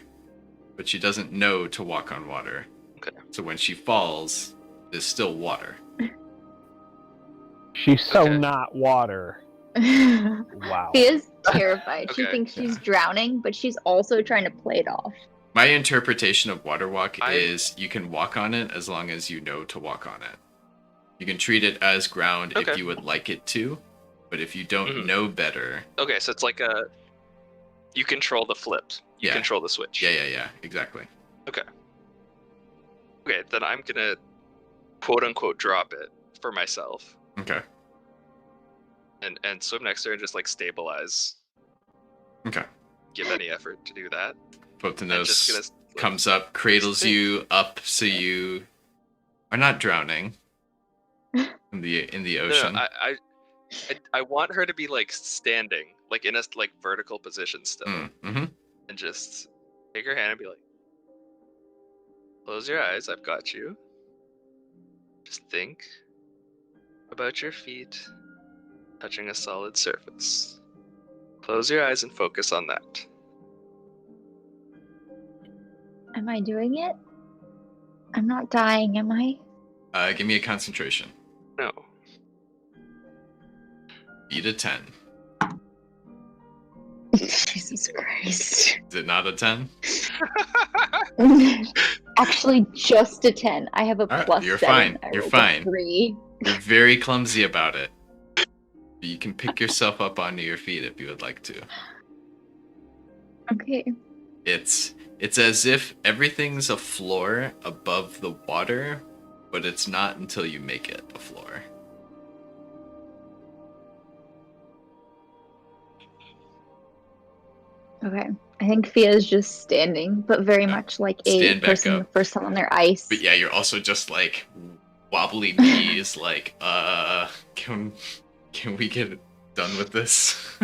but she doesn't know to walk on water. Okay. So when she falls, there's still water. She's so Okay. not water. Wow. Fia's terrified. She Okay. thinks she's drowning, but she's also trying to play it off. My interpretation of water walk I- is you can walk on it as long as you know to walk on it. You can treat it as ground if Okay. you would like it to, but if you don't Mhm. know better, Okay, so it's like you control the flipped. You Yeah. control the switch. yeah, exactly. Okay, then I'm gonna quote unquote drop it for myself Okay. and swim next to her and just like stabilize. Okay. Give any effort to do that. Both the And nose just gonna like, comes up, cradles think. you up so you are not drowning in the No, ocean. I want her to be like standing, like in a like vertical position still, Mm-hmm. and just take her hand and be like, "Close your eyes. I've got you. Just think about your feet touching a solid surface. Close your eyes and focus on that." Am I doing it? I'm not dying, am I? Give me a concentration. No. Beat a 10. Jesus Christ. Is it not a 10? Actually, just a 10. I have a Alright, plus you're 7. fine. I You're rolled a fine. 3. You're very clumsy about it. You can pick yourself up onto your feet if you would like to. Okay. It's as if everything's a floor above the water, but it's not until you make it a floor. Okay. I think Fia's just standing, but very much like a Stand back person up. first time on their ice. But yeah, you're also just like wobbly knees, like, can we get done with this?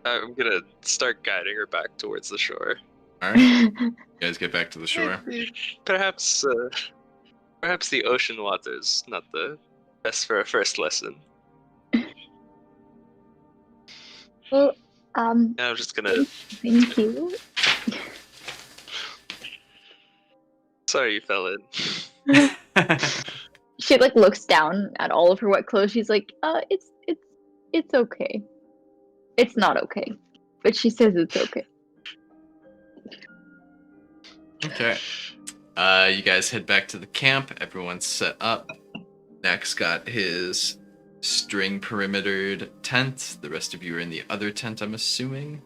I'm gonna start guiding her back towards the shore. Alright, you guys get back to the shore. Perhaps the ocean water's not the best for a first lesson. Well, And I'm just gonna. thank you. Sorry, you fell in. She like looks down at all of her wet clothes. She's like, it's okay. It's not okay, but she says it's okay. Okay. You guys head back to the camp. Everyone's set up. Next got his string perimetered tent. The rest of you are in the other tent, I'm assuming.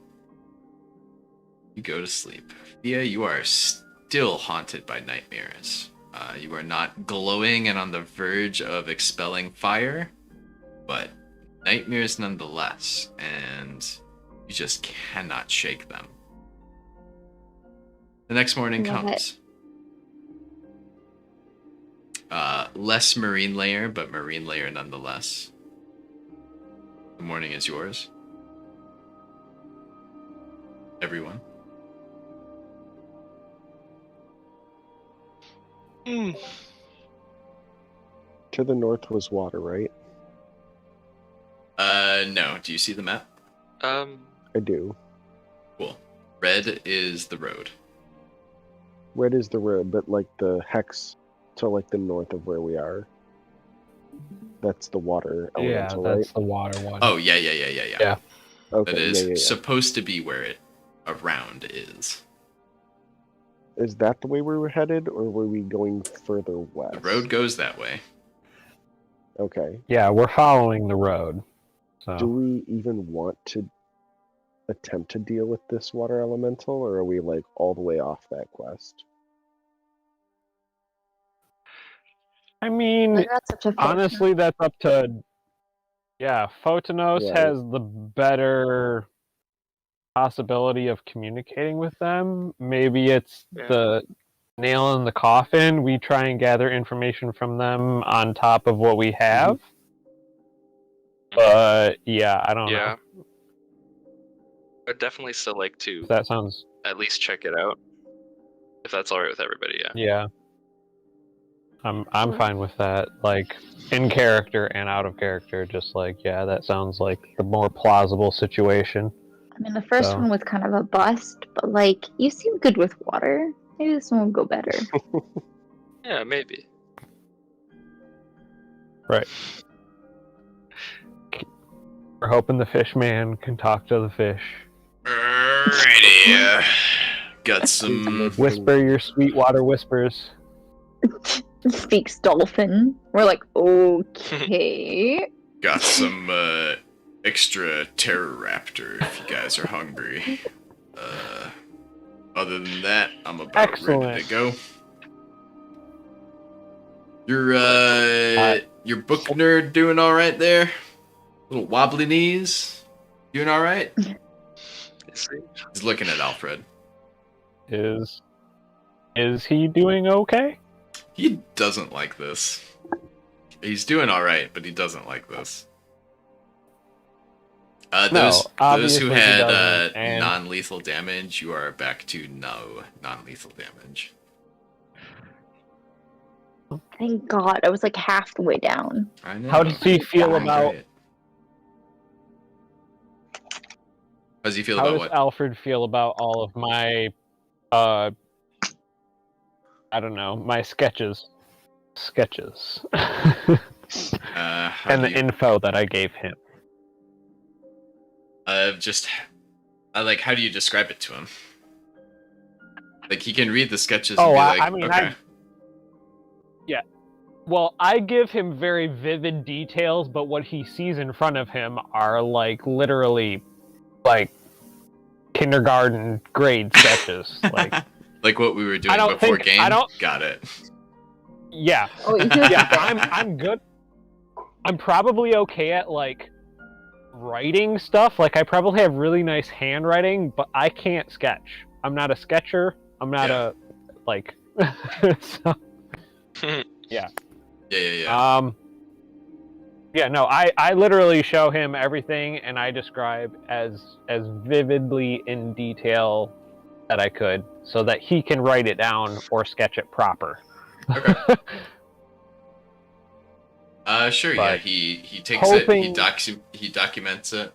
You go to sleep. Fia, you are still haunted by nightmares. You are not glowing and on the verge of expelling fire, but nightmares nonetheless, and you just cannot shake them. The next morning Love comes. Less marine layer, but marine layer nonetheless. The morning is yours. Everyone. To the north was water, right? No. Do you see the map? I do. Cool. Red is the road. Red is the road, but like the hex to like the north of where we are. That's the water Yeah, elemental, that's right? the water one. Oh, yeah. Yeah. Okay, That is yeah. supposed to be where it around is. Is that the way we were headed, or were we going further west? The road goes that way. Okay. Yeah, we're following the road. So Do we even want to attempt to deal with this water elemental, or are we like all the way off that quest? I mean, That's such a honestly, that's up to. Yeah, Photonos Right. has the better possibility of communicating with them. Maybe it's Yeah. the nail in the coffin. We try and gather information from them on top of what we have. But yeah, I don't Yeah. know. I'd definitely still like to If that sounds at least check it out. If that's alright with everybody, yeah. yeah. I'm fine with that. Like in character and out of character, just like yeah, that sounds like the more plausible situation. I mean, the first So- one was kind of a bust, but like, you seem good with water. Maybe this one will go better. Yeah, maybe. Right. We're hoping the fish man can talk to the fish. Alrighty. Got some. Whisper your Sweetwater whispers. Speaks dolphin. We're like, okay. Got some extra terror raptor if you guys are hungry. Other than that, I'm about ready Excellent. to go. Your book nerd doing all right there? Little wobbly knees. Doing all right? He's looking at Alfred. Is he doing okay? He doesn't like this. He's doing all right, but he doesn't like this. Those who obviously he had doesn't, and- non-lethal damage, you are back to no non-lethal damage. Thank God. I was like half the way down. I know. How does he feel Doing about? great. How does he feel How about does what? Alfred feel about all of my, I don't know, my sketches, How and do the you- info that I gave him? How do you describe it to him? Like he can read the sketches Oh, and be I like, mean, okay. Well, I give him very vivid details, but what he sees in front of him are like literally, like kindergarten grade sketches. Like, Like what we were doing don't before think- game. I don't- Got it. yeah, Oh, you yeah, I'm good. I'm probably okay at like writing stuff. Like I probably have really nice handwriting, but I can't sketch. I'm not a sketcher. I'm not Yeah. a like. So, Yeah. Yeah, no, I literally show him everything, and I describe as vividly in detail that I could, so that he can write it down or sketch it proper. Okay. Sure. Yeah. But He takes it. hoping- He documents it.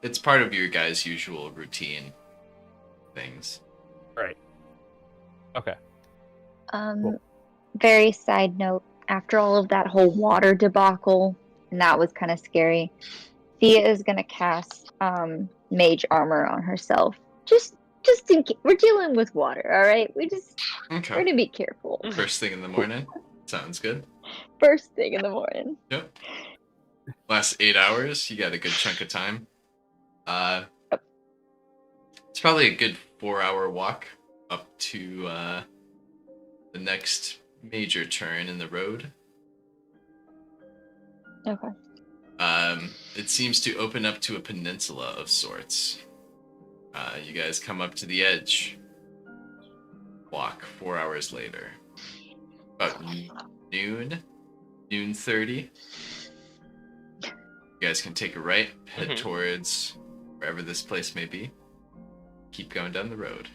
It's part of your guys' usual routine things. Right. Okay. Um, very side note. After all of that whole water debacle, and that was kind of scary, Thea is gonna cast mage armor on herself. Just in case. We're dealing with water, all right? We're Okay. gonna be careful. First thing in the morning. Sounds good. First thing in the morning. Yep. Last 8 hours, you got a good chunk of time. It's probably a good 4-hour walk up to the next major turn in the road. Okay. It seems to open up to a peninsula of sorts. You guys come up to the edge. Walk 4 hours later. About noon 30. You guys can take a right, head towards wherever this place may be. Keep going down the road.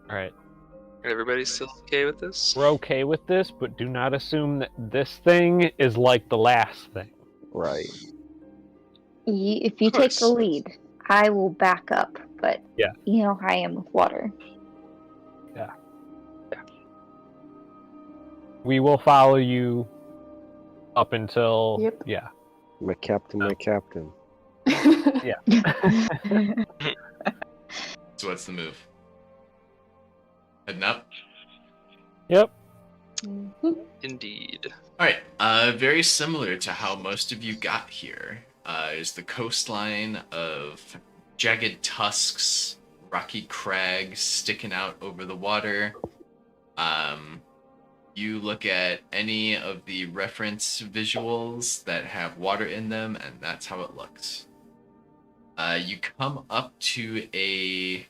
All right. Everybody's still okay with this? We're okay with this, but do not assume that this thing is like the last thing. Right. If you Of take the course. lead, I will back up. But Yeah. you know how I am with water. We will follow you up until Yep. yeah. My captain, my captain. So what's the move? Heading up? Yep. Indeed. Alright, very similar to how most of you got here, is the coastline of jagged tusks, rocky crags sticking out over the water. You look at any of the reference visuals that have water in them, and that's how it looks. You come up to a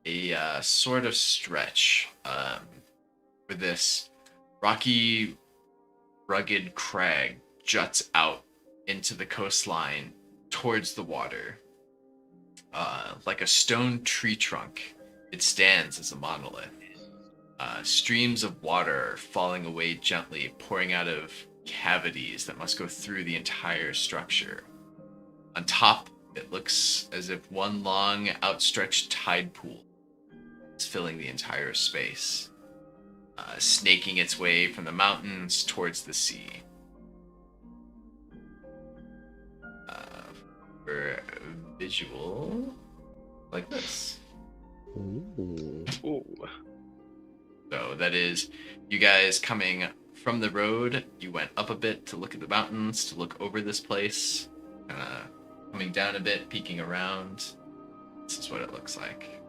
a sort of stretch where this rocky, rugged crag juts out into the coastline towards the water. Like a stone tree trunk, it stands as a monolith. Streams of water falling away gently, pouring out of cavities that must go through the entire structure. On top, it looks as if one long, outstretched tide pool is filling the entire space, snaking its way from the mountains towards the sea. For visual, like this. Ooh. Ooh. So that is you guys coming from the road. You went up a bit to look at the mountains, to look over this place. Coming down a bit, peeking around. This is what it looks like.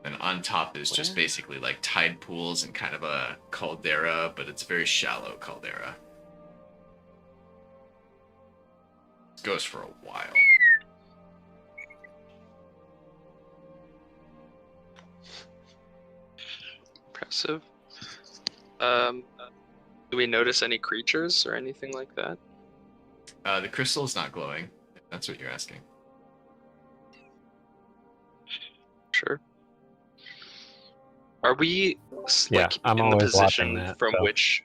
And on top is just basically like tide pools and kind of a caldera, but it's a very shallow caldera. This goes for a while. Impressive. Do we notice any creatures or anything like that? The crystal is not glowing, if that's what you're asking. Sure. Are we Yeah, like I'm in the always watching position that, from so. which?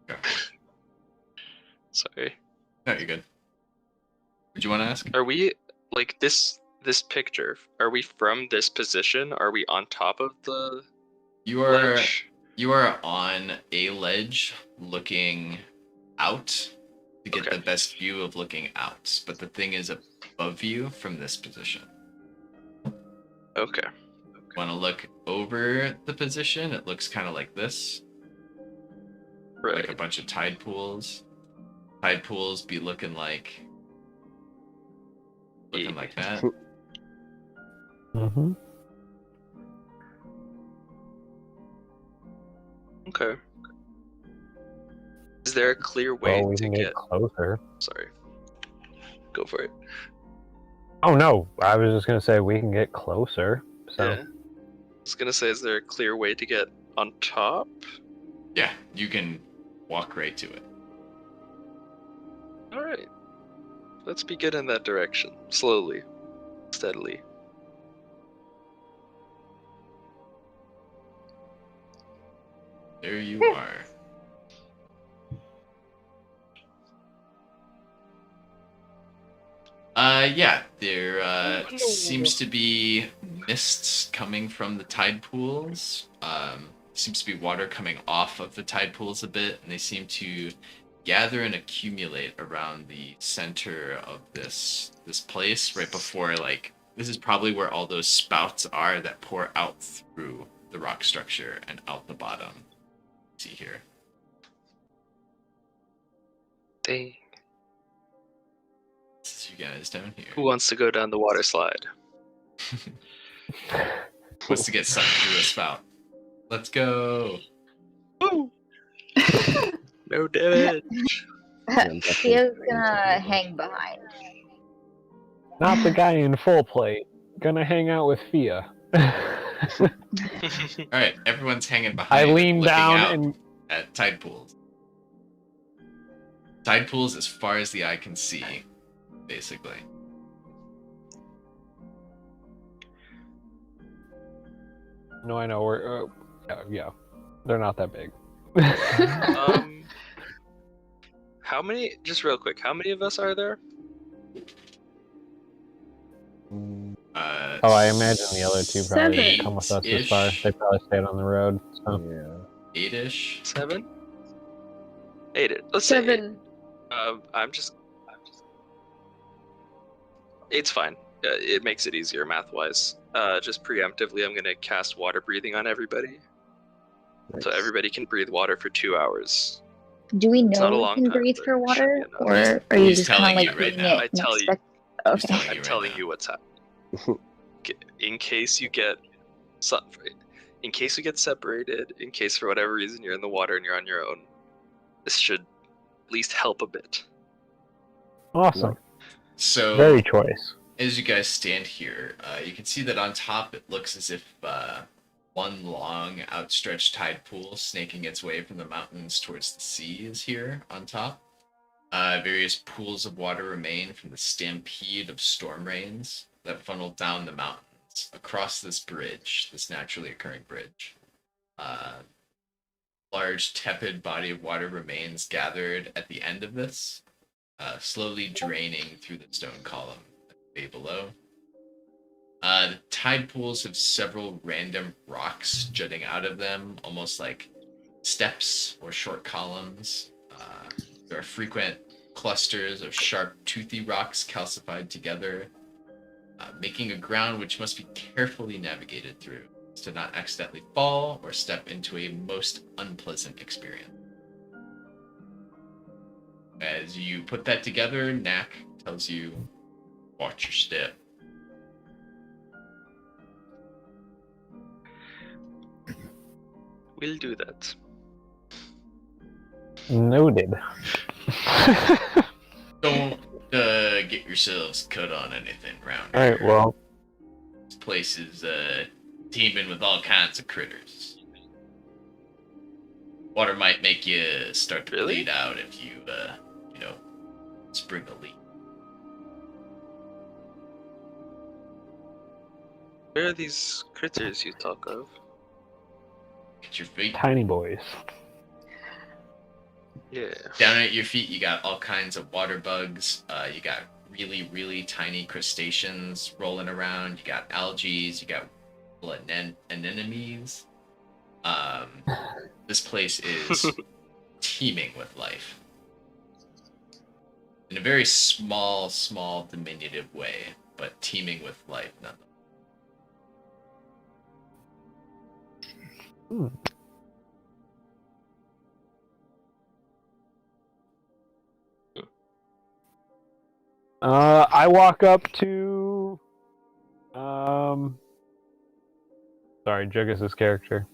Yeah. Sorry. No, you're good. Would you want to ask? Are we like this picture? Are we from this position? Are we on top of the You are ledge? you are on a ledge looking out to get Okay. the best view of looking out, but the thing is above you from this position. Okay. Want to look over the position? It looks kind of like this, Right. like a bunch of tide pools. Tide pools be looking like that. Mm-hmm. Okay. Is there a clear way Well, we to can get? get closer. Sorry. Go for it. Oh no, I was just gonna say we can get closer. So Yeah. I was gonna say, is there a clear way to get on top? Yeah, you can walk right to it. All right. Let's begin in that direction, slowly, steadily. There you are. Yeah, there seems to be mists coming from the tide pools. Seems to be water coming off of the tide pools a bit, and they seem to gather and accumulate around the center of this place right before, like, this is probably where all those spouts are that pour out through the rock structure and out the bottom. See here. Dang. This is you guys down here. Who wants to go down the water slide? Wants to get sucked through a spout. Let's go. Woo! No damage. Thea's gonna hang behind. not the guy in full plate. Gonna hang out with Fia. All right, everyone's hanging behind. I lean looking down out and at tide pools. Tide pools as far as the eye can see, basically. no, I know we're yeah, they're not that big. How many? Just real quick, how many of us are there? Oh, I imagine the other two probably didn't come with us this far. Eight-ish. They probably stayed on the road. So. Yeah. 8-ish. 7? 8. Let's say 8. 7. I'm just. It's fine. It makes it easier math-wise. Just preemptively, I'm gonna cast water breathing on everybody, so Nice. everybody can breathe water for 2 hours. Do we It's not a know long we can time, breathe but for it should water, be enough. or are you He's just kind telling of you like right reading now. it? I tell you. He's Okay. telling you I'm right telling now. you what's happening. In case you get, in case you get separated, in case for whatever reason you're in the water and you're on your own, this should at least help a bit. Awesome. So Very choice. as you guys stand here, you can see that on top it looks as if one long, outstretched tide pool snaking its way from the mountains towards the sea is here on top. Various pools of water remain from the stampede of storm rains that funneled down the mountains across this bridge, this naturally occurring bridge. Large, tepid body of water remains gathered at the end of this, slowly draining through the stone column way below. The tide pools have several random rocks jutting out of them, almost like steps or short columns. There are frequent clusters of sharp, toothy rocks calcified together, making a ground which must be carefully navigated through to not accidentally fall or step into a most unpleasant experience. As you put that together, Knack tells you, watch your step. We'll do that. Noted. Don't get yourselves cut on anything around All here. right. Well, This place is teeming with all kinds of critters. Water might make you start to Really? bleed out if you, spring a leak. Where are these critters you talk of? Get your feet. tiny boys. Yeah. Down at your feet, you got all kinds of water bugs. You got really, really tiny crustaceans rolling around. You got algae. You got anemones. This place is teeming with life. In a very small, diminutive way, but teeming with life nonetheless. I walk up to sorry, Jugus's character.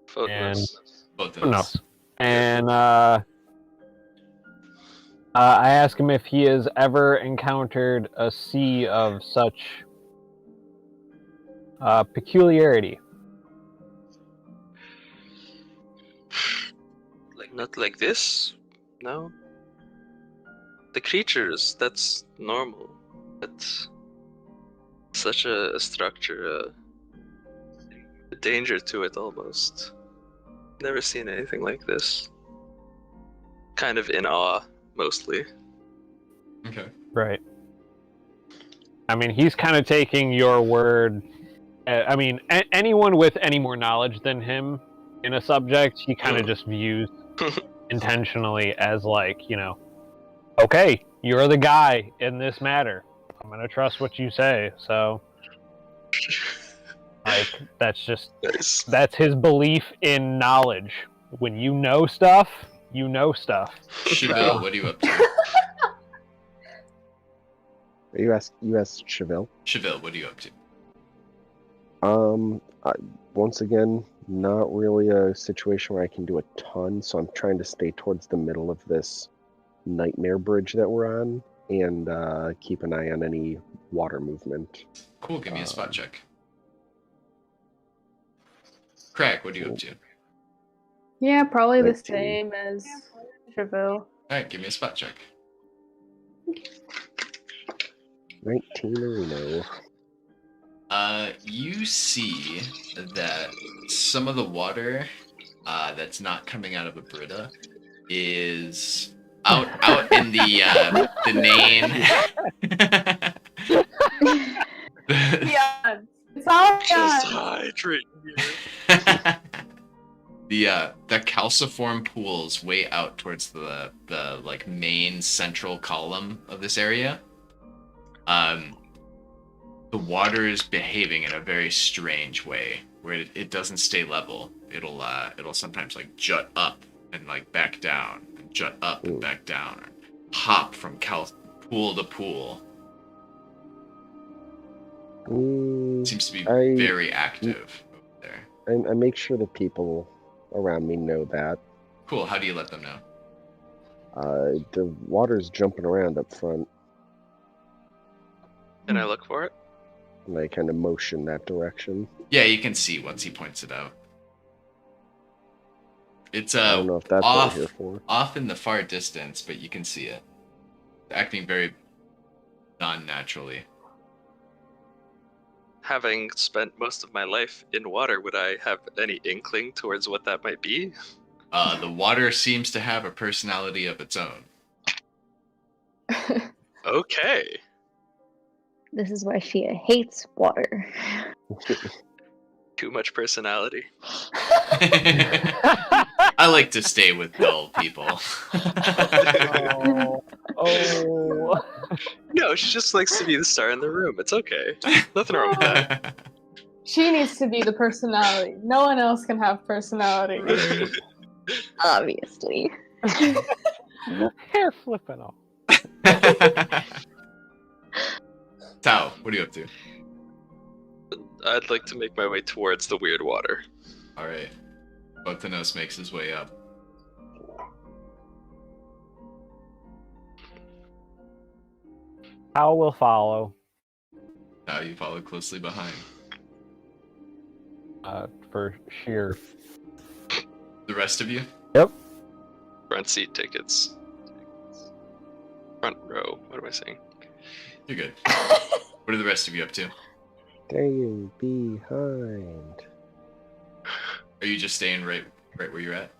Photos. Both of Who us. knows? And I ask him if he has ever encountered a sea of such peculiarity. Like, not like this? No? The creatures, that's normal. That's such a structure, a danger to it almost. Never seen anything like this. Kind of in awe, mostly. Okay. Right. I mean, he's kind of taking your word. I mean, anyone with any more knowledge than him in a subject, he kind of just views intentionally as like, okay, you're the guy in this matter. I'm gonna trust what you say. So, like, Nice. that's his belief in knowledge. When you know stuff, you know stuff. Cheville, what are you up to? You asked Cheville. Cheville, what are you up to? Once again, not really a situation where I can do a ton, so I'm trying to stay towards the middle of this nightmare bridge that we're on and keep an eye on any water movement. Cool, give me a spot check. Craig, what are you up to? Yeah, probably the 19. same as Cheville. Alright, give me a spot check. 19 or no? You see that some of the water that's not coming out of a Brita is out in the main. Yeah, it's all Just done. hydrate. The calciform pools way out towards the like main central column of this area. The water is behaving in a very strange way, where it doesn't stay level. It'll sometimes like jut up and like back down, and jut up and back down, and hop from pool to pool. Seems to be very active over there. I make sure the people around me know that. Cool. How do you let them know? The water's jumping around up front. Can I look for it? And I kind of motion that direction. Yeah, you can see once he points it out. It's I don't know if that's what off, we're here for. off in the far distance, but you can see it. Acting very non-naturally. Having spent most of my life in water, would I have any inkling towards what that might be? The water seems to have a personality of its own. Okay. This is why Fia hates water. Too much personality. I like to stay with dull people. Oh. No, she just likes to be the star in the room. It's okay. Nothing wrong with that. She needs to be the personality. No one else can have personality. Obviously. Hair flipping off. Tao, what are you up to? I'd like to make my way towards the weird water. Alright. Botanos makes his way up. How will follow. Now you follow closely behind. For sheer. The rest of you? Front seat tickets. Front row. What am I saying? You're good. What are the rest of you up to? Staying behind. Are you just staying right where you're at?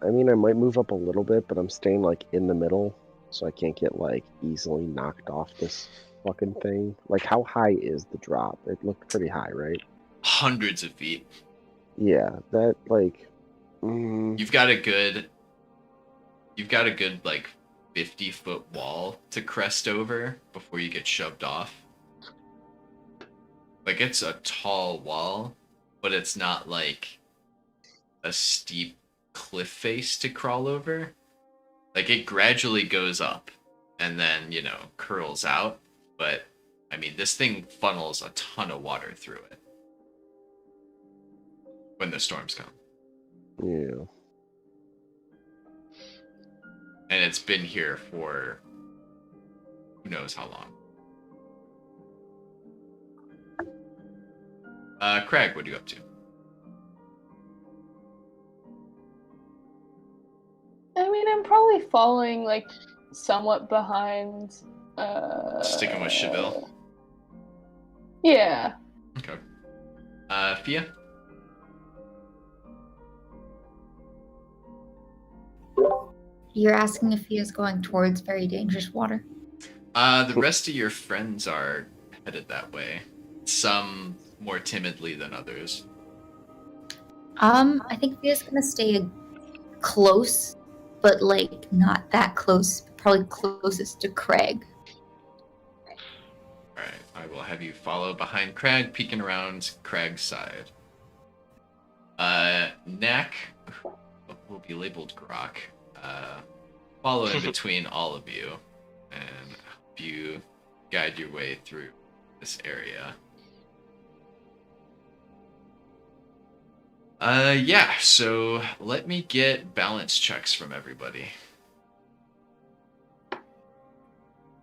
I mean, I might move up a little bit, but I'm staying like in the middle, so I can't get like easily knocked off this fucking thing. Like, how high is the drop? It looked pretty high, right? Hundreds of feet. Yeah, that like. You've got a good like 50-foot wall to crest over before you get shoved off. Like, it's a tall wall, but it's not like a steep cliff face to crawl over. Like, it gradually goes up and then, curls out. But, I mean, this thing funnels a ton of water through it when the storms come. Yeah. And it's been here for who knows how long. Craig, what are you up to? I mean, I'm probably following, like, somewhat behind. Sticking with Cheville? Yeah. Okay. Fia? You're asking if he is going towards very dangerous water? The rest of your friends are headed that way. Some more timidly than others. I think Fia's gonna stay close, but like not that close. Probably closest to Craig. Alright, I will have you follow behind Craig, peeking around Craig's side. Knack will be labeled Grok. Follow in between all of you and help you guide your way through this area. Yeah, so let me get balance checks from everybody.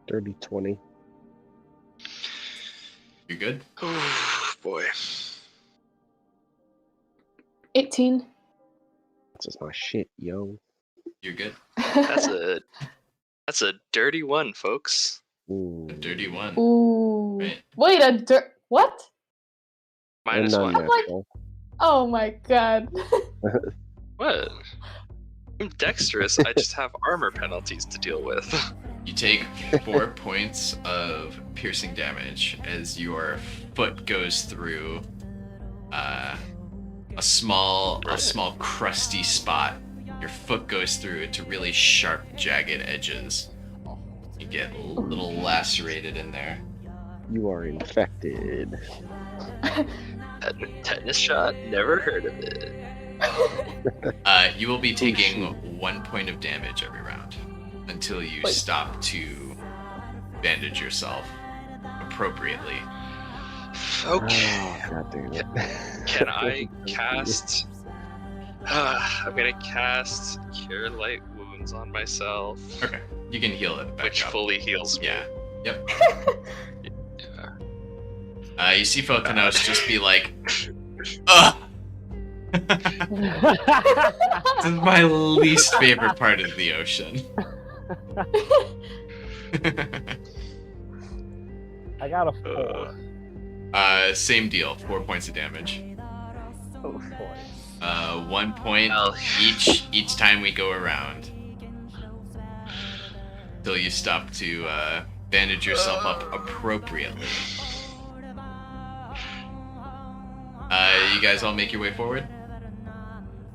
Dirty 20. You good? Oh boy. 18. This is my shit, yo. You're good? That's a dirty one, folks. Ooh. A dirty one. Ooh. Right. Wait, what? Minus And one. non-natural. Oh my god. What? I'm dexterous. I just have armor penalties to deal with. You take 4 points of piercing damage as your foot goes through a small crusty spot. Your foot goes through into really sharp, jagged edges. You get a little lacerated in there. You are infected. Tetanus shot? Never heard of it. You will be taking 1 point of damage every round until you stop to bandage yourself appropriately. Okay. Oh, God damn it. Can I cast... I'm gonna cast Cure Light Wounds on myself. Okay, you can heal it back Which up. fully heals me. Yeah. Yep. You see Photonos just be like, ugh! This is my least favorite part of the ocean. I got a 4. Same deal. 4 points of damage. Oh boy. 1 point Well. each time we go around. Till you stop to bandage yourself up appropriately. You guys all make your way forward?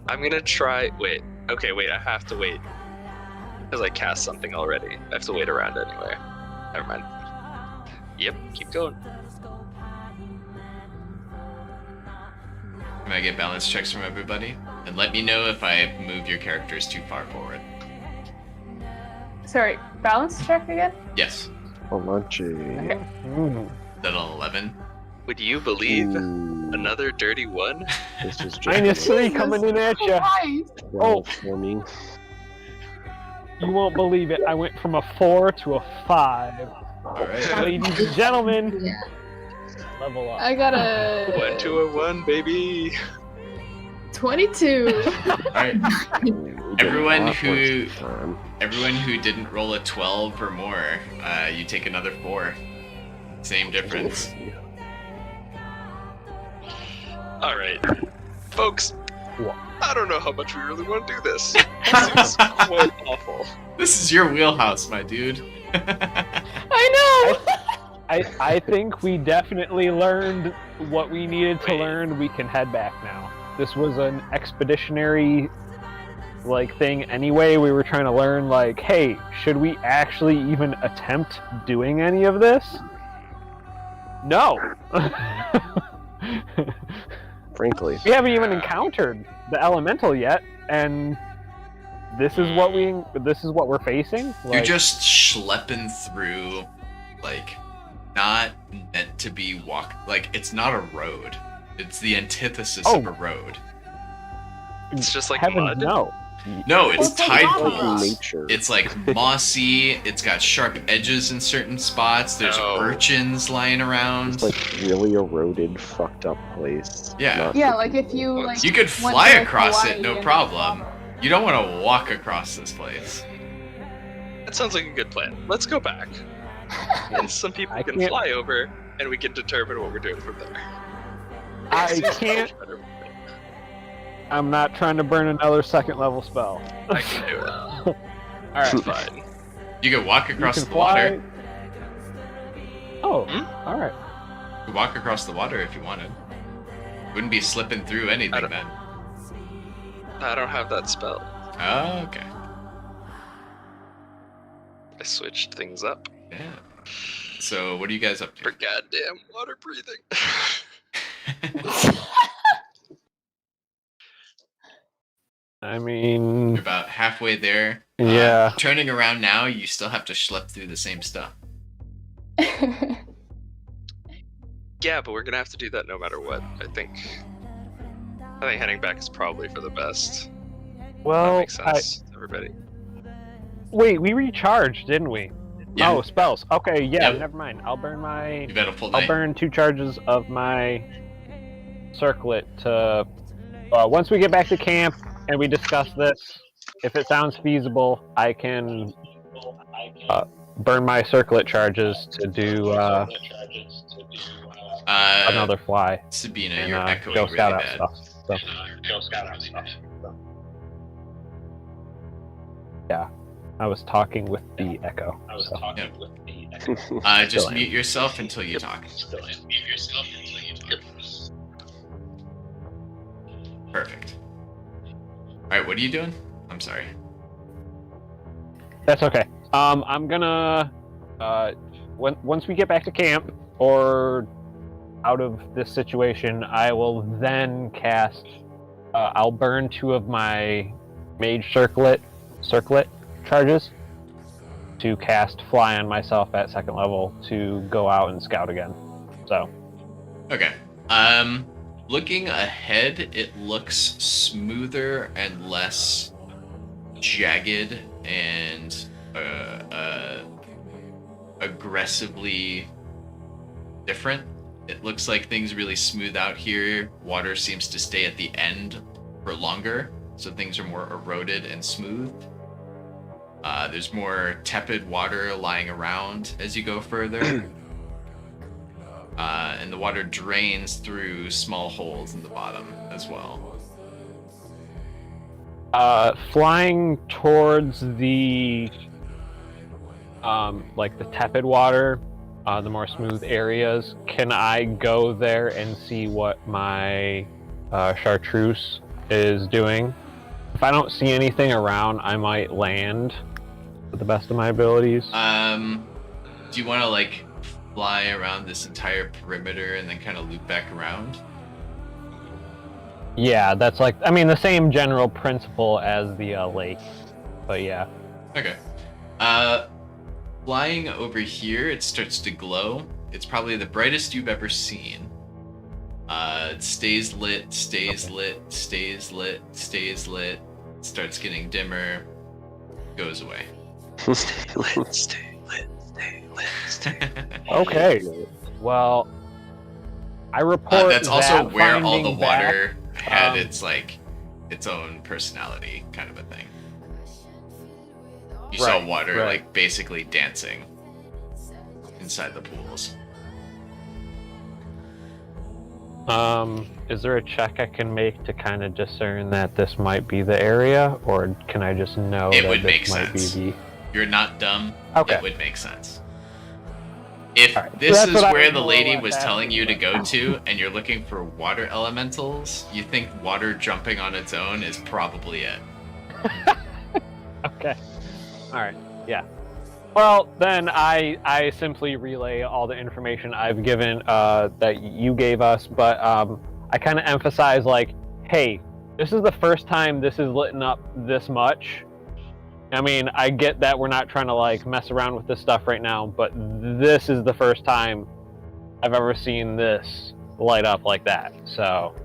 I'm gonna try. Wait. Okay, wait. I have to wait. Because I cast something already. I have to wait around anyway. Never mind. Yep, keep going. Can I get balance checks from everybody? And let me know if I move your characters too far forward. Sorry, balance check again? Yes. Oh, lunchy. Okay. Mm. Is that an 11? Would you believe Ooh, another dirty one? this is Minus just 3 coming in at you. Nice. Oh. for me. You won't believe it. I went from a 4 to a 5. Alright. Ladies and gentlemen, Yeah. level up. I got a 1 to a 1, baby. 22. Alright. We did a Everyone lot who- worse this time. Everyone who didn't roll a 12 or more, you take another 4. Same difference. Alright. Folks, What? I don't know how much we really want to do this. This is quite awful. This is your wheelhouse, my dude. I know. I think we definitely learned what we needed to learn. We can head back now. This was an expeditionary thing anyway. We were trying to learn hey, should we actually even attempt doing any of this? No. Frankly, We haven't even encountered the elemental yet, and this is what we're facing. You're just schlepping through, not meant to be walked. It's not a road. It's the antithesis of a road. It's just like heaven mud. no. No, it's It's like tide lava. pools. nature. It's mossy. It's got sharp edges in certain spots. There's Oh. urchins lying around. It's really eroded, fucked up place. Yeah. Not Yeah, for if you You could went fly to, across Hawaii it, no and- problem. You don't want to walk across this place. That sounds like a good plan. Let's go back. And some people I can can't- fly over, and we can determine what we're doing from there. I can't. I'm not trying to burn another second level spell. I can do it. Alright. It's fine. You could walk You across can the fly. water. Oh, Hmm? alright. You could walk across the water if you wanted. Wouldn't be slipping through anything don't- then. I don't have that spell. Oh, okay. I switched things up Yeah. So, what are you guys up for to? goddamn water breathing. I mean, You're about halfway there. yeah. Turning around now, you still have to schlep through the same stuff. Yeah, but we're gonna have to do that no matter what. I think heading back is probably for the best. That Well, makes sense, everybody. wait, we recharged, didn't we? Yeah. Oh, spells. Okay, yeah, Yep. never mind. I'll burn my. You've had a full I'll day. burn 2 charges of my circlet to. Once we get back to camp and we discuss this, if it sounds feasible, I can burn my circlet charges to do another fly Sabina, and you're go echoing really scout out bad. stuff. Yeah, I was talking with the echo. So. Just Still am. mute yourself until you talk. Perfect. Alright, what are you doing? I'm sorry. That's okay. I'm gonna once we get back to camp or out of this situation, I will then cast. I'll burn 2 of my mage circlet charges to cast fly on myself at 2nd level to go out and scout again. So Okay. Looking ahead, it looks smoother and less jagged and aggressively different. It looks like things really smooth out here. Water seems to stay at the end for longer, so things are more eroded and smooth. There's more tepid water lying around as you go further. And the water drains through small holes in the bottom as well. Flying towards the like the tepid water, the more smooth areas, can I go there and see what my chartreuse is doing? If I don't see anything around, I might land to the best of my abilities. Do you want to like fly around this entire perimeter and then kind of loop back around? Yeah, that's like, I mean, the same general principle as the lake, but yeah. Okay. Flying over here, it starts to glow. It's probably the brightest you've ever seen. It stays lit, stays lit, stays lit, stays lit, starts getting dimmer, goes away. Stay lit, stay lit, stay lit, stay lit. Okay. Well, I report that's also that where all the finding water back, had its like its own personality, kind of a thing. You saw water right. like basically dancing inside the pools. Is there a check I can make to kind of discern that this might be the area, or can I just know It that would this make might sense. be You're not dumb. Okay. It would make sense. If Alright, so this that's is what I where was the more lady or less was telling you to asking go about. to, and you're looking for water elementals, you think water jumping on its own is probably it. Okay. All right. Yeah. Well, then I simply relay all the information I've given that you gave us, but I kind of emphasize like, hey, this is the first time this is lit up this much. I mean, I get that we're not trying to like mess around with this stuff right now, but this is the first time I've ever seen this light up like that. So,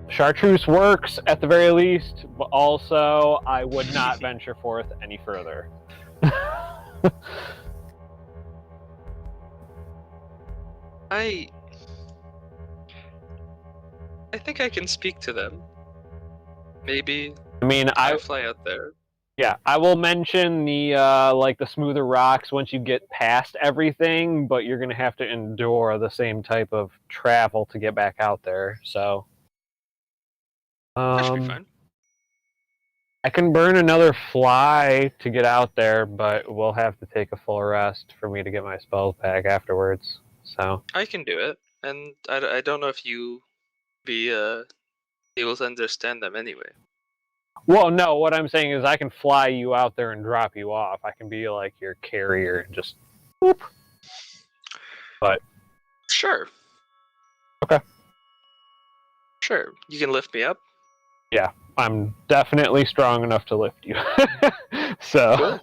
chartreuse works at the very least, but also I would not venture forth any further. I think I can speak to them. Maybe I mean, I'll fly out there. Yeah, I will mention the like the smoother rocks once you get past everything, but you're gonna have to endure the same type of travel to get back out there. So, That should be fine. I can burn another fly to get out there, but we'll have to take a full rest for me to get my spells back afterwards. So I can do it, and I don't know if you be able to understand them anyway. well, no, what I'm saying is I can fly you out there and drop you off. I can be like your carrier and just whoop. But Sure. Okay. Sure, you can lift me up. yeah, I'm definitely strong enough to lift you. So Cool.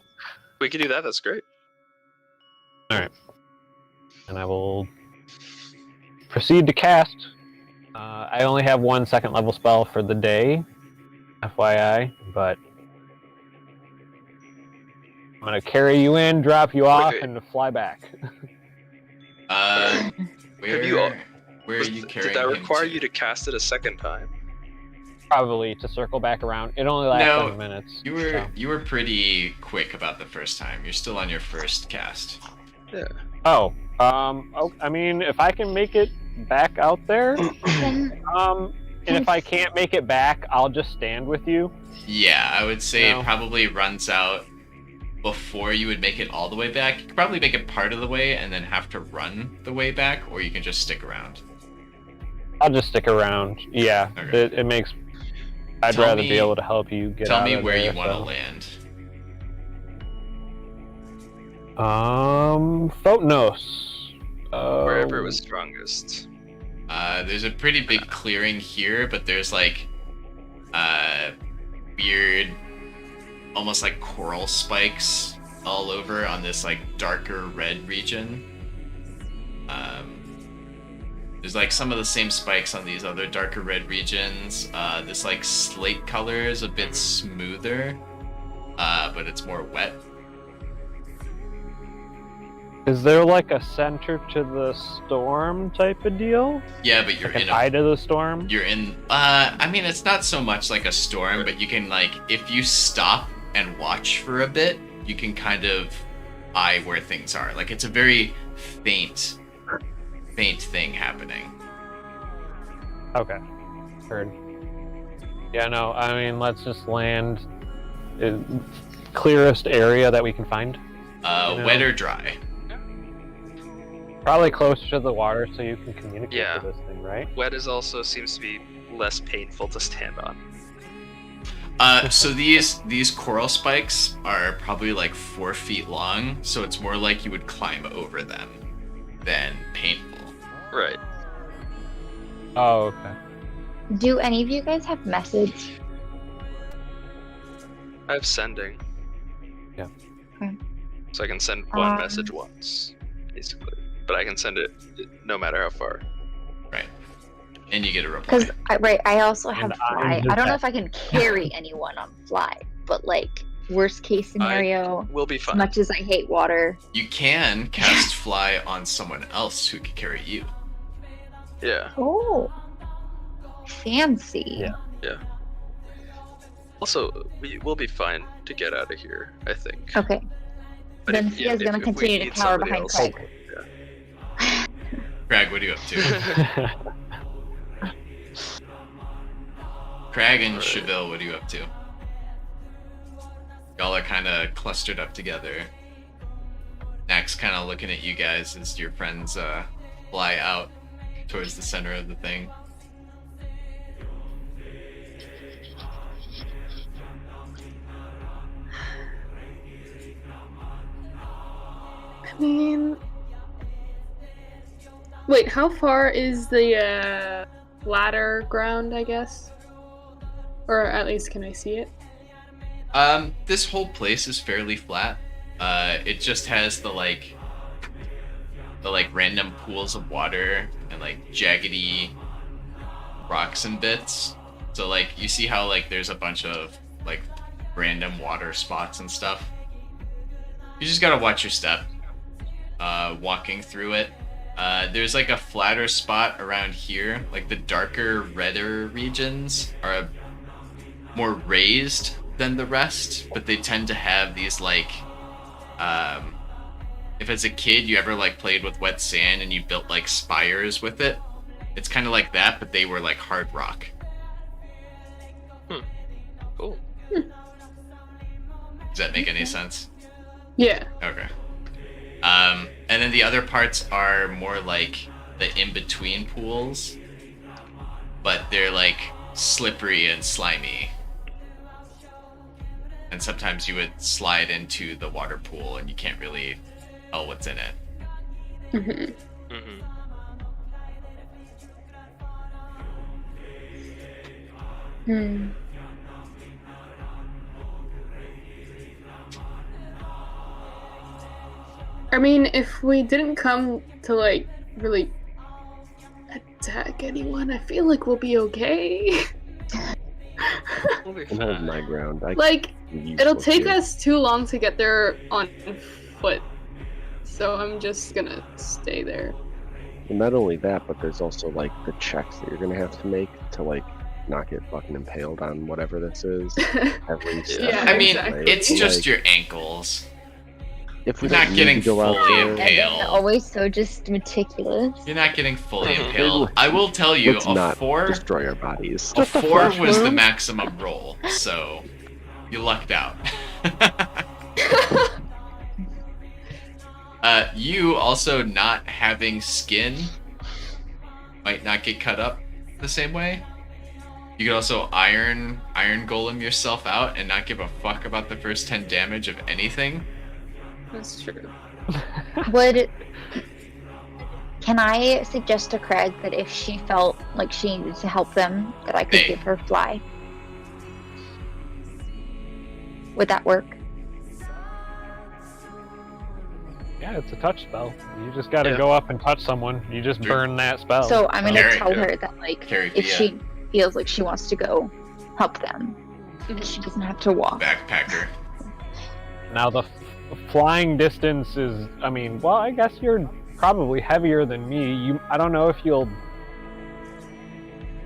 We can do that. That's great. and I will proceed to cast. I only have 1 second level spell for the day, FYI, but I'm gonna carry you in, drop you off, Wait. and fly back. Where are you carrying Did that him require to? you to cast it a second time? Probably to circle back around. It only lasts No, 7 minutes. You were pretty quick about the first time. You're still on your first cast. Yeah. Oh, I mean, if I can make it back out there, Can, and if I can't make it back, I'll just stand with you. Yeah, I would say No. it probably runs out before you would make it all the way back. You could probably make it part of the way and then have to run the way back, or you can just stick around. I'll just stick around. Yeah, Okay. it makes. I'd Tell rather me- be able to help you get Tell out me of where there, you want to so. land. Photnos. Wherever it was strongest. There's a pretty big clearing here, but there's like weird, almost like coral spikes all over on this like darker red region. There's like some of the same spikes on these other darker red regions. This like slate color is a bit smoother, but it's more wet. Is there like a center to the storm type of deal? Yeah, but you're Like in an eye to the storm? You're in. I mean, it's not so much like a storm, but you can like if you stop and watch for a bit, you can kind of eye where things are. Like it's a very faint thing happening. Okay. Heard. Yeah, no, I mean, let's just land in clearest area that we can find. Wet or dry? Probably closer to the water so you can communicate Yeah. with this thing, right? Wet is also seems to be less painful to stand on. So these coral spikes are probably like 4 feet long, so it's more like you would climb over them than painful. Right. Oh, okay. Do any of you guys have message? I have sending. Yeah. Okay. So I can send one message once, basically. But I can send it no matter how far. Right. And you get a reply. Because I also have And fly. I'm I don't know if I can carry anyone on fly, but like worst case scenario, We'll be as fine. much as I hate water, You can cast fly on someone else who can carry you. Yeah. oh, fancy. Yeah. Also, we'll be fine to get out of here, I think. Okay. But Then if- Fia's gonna if we continue to need cower somebody behind else- Craig. Crag, what are you up to? Crag and Right. Cheville, what are you up to? Y'all are kind of clustered up together. Nax kind of looking at you guys as your friends fly out towards the center of the thing. I mean, wait, how far is the ladder ground? I guess, or at least can I see it? This whole place is fairly flat. It just has the random pools of water and like jaggedy rocks and bits. So like you see how like there's a bunch of like random water spots and stuff. You just gotta watch your step. Walking through it. There's like a flatter spot around here. Like the darker, redder regions are more raised than the rest, but they tend to have these like if as a kid you ever like played with wet sand and you built like spires with it, it's kind of like that, but they were like hard rock. Cool. Does that make any sense? Yeah. Okay. And then the other parts are more like the in-between pools, but they're like slippery and slimy. And sometimes you would slide into the water pool and you can't really tell what's in it. Mm-hmm. Mm-hmm. Hmm. I mean, if we didn't come to like really attack anyone, I feel like we'll be okay. We'll be I can hold fine. my ground. Like, I'm it'll useful take here. us too long to get there on foot, so I'm just gonna stay there. And not only that, but there's also like the checks that you're gonna have to make to like not get fucking impaled on whatever this is. Every step. Yeah, I mean, exactly. it's just Like, your ankles. if we You're not don't need getting to go out fully there, impaled. Evan, always so just meticulous. You're not getting fully Mhm. impaled. I will tell you, let's a not 4 destroy our bodies. a 4 was the maximum roll, so you lucked out. You also not having skin might not get cut up the same way. You could also iron golem yourself out and not give a fuck about the first 10 damage of anything. That's true. Can I suggest to Craig that if she felt like she needed to help them, that I could Hey. give her fly? Would that work? Yeah, it's a touch spell. You just gotta Yeah. go up and touch someone. You just Sure. burn that spell. So I'm gonna Carry- tell her that like carry if Thea. she feels like she wants to go help them, Mhm. she doesn't have to walk. Backpacker. Now the flying distance is. I mean, well, I guess you're probably heavier than me. I don't know if you'll.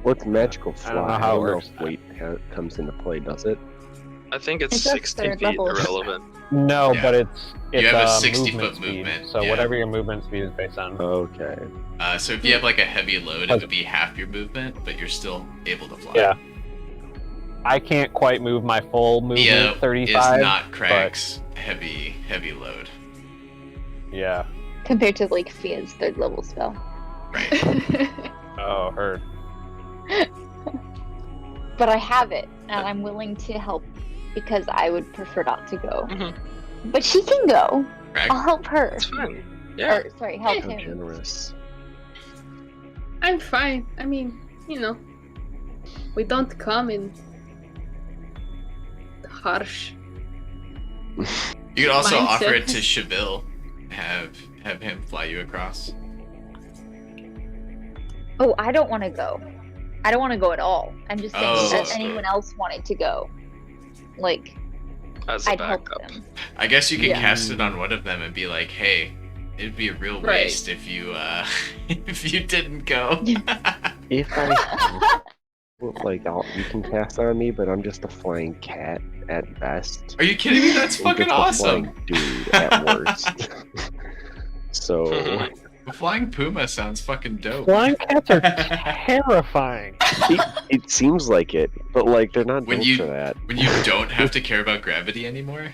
What's magical I fly? don't know how it works. if weight comes into play, does it? I think it's It's just 60 third feet levels. irrelevant. No, Yeah. but it's You have a 60 movement foot speed, movement, so yeah. whatever your movement speed is based on. Okay. So if you have like a heavy load, it would be half your movement, but you're still able to fly. Yeah. I can't quite move my full movement Mia 35. is not Craig's heavy load. Yeah. Compared to like Fia's third level spell. Right. Oh, heard. But I have it, and I'm willing to help because I would prefer not to go. Mhm. But she can go. Craig? I'll help her. It's fine. Yeah. Or, sorry, help How him. generous. I'm fine. I mean, we don't come in harsh. You could also Mindset. offer it to Cheville. Have him fly you across. Oh, I don't want to go. I don't want to go at all. I'm just saying Oh. if anyone else wanted to go, like, As a I'd help backup. them. I guess you can Yeah. cast it on one of them and be like, "Hey, it'd be a real Right. waste if you if you didn't go." If I you can cast on me, but I'm just a flying cat at best. Are you kidding me? That's I'm fucking just a awesome. flying dude at worst. So The flying puma sounds fucking dope. Flying cats are terrifying. it seems like it, but like they're not When built you- for that. When you don't have to care about gravity anymore.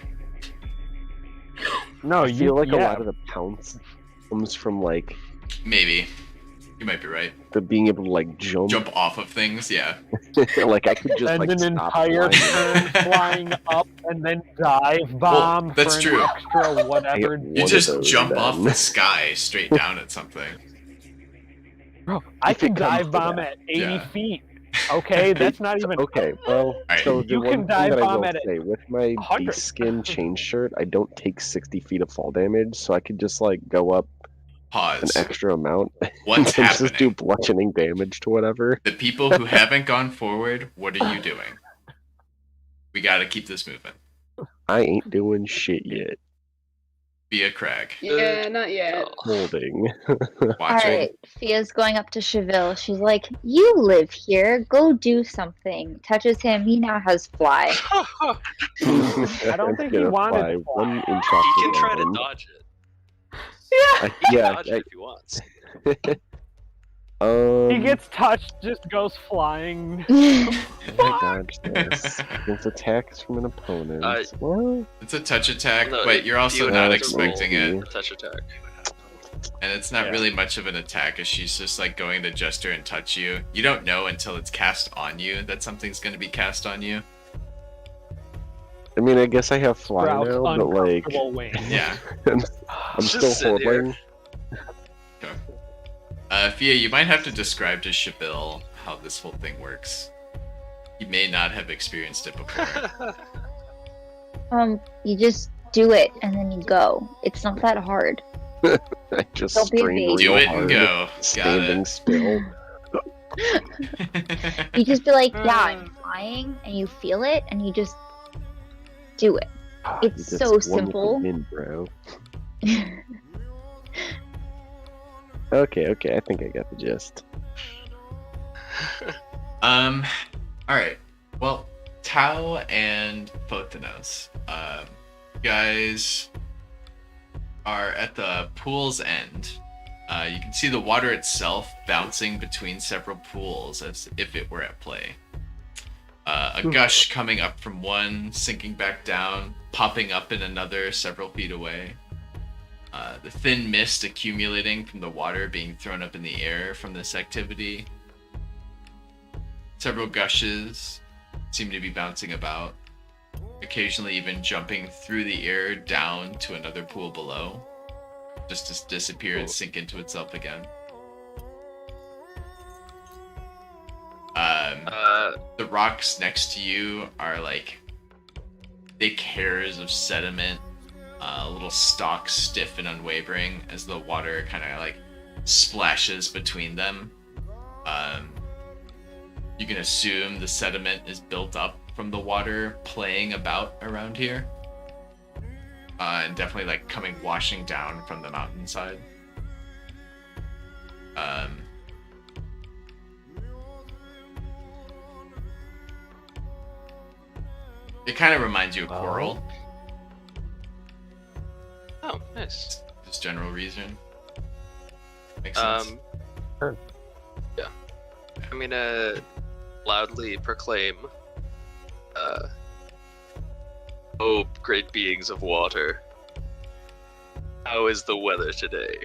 No, I feel like a yeah. lot of the pounce comes from like Maybe. You might be right. the being able to like jump. Jump off of things, yeah. Like I could just Spend like an stop entire flying. turn flying up and then dive bomb that's for true. an extra whatever. I- You One of just those, jump off then. the sky straight down at something. Bro, I If it can comes dive to bomb that. at 80 Yeah. feet. Okay, that's not even. Okay, well, Alright. so the You one can thing dive that I bomb will at it. say, with my 100. beast skin chain shirt, I don't take 60 feet of fall damage, so I could just like go up an Pause. extra amount What's and just do happening? bludgeoning damage to whatever. The people who haven't gone forward, what are you doing? We gotta keep this moving. I ain't doing shit yet. Be a Crag. Yeah, not yet. Holding. Watching. Alright, Fia's going up to Cheville. She's like, "You live here. Go do something." Touches him. He now has fly. I don't think he Gonna wanted fly to fly. one inch He off can the try to ground. dodge it. I- He yeah, can dodge it if he wants. He gets touched, just goes flying. I dodge this. Against attacks from an opponent. Well, It's a touch attack, No, but you're also you not have to expecting roll. it. A touch attack. And it's not Yeah. really much of an attack as she's just like going to gesture and touch you. You don't know until it's cast on you that something's going to be cast on you. I mean, I guess I have fly Sprouts now, but like, uncomfortable wings. Yeah. I'm Just still sit here. holding. Fia, you might have to describe to Cheville how this whole thing works. He may not have experienced it before. You just do it and then you go. It's not that hard. I just Don't be a strained baby. Do real it hard, and go. standing Got still. it. You just be like, "Yeah, I'm flying," and you feel it, and you just do it. It's You just so one with simple. the wind, bro. Okay, I think I got the gist. All right. Well, Tau and Photinos, you guys are at the pool's end. You can see the water itself bouncing between several pools as if it were at play. A gush coming up from one, sinking back down, popping up in another several feet away. The thin mist accumulating from the water being thrown up in the air from this activity. Several gushes seem to be bouncing about, occasionally even jumping through the air down to another pool below, just to disappear and sink into itself again. The rocks next to you are like thick hairs of sediment, little stalks stiff and unwavering as the water kind of like splashes between them. You can assume the sediment is built up from the water playing about around here. and definitely like coming washing down from the mountainside. It kind of reminds you of coral. Oh, nice. Just general reason. Makes sense. Sure. Yeah. I'm gonna loudly proclaim, "Oh, great beings of water, how is the weather today?"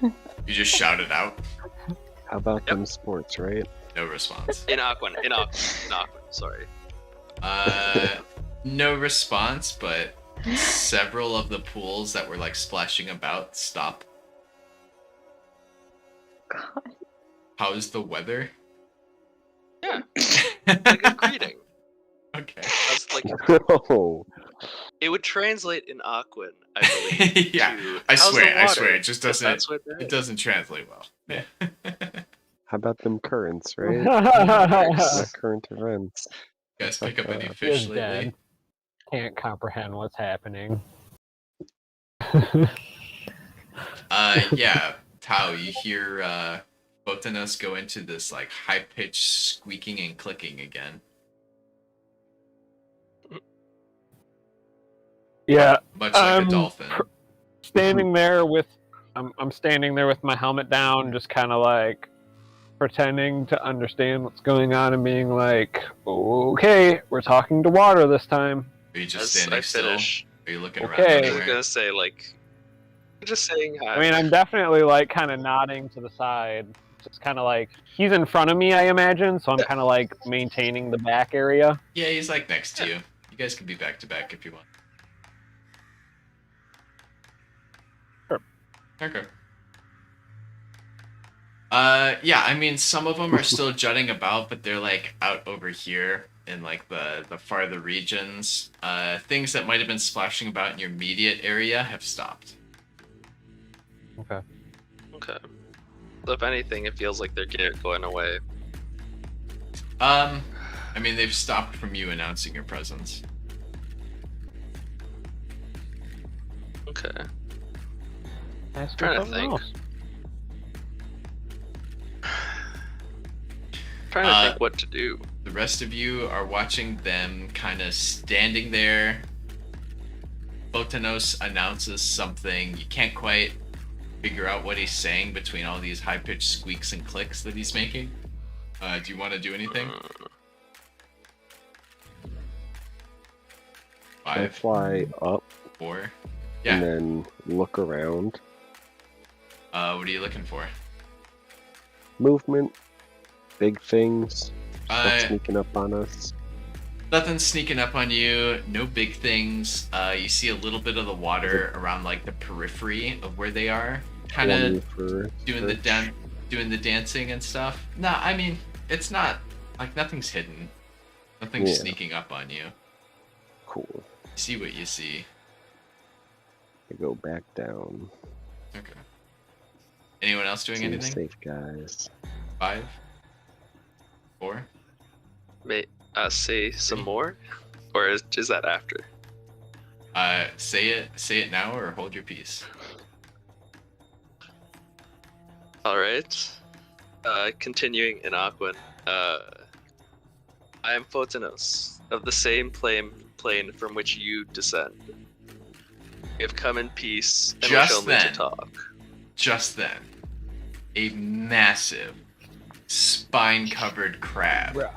You just shout it out. How about them sports, right? No response. In Aquan, sorry. No response, but several of the pools that were like splashing about stop. God. How's the weather? Yeah, like a greeting. Okay. That's like Oh, it would translate in Aquan, I believe. Yeah, to, I "How's swear, the I swear, water?" it just If doesn't. That's what that It is. doesn't translate well. Yeah. how about them currents, right? Not current events. You guys pick up any He is fish lately? dead. Can't comprehend what's happening. Yeah, Tao, you hear Botanos go into this like high-pitched squeaking and clicking again. Yeah, Much like a dolphin. standing there with I'm standing there with my helmet down, just kind of like pretending to understand what's going on and being like, okay, we're talking to water this time. Are you just As standing I finish, still? Are you looking Okay. around I was anywhere? gonna say like, just saying hi. I mean, I'm definitely like kind of nodding to the side, just kind of like he's in front of me, I imagine, so I'm kind of like maintaining the back area. Yeah, he's like next to you. You guys can be back to back if you want. Sure. Okay. Yeah, I mean, some of them are still jutting about, but they're like out over here in like the farther regions. Things that might have been splashing about in your immediate area have stopped. Okay. Okay. So if anything, it feels like they're going away. I mean, they've stopped from you announcing your presence. Okay. Ask Trying to something think. else. Trying to think what to do. The rest of you are watching them kind of standing there. Botanos announces something. You can't quite figure out what he's saying between all these high-pitched squeaks and clicks that he's making. Do you want to do anything? I 5, fly up 4. and Yeah. then look around. What are you looking for? Movement, big things, stuff Uh, sneaking up on us. Nothing sneaking up on you. No big things. You see a little bit of the water around like the periphery of where they are, kind of doing the dancing and stuff. No, I mean it's not like nothing's hidden. Nothing's Yeah. sneaking up on you. Cool. You see what you see. I go back down. Okay. Anyone else doing Seem anything? safe, guys. 5, 4. May say some more, or is that after? Say it now or hold your peace. All right. Continuing in Aquan. I am Photinos, of the same plane from which you descend. We have come in peace and wish only to talk. Just then, a massive, spine-covered crab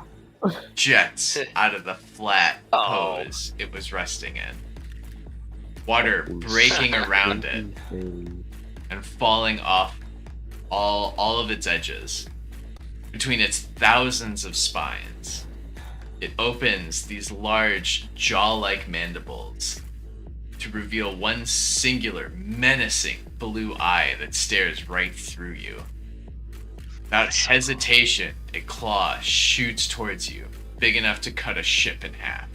jets out of the flat hose it was resting in. Water breaking around it and falling off all of its edges. Between its thousands of spines, it opens these large jaw-like mandibles to reveal one singular, menacing blue eye that stares right through you. Without hesitation, a claw shoots towards you, big enough to cut a ship in half.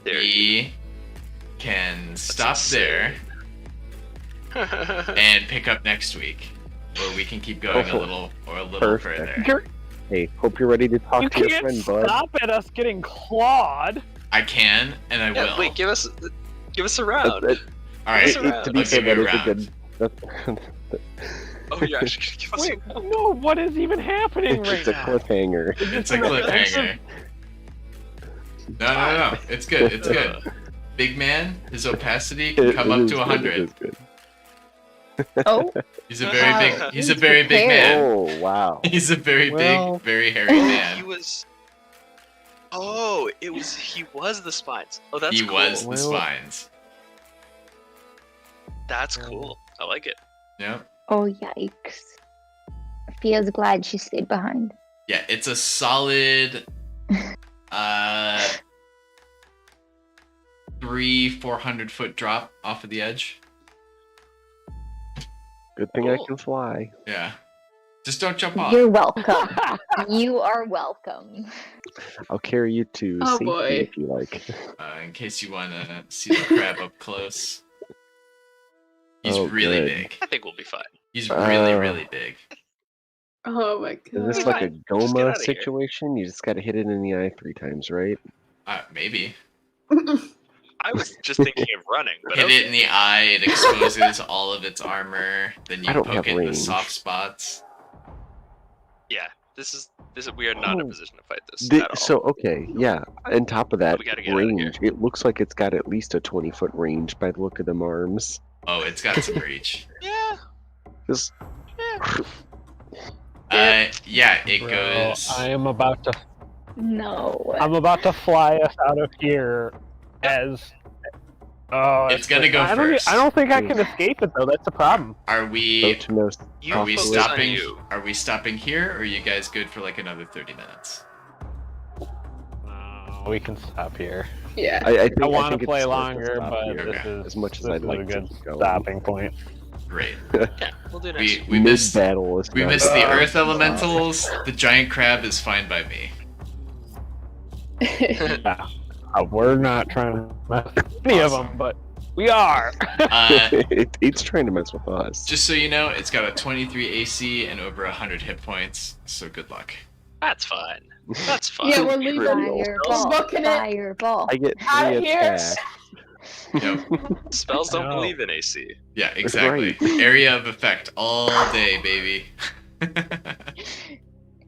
He can stop there and pick up next week, or we can keep going a little Perfect. further. Hey, hope you're ready to talk You to your can't friend, bud. stop at us getting clawed. I can, and I will. Wait, give us a round. That- All right, to be I'll fair, give you that a is a round. good. Oh, you're actually gonna give us Wait, a round. no, what is even happening right It's a now? cliffhanger. It's a cliffhanger. No. It's good. It's good. Big man, his opacity can come up to 100. Oh, He's a very big Fair. man. Oh wow! He's a very Well- big, very hairy man. He was. Oh, he was the spines. Oh, that's He cool. was the Well- spines. That's cool. I like it. Yep. oh yikes. Fia's glad she stayed behind. Yeah, it's a solid 400 foot drop off of the edge. Good thing I Cool. can fly. Yeah. Just don't jump off. You're welcome. You are welcome. I'll carry you to Oh, safety boy. if you like. In case you want to see the crab up close. He's Oh, really good. big. I think we'll be fine. He's really, Uh, really big. Oh my god. Is this Fine. like a Just get Goma outta here. situation? You just gotta hit it in the eye 3 times, right? Maybe. I was just thinking of running, but Hit it in the eye, it exposes all of its armor. Then you I don't poke have it in the range. soft spots. yeah, this is we are not in a Oh. position to fight this at all. So okay, yeah. On top of that We gotta get outta here. range, it looks like it's got at least a 20-foot range by the look of them arms. Oh, it's got some reach. Yeah. Just Yeah, it Bro, goes. I am about to. No. I'm about to fly us out of here as. Oh, It's gonna go I don't, first. I don't think I can escape it though. That's the problem. Are go we? to no You Are we focus on stopping? you. Are we stopping here, or are you guys good for like another 30 minutes? We can stop here. Yeah. I think I want think to it's play smart to longer, stop but here. this is as much as this I'd is like a to good keep going. stopping point. Great. Yeah, we'll do next. We missed. Mid-battle is We not missed the bad. earth elementals. The giant crab is fine by me. Yeah. We're not trying to mess with any of Awesome. them, but we are. It's trying to mess with us. Just so you know, it's got a 23 AC and over 100 hit points. So good luck. That's fine. That's fine. Yeah, we're leaving. Fireball. Booking it. Fireball. I get Outta 3 here. attacks. Yep. Spells don't No. believe in AC. Yeah, exactly. Right. Area of effect all day, baby.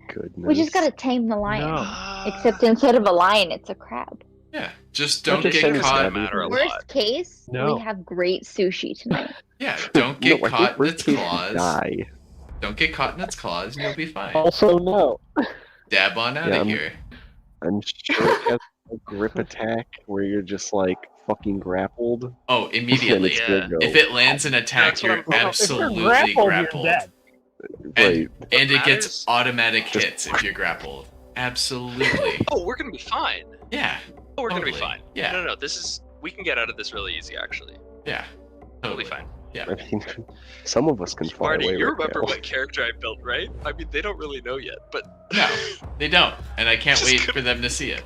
Goodness. We just gotta tame the lion. No. Except instead of a lion, it's a crab. Yeah, just don't just get saying it's caught. gotta be- matter a lot. Worst case, No. we have great sushi tonight. Yeah, don't No, get I think caught in worst its case, claws. Die. Don't get caught in its claws, and you'll be fine. Also, no. Dab on out Yeah, of I'm- here. I'm sure it has a grip attack where you're just like fucking grappled. Oh, and immediately. it's Yeah. gonna go. If it lands an attack, That's what you're I'm thinking. absolutely If you're grappled. you're dead. Right. And it What gets matters- automatic Just- hits if you're grappled. Absolutely. Oh, we're gonna be fine. Yeah, Oh, we're gonna be Totally. fine. Yeah. No, this is. We can get out of this really easy, actually. yeah. We'll Totally. be fine. Yeah. I mean, some of us can fly Marty, away you right remember now. what character I built, right? I mean, they don't really know yet, but No, they don't. And I can't Just wait gonna- for them to see it.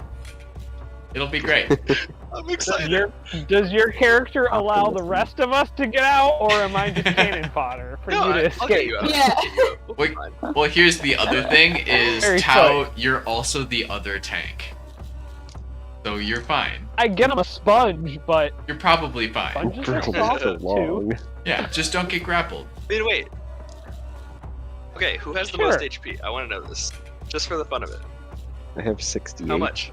It'll be great. I'm Does excited. does your character allow the Optimism. rest of us to get out, or am I just cannon fodder for No, you to I'll get escape? you out. Yeah. We'll be Wait. fine. Well, here's the other thing is Very Tao, you're also the other tank. So you're fine. I get him a sponge, but You're probably fine. sponges For are so soft too. long. Yeah, just don't get grappled. Wait. Okay, who has the Sure. most HP? I want to know this, just for the fun of it. I have 68. How much?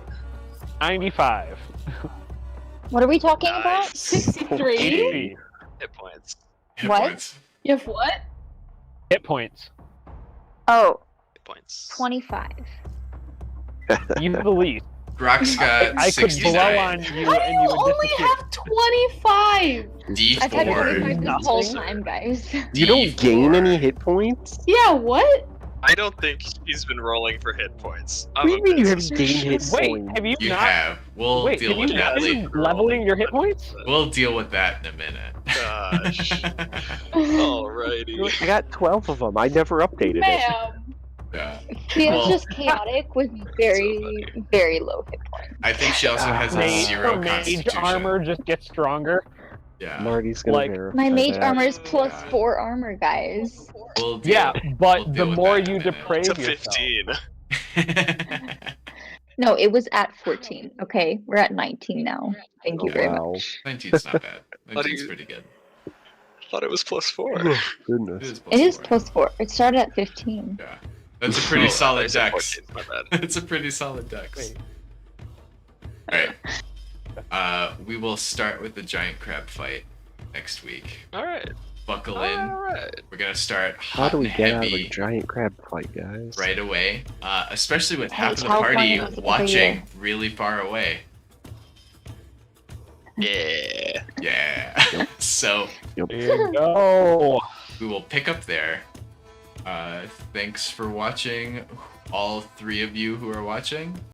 95 What are we talking about? Nice. 63? HP. Hit points. Hit What? points. You have what? Hit points. Oh, Hit points. 25. You the least. Grox got I could 69. blow on you How do and you you would only disappear. have 25? I've had D4. 25 this whole Nothing. time, guys. You don't gain D4. any hit points? Yeah, what? I don't think he's been rolling for hit points. What do you mean you have business gained hit Wait, points? have you You not? have. We'll Wait, deal have with you that not later. been leveling your hit points? We'll deal with that in a minute. Gosh. Alrighty. I got 12 of them. I never updated it. Ma'am. Yeah. Feels Well- just chaotic with very, very low hit points. I think she also has a Mage, zero her mage constitution. armor just gets stronger. Yeah. Marty's gonna Like, verify My mage that. armor is plus Yeah. 4 armor, guys. We'll deal, Yeah, we'll but deal the with more that in you a minute. deprave To yourself, 15. No, it was at 14. Okay, we're at 19 now. Thank you Oh, very wow. much. 19's not bad. How do 19's you- pretty good. Thought it was +4. It Goodness. is plus It is 4. +4. It started at 15. Yeah. That's a pretty Oh, I solid thought you said dex. 14's not bad. It's a pretty solid dex. Wait. Alright. We will start with the giant crab fight next week. Alright. Buckle in. Alright. We're gonna start How hot do we and get out of a heavy giant crab fight, guys? right away. Especially with half of the California party was every watching year. really far away. Yeah. Yeah. So There you go. we will pick up there. Thanks for watching, all 3 of you who are watching.